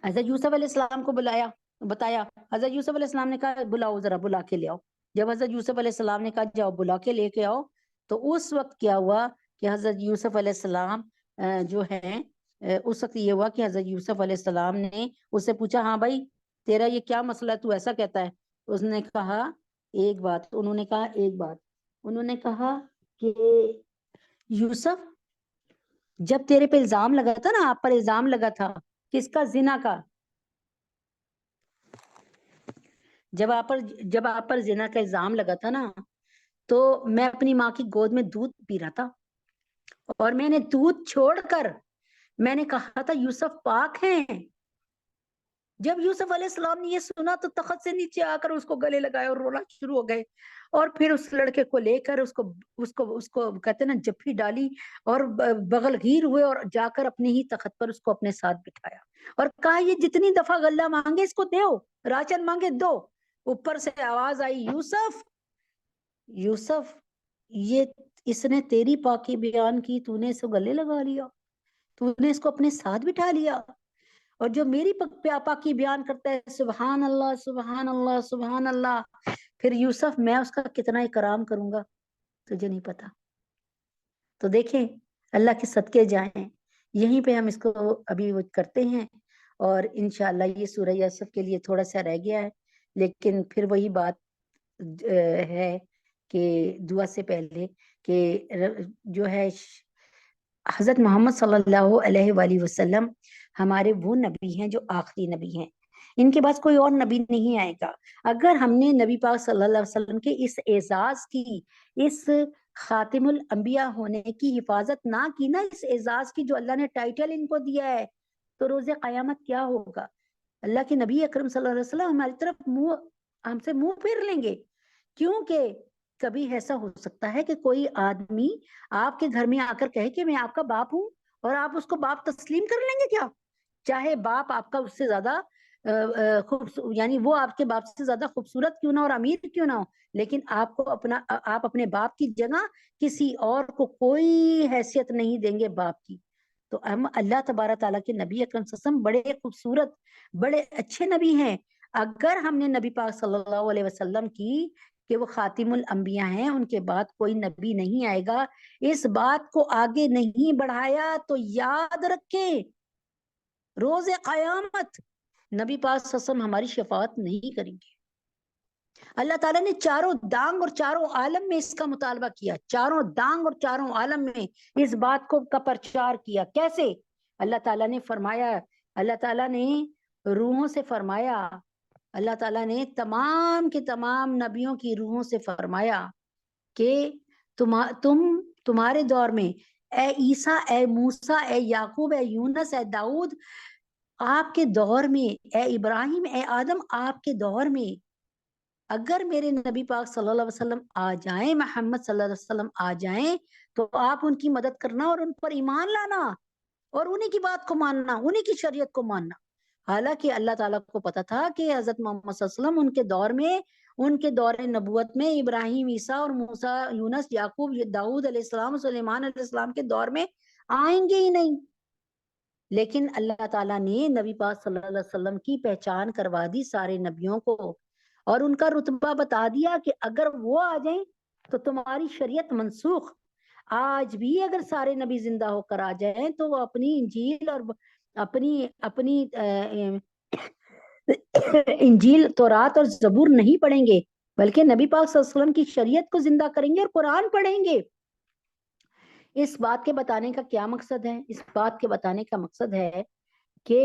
حضرت یوسف علیہ السلام کو بتایا۔ حضرت یوسف علیہ السلام نے کہا بلاؤ، ذرا بلا کے لے آؤ۔ جب حضرت یوسف علیہ السلام نے کہا جاؤ بلا کے لے کے آؤ، تو اس وقت کیا ہوا کہ حضرت یوسف علیہ السلام جو ہے اس وقت یہ ہوا کہ حضرت یوسف علیہ السلام نے اس سے پوچھا ہاں بھائی تیرا یہ کیا مسئلہ ہے، تو ایسا کہتا ہے؟ اس نے کہا ایک بات، انہوں نے کہا ایک بات، انہوں نے کہا کہ یوسف جب تیرے پہ الزام لگا تھا نا، آپ پر الزام لگا تھا کس کا؟ زنا کا۔ جب آپ پر زنا کا الزام لگا تھا نا، تو میں اپنی ماں کی گود میں دودھ پی رہا تھا اور میں نے دودھ چھوڑ کر میں نے کہا تھا یوسف پاک ہیں۔ جب یوسف علیہ السلام نے یہ سنا تو تخت سے نیچے آ کر اس کو گلے لگائے اور رونا شروع ہو گئے، اور پھر اس لڑکے کو لے کر اس کو کہتے نا جپھی ڈالی اور بغل گیر ہوئے اور جا کر اپنے ہی تخت پر اس کو اپنے ساتھ بٹھایا اور کہا یہ جتنی دفعہ غلہ مانگے اس کو دو، راشن مانگے دو۔ اوپر سے آواز آئی یوسف یوسف یہ اس نے تیری پاکی بیان کی، تو نے اس کو گلے لگا لیا، تو نے اس کو اپنے ساتھ بٹھا لیا، اور جو میری پاکی بیان کرتا ہے سبحان اللہ سبحان اللہ سبحان اللہ، پھر یوسف میں اس کا کتنا اکرام کروں گا تجھے نہیں پتا۔ تو دیکھیں اللہ کے صدقے جائیں، یہیں پہ ہم اس کو ابھی وہ کرتے ہیں، اور انشاءاللہ یہ سورہ یوسف کے لیے تھوڑا سا رہ گیا ہے، لیکن پھر وہی بات ہے کہ دعا سے پہلے کہ جو ہے حضرت محمد صلی اللہ علیہ وآلہ وسلم ہمارے وہ نبی ہیں جو آخری نبی ہیں، ان کے بعد کوئی اور نبی نہیں آئے گا۔ اگر ہم نے نبی پاک صلی اللہ علیہ وسلم کے اس اعزاز کی، اس خاتم الانبیاء ہونے کی حفاظت نہ کی نا، اس اعزاز کی جو اللہ نے ٹائٹل ان کو دیا ہے، تو روز قیامت کیا ہوگا؟ اللہ کے نبی اکرم صلی اللہ علیہ وسلم ہماری طرف ہم سے منہ پھیر لیں گے، کیونکہ کبھی ایسا ہو سکتا ہے کہ کوئی آدمی آپ کے گھر میں آ کر کہے کہ میں آپ کا باپ ہوں، اور آپ اس کو باپ تسلیم کر لیں گے کیا؟ چاہے باپ آپ کا اس سے زیادہ یعنی وہ آپ کے باپ سے زیادہ خوبصورت کیوں نہ اور امیر کیوں نہ ہو، لیکن آپ اپنے باپ کی جگہ کسی اور کو کوئی حیثیت نہیں دیں گے باپ کی۔ تو ہم اللہ تبارک تعالیٰ کے نبی اکرم صلی اللہ علیہ وسلم بڑے خوبصورت بڑے اچھے نبی ہیں۔ اگر ہم نے نبی پاک صلی اللہ علیہ وسلم کی کہ وہ خاتم الانبیاء ہیں، ان کے بعد کوئی نبی نہیں آئے گا، اس بات کو آگے نہیں بڑھایا تو یاد رکھیں روز قیامت نبی پاک صلی اللہ علیہ وسلم ہماری شفاعت نہیں کریں گے۔ اللہ تعالیٰ نے چاروں دانگ اور چاروں عالم میں اس کا مطالبہ کیا، چاروں دانگ اور چاروں عالم میں اس بات کا پرچار کیا۔ کیسے؟ اللہ تعالیٰ نے فرمایا، اللہ تعالیٰ نے روحوں سے فرمایا، اللہ تعالیٰ نے تمام کے تمام نبیوں کی روحوں سے فرمایا کہ تمہارے دور میں اے عیسیٰ، اے موسیٰ، اے یعقوب، اے یونس، اے داؤد، آپ کے دور میں، اے ابراہیم، اے آدم، آپ کے دور میں اگر میرے نبی پاک صلی اللہ علیہ وسلم آ جائیں، محمد صلی اللہ علیہ وسلم آ جائیں، تو آپ ان کی مدد کرنا اور ان پر ایمان لانا اور انہی کی بات کو ماننا، انہی کی شریعت کو ماننا۔ حالانکہ اللہ تعالیٰ کو پتا تھا کہ حضرت محمد صلی اللہ علیہ وسلم ان کے دور میں، ان کے دور نبوت میں ابراہیم، عیسیٰ اور موسیٰ، یونس، یعقوب، داؤد علیہ السلام، سلیمان علیہ السلام کے دور میں آئیں گے ہی نہیں، لیکن اللہ تعالیٰ نے نبی پاک صلی اللہ علیہ وسلم کی پہچان کروا دی سارے نبیوں کو، اور ان کا رتبہ بتا دیا کہ اگر وہ آ جائیں تو تمہاری شریعت منسوخ. آج بھی اگر سارے نبی زندہ ہو کر آ جائیں تو وہ اپنی انجیل اور اپنی انجیل، تورات اور زبور نہیں پڑھیں گے، بلکہ نبی پاک صلی اللہ علیہ وسلم کی شریعت کو زندہ کریں گے اور قرآن پڑھیں گے. اس بات کے بتانے کا کیا مقصد ہے؟ اس بات کے بتانے کا مقصد ہے کہ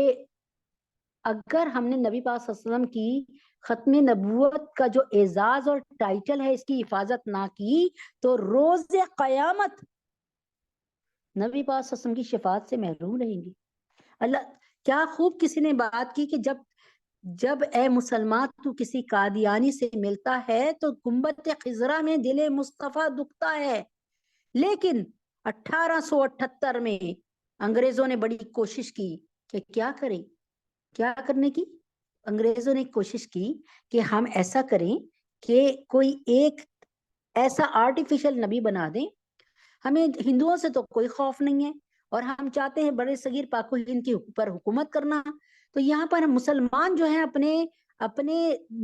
اگر ہم نے نبی پاک صلی اللہ علیہ وسلم کی ختم نبوت کا جو اعزاز اور ٹائٹل ہے اس کی حفاظت نہ کی تو روز قیامت نبی پاک صلی اللہ علیہ وسلم کی شفاعت سے محروم رہیں گے. اللہ کیا خوب کسی نے بات کی کہ جب اے مسلمان تو کسی قادیانی سے ملتا ہے تو گنبد خضرا میں دل مصطفیٰ دکھتا ہے. لیکن 1878 میں انگریزوں نے بڑی کوشش کی کہ کیا کرنے کی؟ انگریزوں نے کوشش کی کہ ہم ایسا کریں کہ کوئی ایک ایسا آرٹیفیشل نبی بنا دیں. ہمیں ہندوؤں سے تو کوئی خوف نہیں ہے اور ہم چاہتے ہیں بڑے صغیر پاک و ہند کی پر حکومت کرنا. تو یہاں پر مسلمان جو ہیں اپنے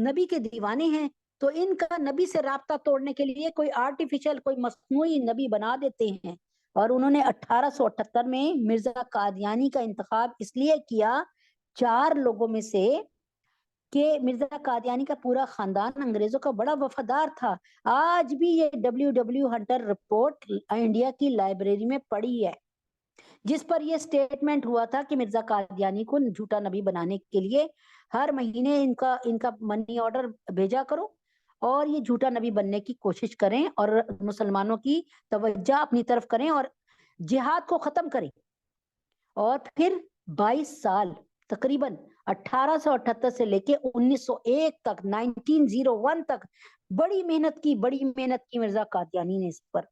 نبی کے دیوانے ہیں، تو ان کا نبی سے رابطہ توڑنے کے لیے کوئی آرٹیفیشل کوئی مصنوعی نبی بنا دیتے ہیں. اور انہوں نے 1878 میں مرزا قادیانی کا انتخاب اس لیے کیا 4 لوگوں میں سے کہ مرزا قادیانی کا پورا خاندان انگریزوں کا بڑا وفادار تھا. آج بھی یہ WW ہنٹر رپورٹ انڈیا کی لائبریری میں پڑی ہے، جس پر یہ سٹیٹمنٹ ہوا تھا کہ مرزا قادیانی کو جھوٹا نبی بنانے کے لیے ہر مہینے ان کا منی آرڈر بھیجا کرو اور یہ جھوٹا نبی بننے کی کوشش کریں اور مسلمانوں کی توجہ اپنی طرف کریں اور جہاد کو ختم کریں. اور پھر 22 سال تقریباً 1878 سے لے کے 1901 تک 1901 تک بڑی محنت کی مرزا قادیانی نے اس پر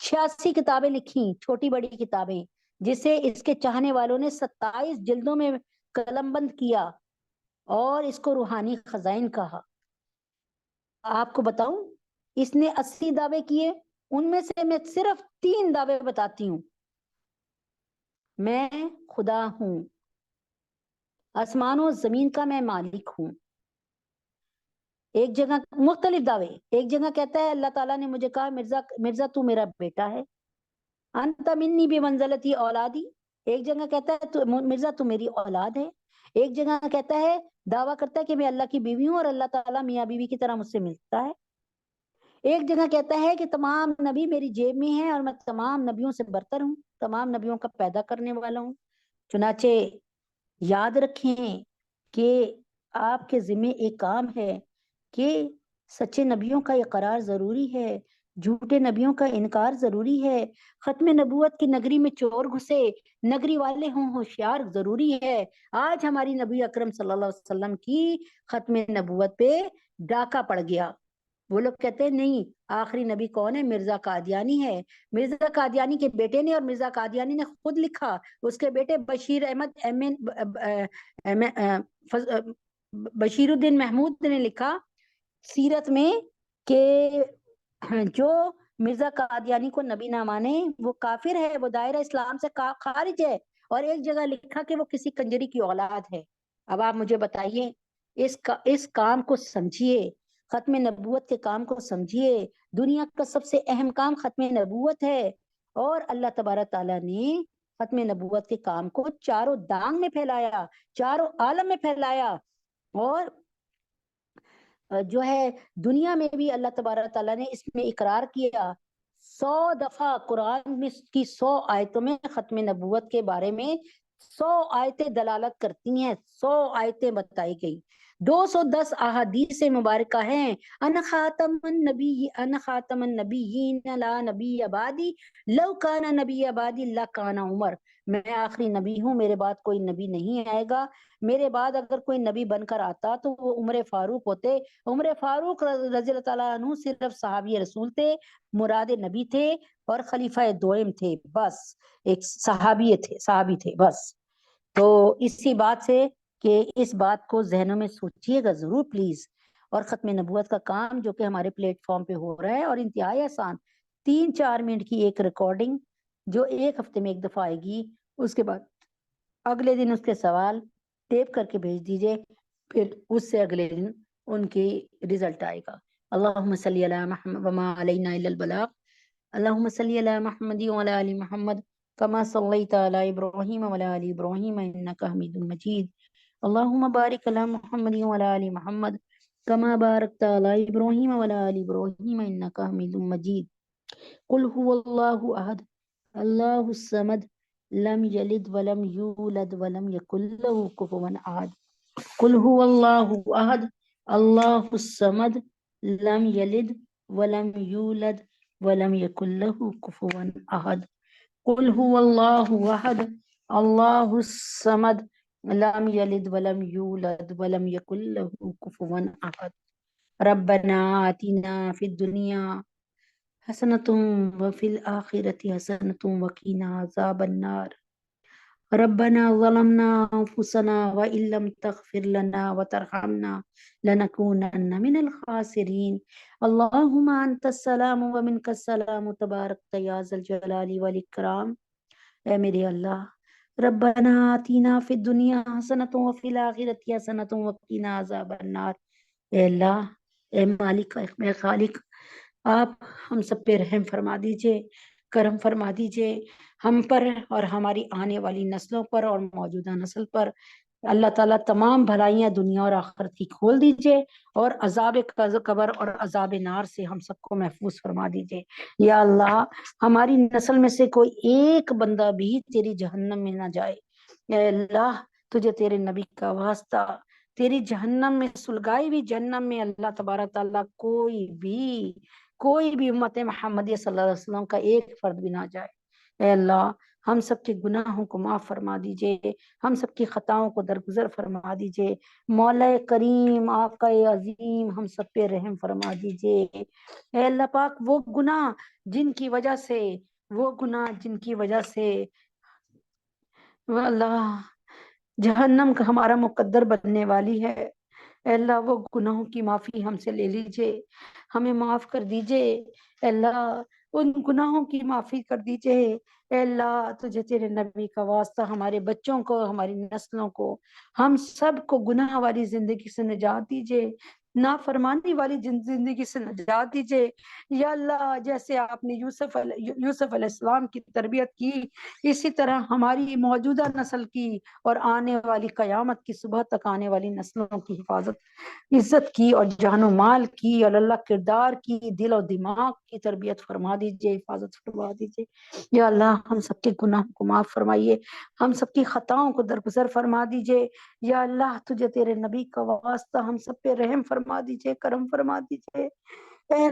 86 کتابیں لکھی، چھوٹی بڑی کتابیں، جسے اس کے چاہنے والوں نے 27 جلدوں میں قلم بند کیا اور اس کو روحانی خزائن کہا. آپ کو بتاؤں اس نے 80 دعوے کیے، ان میں سے میں صرف 3 دعوے بتاتی ہوں. میں خدا ہوں، آسمان و زمین کا میں مالک ہوں. ایک جگہ مختلف دعوے، ایک جگہ کہتا ہے اللہ تعالیٰ نے مجھے کہا مرزا تو میرا بیٹا ہے، انت منی بمنزلتی اولادی. ایک جگہ کہتا ہے مرزا تو میری اولاد ہے. ایک جگہ کہتا ہے دعویٰ کرتا ہے کہ میں اللہ کی بیوی ہوں اور اللہ تعالیٰ میاں بیوی کی طرح مجھ سے ملتا ہے. ایک جگہ کہتا ہے کہ تمام نبی میری جیب میں ہیں اور میں تمام نبیوں سے برتر ہوں، تمام نبیوں کا پیدا کرنے والا ہوں. چنانچہ یاد رکھیں کہ آپ کے ذمہ ایک کام ہے کہ سچے نبیوں کا اقرار ضروری ہے، جھوٹے نبیوں کا انکار ضروری ہے. ختم نبوت کی نگری میں چور گھسے، نگری والے ہوں ہوشیار ضروری ہے. آج ہماری نبی اکرم صلی اللہ علیہ وسلم کی ختم نبوت پہ ڈاکہ پڑ گیا. وہ لوگ کہتے ہیں نہیں، آخری نبی کون ہے؟ مرزا قادیانی ہے. مرزا قادیانی کے بیٹے نے، اور مرزا قادیانی نے خود لکھا، اس کے بیٹے بشیر الدین محمود نے لکھا سیرت میں کہ جو مرزا قادیانی کو نبی نہ مانے وہ کافر ہے، وہ دائرہ اسلام سے خارج ہے. اور ایک جگہ لکھا کہ وہ کسی کنجری کی اولاد ہے. اب آپ مجھے بتائیے اس کام کو سمجھیے، ختم نبوت کے کام کو سمجھیے. دنیا کا سب سے اہم کام ختم نبوت ہے اور اللہ تبارک تعالیٰ نے ختم نبوت کے کام کو چاروں دانگ میں پھیلایا، چاروں عالم میں پھیلایا. اور جو ہے دنیا میں بھی اللہ تبارک تعالیٰ نے اس میں اقرار کیا. 100 دفعہ قرآن میں کی 100 آیتوں میں ختم نبوت کے بارے میں 100 آیتیں دلالت کرتی ہیں، 100 آیتیں بتائی گئی. 210 احادیث مبارکہ ہیں. انا خاتم النبیین لا نبی بعدی لو کان نبی بعدی لکان عمر. میں آخری نبی ہوں، میرے بعد کوئی نبی نہیں آئے گا. میرے بعد اگر کوئی نبی بن کر آتا تو وہ عمر فاروق ہوتے. عمر فاروق رضی اللہ تعالیٰ عنہ صرف صحابی رسول تھے، مراد نبی تھے اور خلیفہ دوئم تھے، بس ایک صحابی تھے بس. تو اسی بات سے کہ اس بات کو ذہنوں میں سوچیے گا ضرور پلیز. اور ختم نبوت کا کام جو کہ ہمارے پلیٹ فارم پہ ہو رہا ہے اور انتہائی آسان، 3-4 منٹ کی ایک ریکارڈنگ جو 1 ہفتے میں 1 دفعہ آئے گی. اس کے بعد اگلے دن اس کے سوال ٹیپ کر کے بھیج دیجئے، پھر اس سے اگلے دن ان کی رزلٹ آئے گا. اللهم صل على محمد وما علينا إلا البلاغ اللهم صل على محمد وعلى آل محمد كما صليت على إبراهيم وعلى آل إبراهيم إنك حميد مجيد اللهم بارك على محمد وعلى آل محمد كما باركت على إبراهيم وعلى آل إبراهيم إنك حميد مجيد قل هو الله أحد الله الصمد لم يلد ولم يولد ولم يكن له كفوا أحد قل هو الله أحد الله الصمد لم يلد ولم يولد ولم يكن له كفوا أحد قل هو الله أحد الله الصمد لم يلد ولم يولد ولم يكن له كفوا أحد ربنا آتنا في الدنيا حسنة وفي الآخرة حسنة وقنا عذاب النار ربنا ظلمنا أنفسنا وإن لم تغفر لنا وترحمنا لنكونن من الخاسرين اللهم أنت السلام ومنك السلام تبارك يا ذا الجلال والإكرام اے میرے اللہ ربنا آتینا فی الدنیا حسنۃ وفی الآخرۃ حسنۃ وقنا عذاب النار اے اللہ اے مالک اے خالق آپ ہم سب پہ رحم فرما دیجئے کرم فرما دیجئے ہم پر اور ہماری آنے والی نسلوں پر اور موجودہ نسل پر اللہ تعالیٰ تمام بھلائیاں دنیا اور آخرت کی کھول دیجئے اور عذاب قبر اور عذاب نار سے ہم سب کو محفوظ فرما دیجئے یا اللہ ہماری نسل میں سے کوئی ایک بندہ بھی تیری جہنم میں نہ جائے اے اللہ تجھے تیرے نبی کا واسطہ تیری جہنم میں سلگائی ہوئی جہنم میں اللہ تبارک تعالیٰ کوئی بھی امت محمدیہ صلی اللہ علیہ وسلم کا ایک فرد بھی نہ جائے اے اللہ ہم سب کے گناہوں کو معاف فرما دیجئے ہم سب کی خطاؤں کو درگزر فرما دیجئے مولا کریم آقا عظیم ہم سب پہ رحم فرما دیجئے اے اللہ پاک وہ گناہ جن کی وجہ سے وہ اللہ جہنم کا ہمارا مقدر بننے والی ہے اے اللہ وہ گناہوں کی معافی ہم سے لے لیجئے ہمیں معاف کر دیجئے اے اللہ ان گناہوں کی معافی کر دیجئے اے اللہ تجھے تیرے نبی کا واسطہ ہمارے بچوں کو ہماری نسلوں کو ہم سب کو گناہ والی زندگی سے نجات دیجئے نافرمانی والی زندگی سے نجات دیجئے یا اللہ جیسے آپ نے یوسف علیہ السلام کی تربیت کی اسی طرح ہماری موجودہ نسل کی اور آنے والی قیامت کی صبح تک آنے والی نسلوں کی حفاظت عزت کی اور جان و مال کی اور اللہ کردار کی دل و دماغ کی تربیت فرما دیجئے حفاظت فرما دیجئے یا اللہ ہم سب کے گناہ کو معاف فرمائیے ہم سب کی خطاؤں کو درگزر فرما دیجئے یا اللہ تجھے تیرے نبی کا واسطہ ہم سب پہ رحم فرما دیجئے کرم فرما دیجئے اے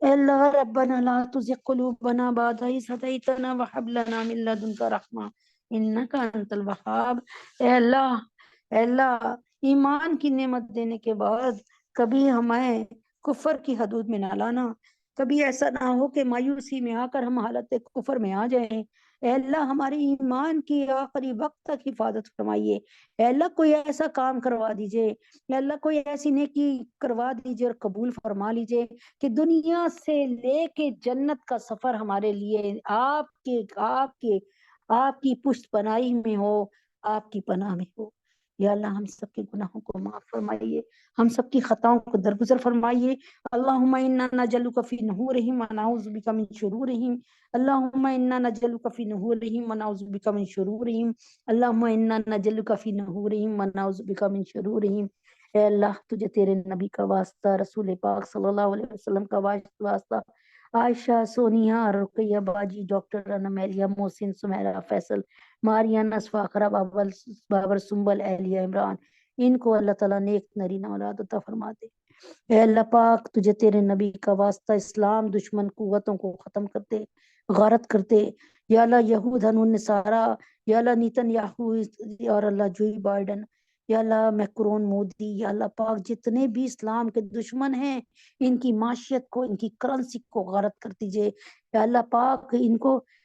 اللہ ربنا لا تزغ قلوبنا بعد إذ هديتنا وهب لنا من لدنك رحمة إنك أنت الوهاب اے اللہ ایمان کی نعمت دینے کے بعد کبھی ہمیں کفر کی حدود میں نہ لانا کبھی ایسا نہ ہو کہ مایوسی میں آ کر ہم حالت کفر میں آ جائیں اے اللہ ہمارے ایمان کی آخری وقت تک حفاظت فرمائیے اے اللہ کوئی ایسا کام کروا دیجئے اے اللہ کوئی ایسی نیکی کروا دیجئے اور قبول فرما لیجئے کہ دنیا سے لے کے جنت کا سفر ہمارے لیے آپ کی پشت پناہی میں ہو آپ کی پناہ میں ہو یا اللہ ہم سب کے گناہوں کو معاف فرمائیے ہم سب کی خطاؤں کو درگزر فرمائیے اللہم انا نجلک فی نحورہم ونعوذ بک من شرورہم اللہم انا نجلک فی نحورہم ونعوذ بک من شرورہم اللہم انا نجلک فی نحورہم ونعوذ بک من شرورہم اے اللہ تجھے تیرے نبی کا واسطہ رسول پاک صلی اللہ علیہ وسلم کا واسطہ عائشہ سونیا رقیہ باجی ڈاکٹر انمیلیہ محسن سمیرہ فیصل ماریا نصفہ اقرا بابر سنبل اہلیہ عمران ان کو اللہ تعالیٰ نیک نرینہ اولاد عطا فرما دے اے اللہ پاک تجھے تیرے نبی کا واسطہ اسلام دشمن قوتوں کو ختم کرتے غارت کرتے یا اللہ یہود ہنون نصارہ یا اللہ نیتن یاہو اور اللہ جوئی بائیڈن یا اللہ میکرون مودی یا اللہ پاک جتنے بھی اسلام کے دشمن ہیں ان کی معاشیت کو ان کی کرنسی کو غارت کر دیجئے یا اللہ پاک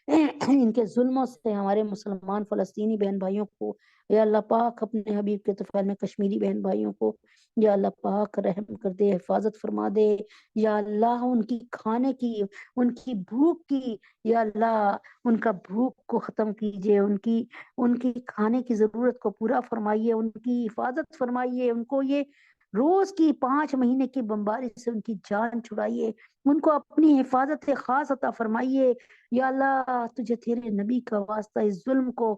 ان کے ظلموں سے ہمارے مسلمان فلسطینی بہن بھائیوں کو یا اللہ پاک اپنے حبیب کے طفیل میں کشمیری بہن بھائیوں کو یا اللہ پاک رحم کر دے حفاظت فرما دے یا اللہ ان کی کھانے کی ان کی بھوک کی یا اللہ ان کا بھوک کو ختم کیجئے ان کی کھانے کی ضرورت کو پورا فرمائیے ان کی حفاظت فرمائیے ان کو یہ روز کی 5 مہینے کی بمباری سے ان کی جان چھڑائیے، ان کو اپنی حفاظت خاص عطا فرمائیے۔ یا اللہ تجھے تیرے نبی کا واسطہ اس ظلم کو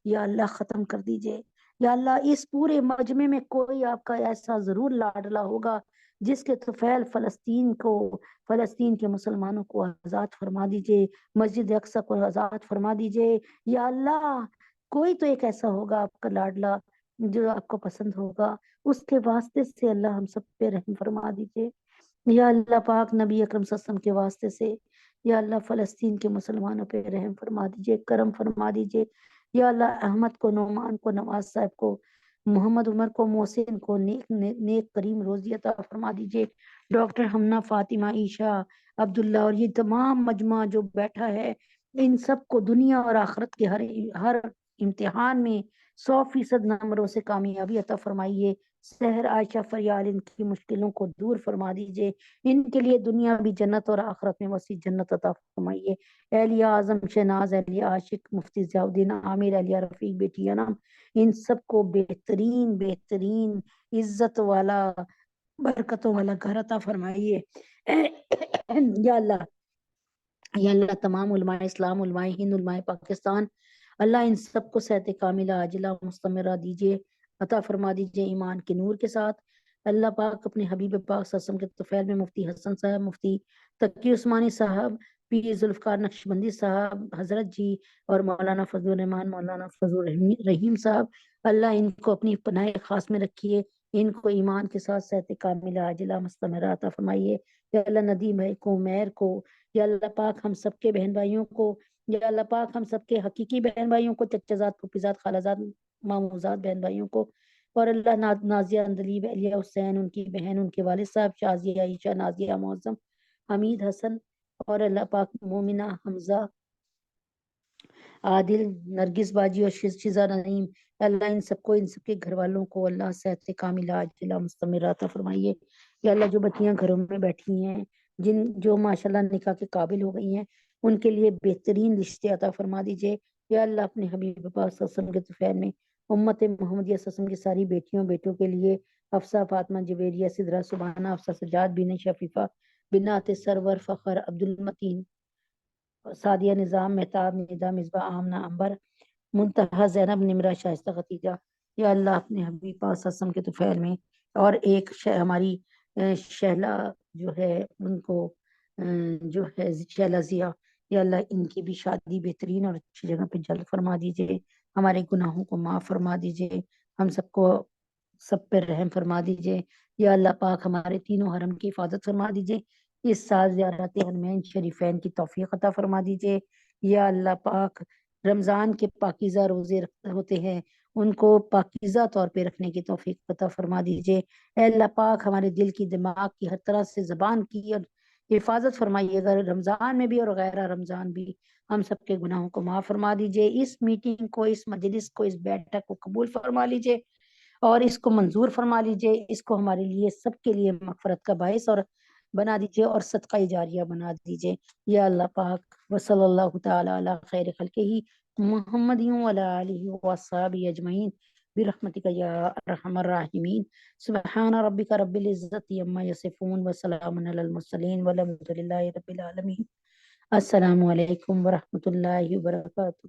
یا اللہ ختم کر دیجئے۔ یا اللہ اس پورے مجمع میں کوئی آپ کا ایسا ضرور لاڈلا ہوگا جس کے طفیل فلسطین کے مسلمانوں کو آزاد فرما دیجئے، مسجد اقصی کو آزاد فرما دیجئے۔ یا اللہ کوئی تو ایک ایسا ہوگا آپ کا لاڈلا جو آپ کو پسند ہوگا، اس کے واسطے سے اللہ ہم سب پہ رحم فرما دیجئے۔ یا اللہ پاک نبی اکرم صلی اللہ علیہ وسلم کے واسطے سے یا اللہ فلسطین کے مسلمانوں پہ رحم فرما دیجئے، کرم فرما دیجئے۔ یا اللہ احمد کو، نعمان کو، نواز صاحب کو، محمد عمر کو، محسن کو نیک کریم روزی عطا فرما دیجئے۔ ڈاکٹر ہمنا، فاطمہ، عائشہ، عبداللہ اور یہ تمام مجمع جو بیٹھا ہے، ان سب کو دنیا اور آخرت کے ہر امتحان میں 100% نمبروں سے کامیابی عطا فرمائیے۔ سحر، عائشہ، فریال ان کی مشکلوں کو دور فرما دیجئے، ان کے لیے دنیا بھی جنت اور آخرت میں وسیع جنت عطا فرمائیے۔ اہلیہ اعظم شہناز، اہلیہ عاشق، مفتی ضیاء الدین عامر، اہلیہ رفیق، بیٹی انم، ان سب کو بہترین عزت والا برکتوں والا گھر عطا فرمائیے۔ یا اللہ تمام علماء اسلام، علماء ہند، علماء پاکستان، اللہ ان سب کو صحت کاملہ عاجلہ مستمرہ دیجئے، عطا فرما دیجئے ایمان کے نور کے ساتھ۔ اللہ پاک اپنے حبیب پاک صلی اللہ علیہ وسلم کے طفیل میں مفتی حسن صاحب، مفتی تقی عثمانی صاحب، پیر ذوالفقار نقشبندی صاحب حضرت جی اور مولانا فضل الرحمان، مولانا فضل الرحیم صاحب، اللہ ان کو اپنی پناہ خاص میں رکھیے، ان کو ایمان کے ساتھ صحت کاملہ عاجلہ مستمرہ عطا فرمائیے۔ یا اللہ ندیم بھائی کو، مہر کو، یا اللہ پاک ہم سب کے بہن بھائیوں کو، یا اللہ پاک ہم سب کے حقیقی بہن بھائیوں کو، چچا پھوپھی خالہ ماموزاد بہن بھائیوں کو، اور اللہ نازیہ اندلیب، اہلیہ حسین، ان کی بہن، ان کے والد صاحب شازیہ، عائشہ، نازیہ، معظم، حمید، حسن، اور اللہ پاک مومنہ، حمزہ، عادل، نرگس باجی اور شزا نعیم، اللہ ان سب کو، ان سب کے گھر والوں کو اللہ صحت کاملہ عاجلہ مستمرہ عطا فرمائیے۔ یا اللہ جو بچیاں گھروں میں بیٹھی ہیں، جو ماشاءاللہ نکاح کے قابل ہو گئی ہیں، ان کے لیے بہترین رشتے عطا فرما دیجئے۔ یا اللہ اپنے حبیب پاک صلی اللہ علیہ وسلم کے طفیل میں امت محمدیہ صلی اللہ علیہ وسلم کی ساری بیٹیوں بیٹوں کے لیے حفصہ، فاطمہ، جویریہ، سدرہ، سبحانہ، حفصہ، سجاد، بین، شفیفہ، بنات سرور، فخر، عبد المتین، سعدیہ، نظام، مہتاب، ندا، مصباح، آمنہ، عنبر، منتہا، زینب، نمرہ، شائستہ، ختیجہ، یا اللہ اپنے حبیب پاک صلی اللہ علیہ وسلم کے طفیل میں، اور ایک ہماری شہلا جو ہے ان کو جو ہے شہلا ضیاء، یا اللہ ان کی بھی شادی بہترین اور اچھی جگہ پہ جلد فرما دیجئے، ہمارے گناہوں کو معاف فرما دیجئے، ہم سب کو سب پر رحم فرما دیجئے۔ یا اللہ پاک ہمارے تینوں حرم کی حفاظت فرما دیجئے، اس سال زیارت حرمین شریفین کی توفیق عطا فرما دیجئے۔ یا اللہ پاک رمضان کے پاکیزہ روزے ہوتے ہیں، ان کو پاکیزہ طور پہ رکھنے کی توفیق عطا فرما دیجئے۔ اے اللہ پاک ہمارے دل کی، دماغ کی، ہر طرح سے زبان کی اور حفاظت فرمائیے گا، رمضان میں بھی اور غیر رمضان بھی، ہم سب کے گناہوں کو معاف فرما دیجئے۔ اس میٹنگ کو، اس مجلس کو، اس بیٹھک کو قبول فرما لیجئے اور اس کو منظور فرما لیجئے، اس کو ہمارے لیے سب کے لیے مغفرت کا باعث اور بنا دیجئے اور صدقہ جاریہ بنا دیجئے۔ یا اللہ پاک وصلی اللہ تعالی علی خیر خلقہ محمد وعلی آلہ وصحبہ اجمعین برحمتک یا ارحم الراحمین۔ سبحان ربک رب العزت عما یصفون وسلام علی المرسلین والحمد للہ رب العالمین۔ السلام علیکم ورحمۃ اللہ وبرکاتہ۔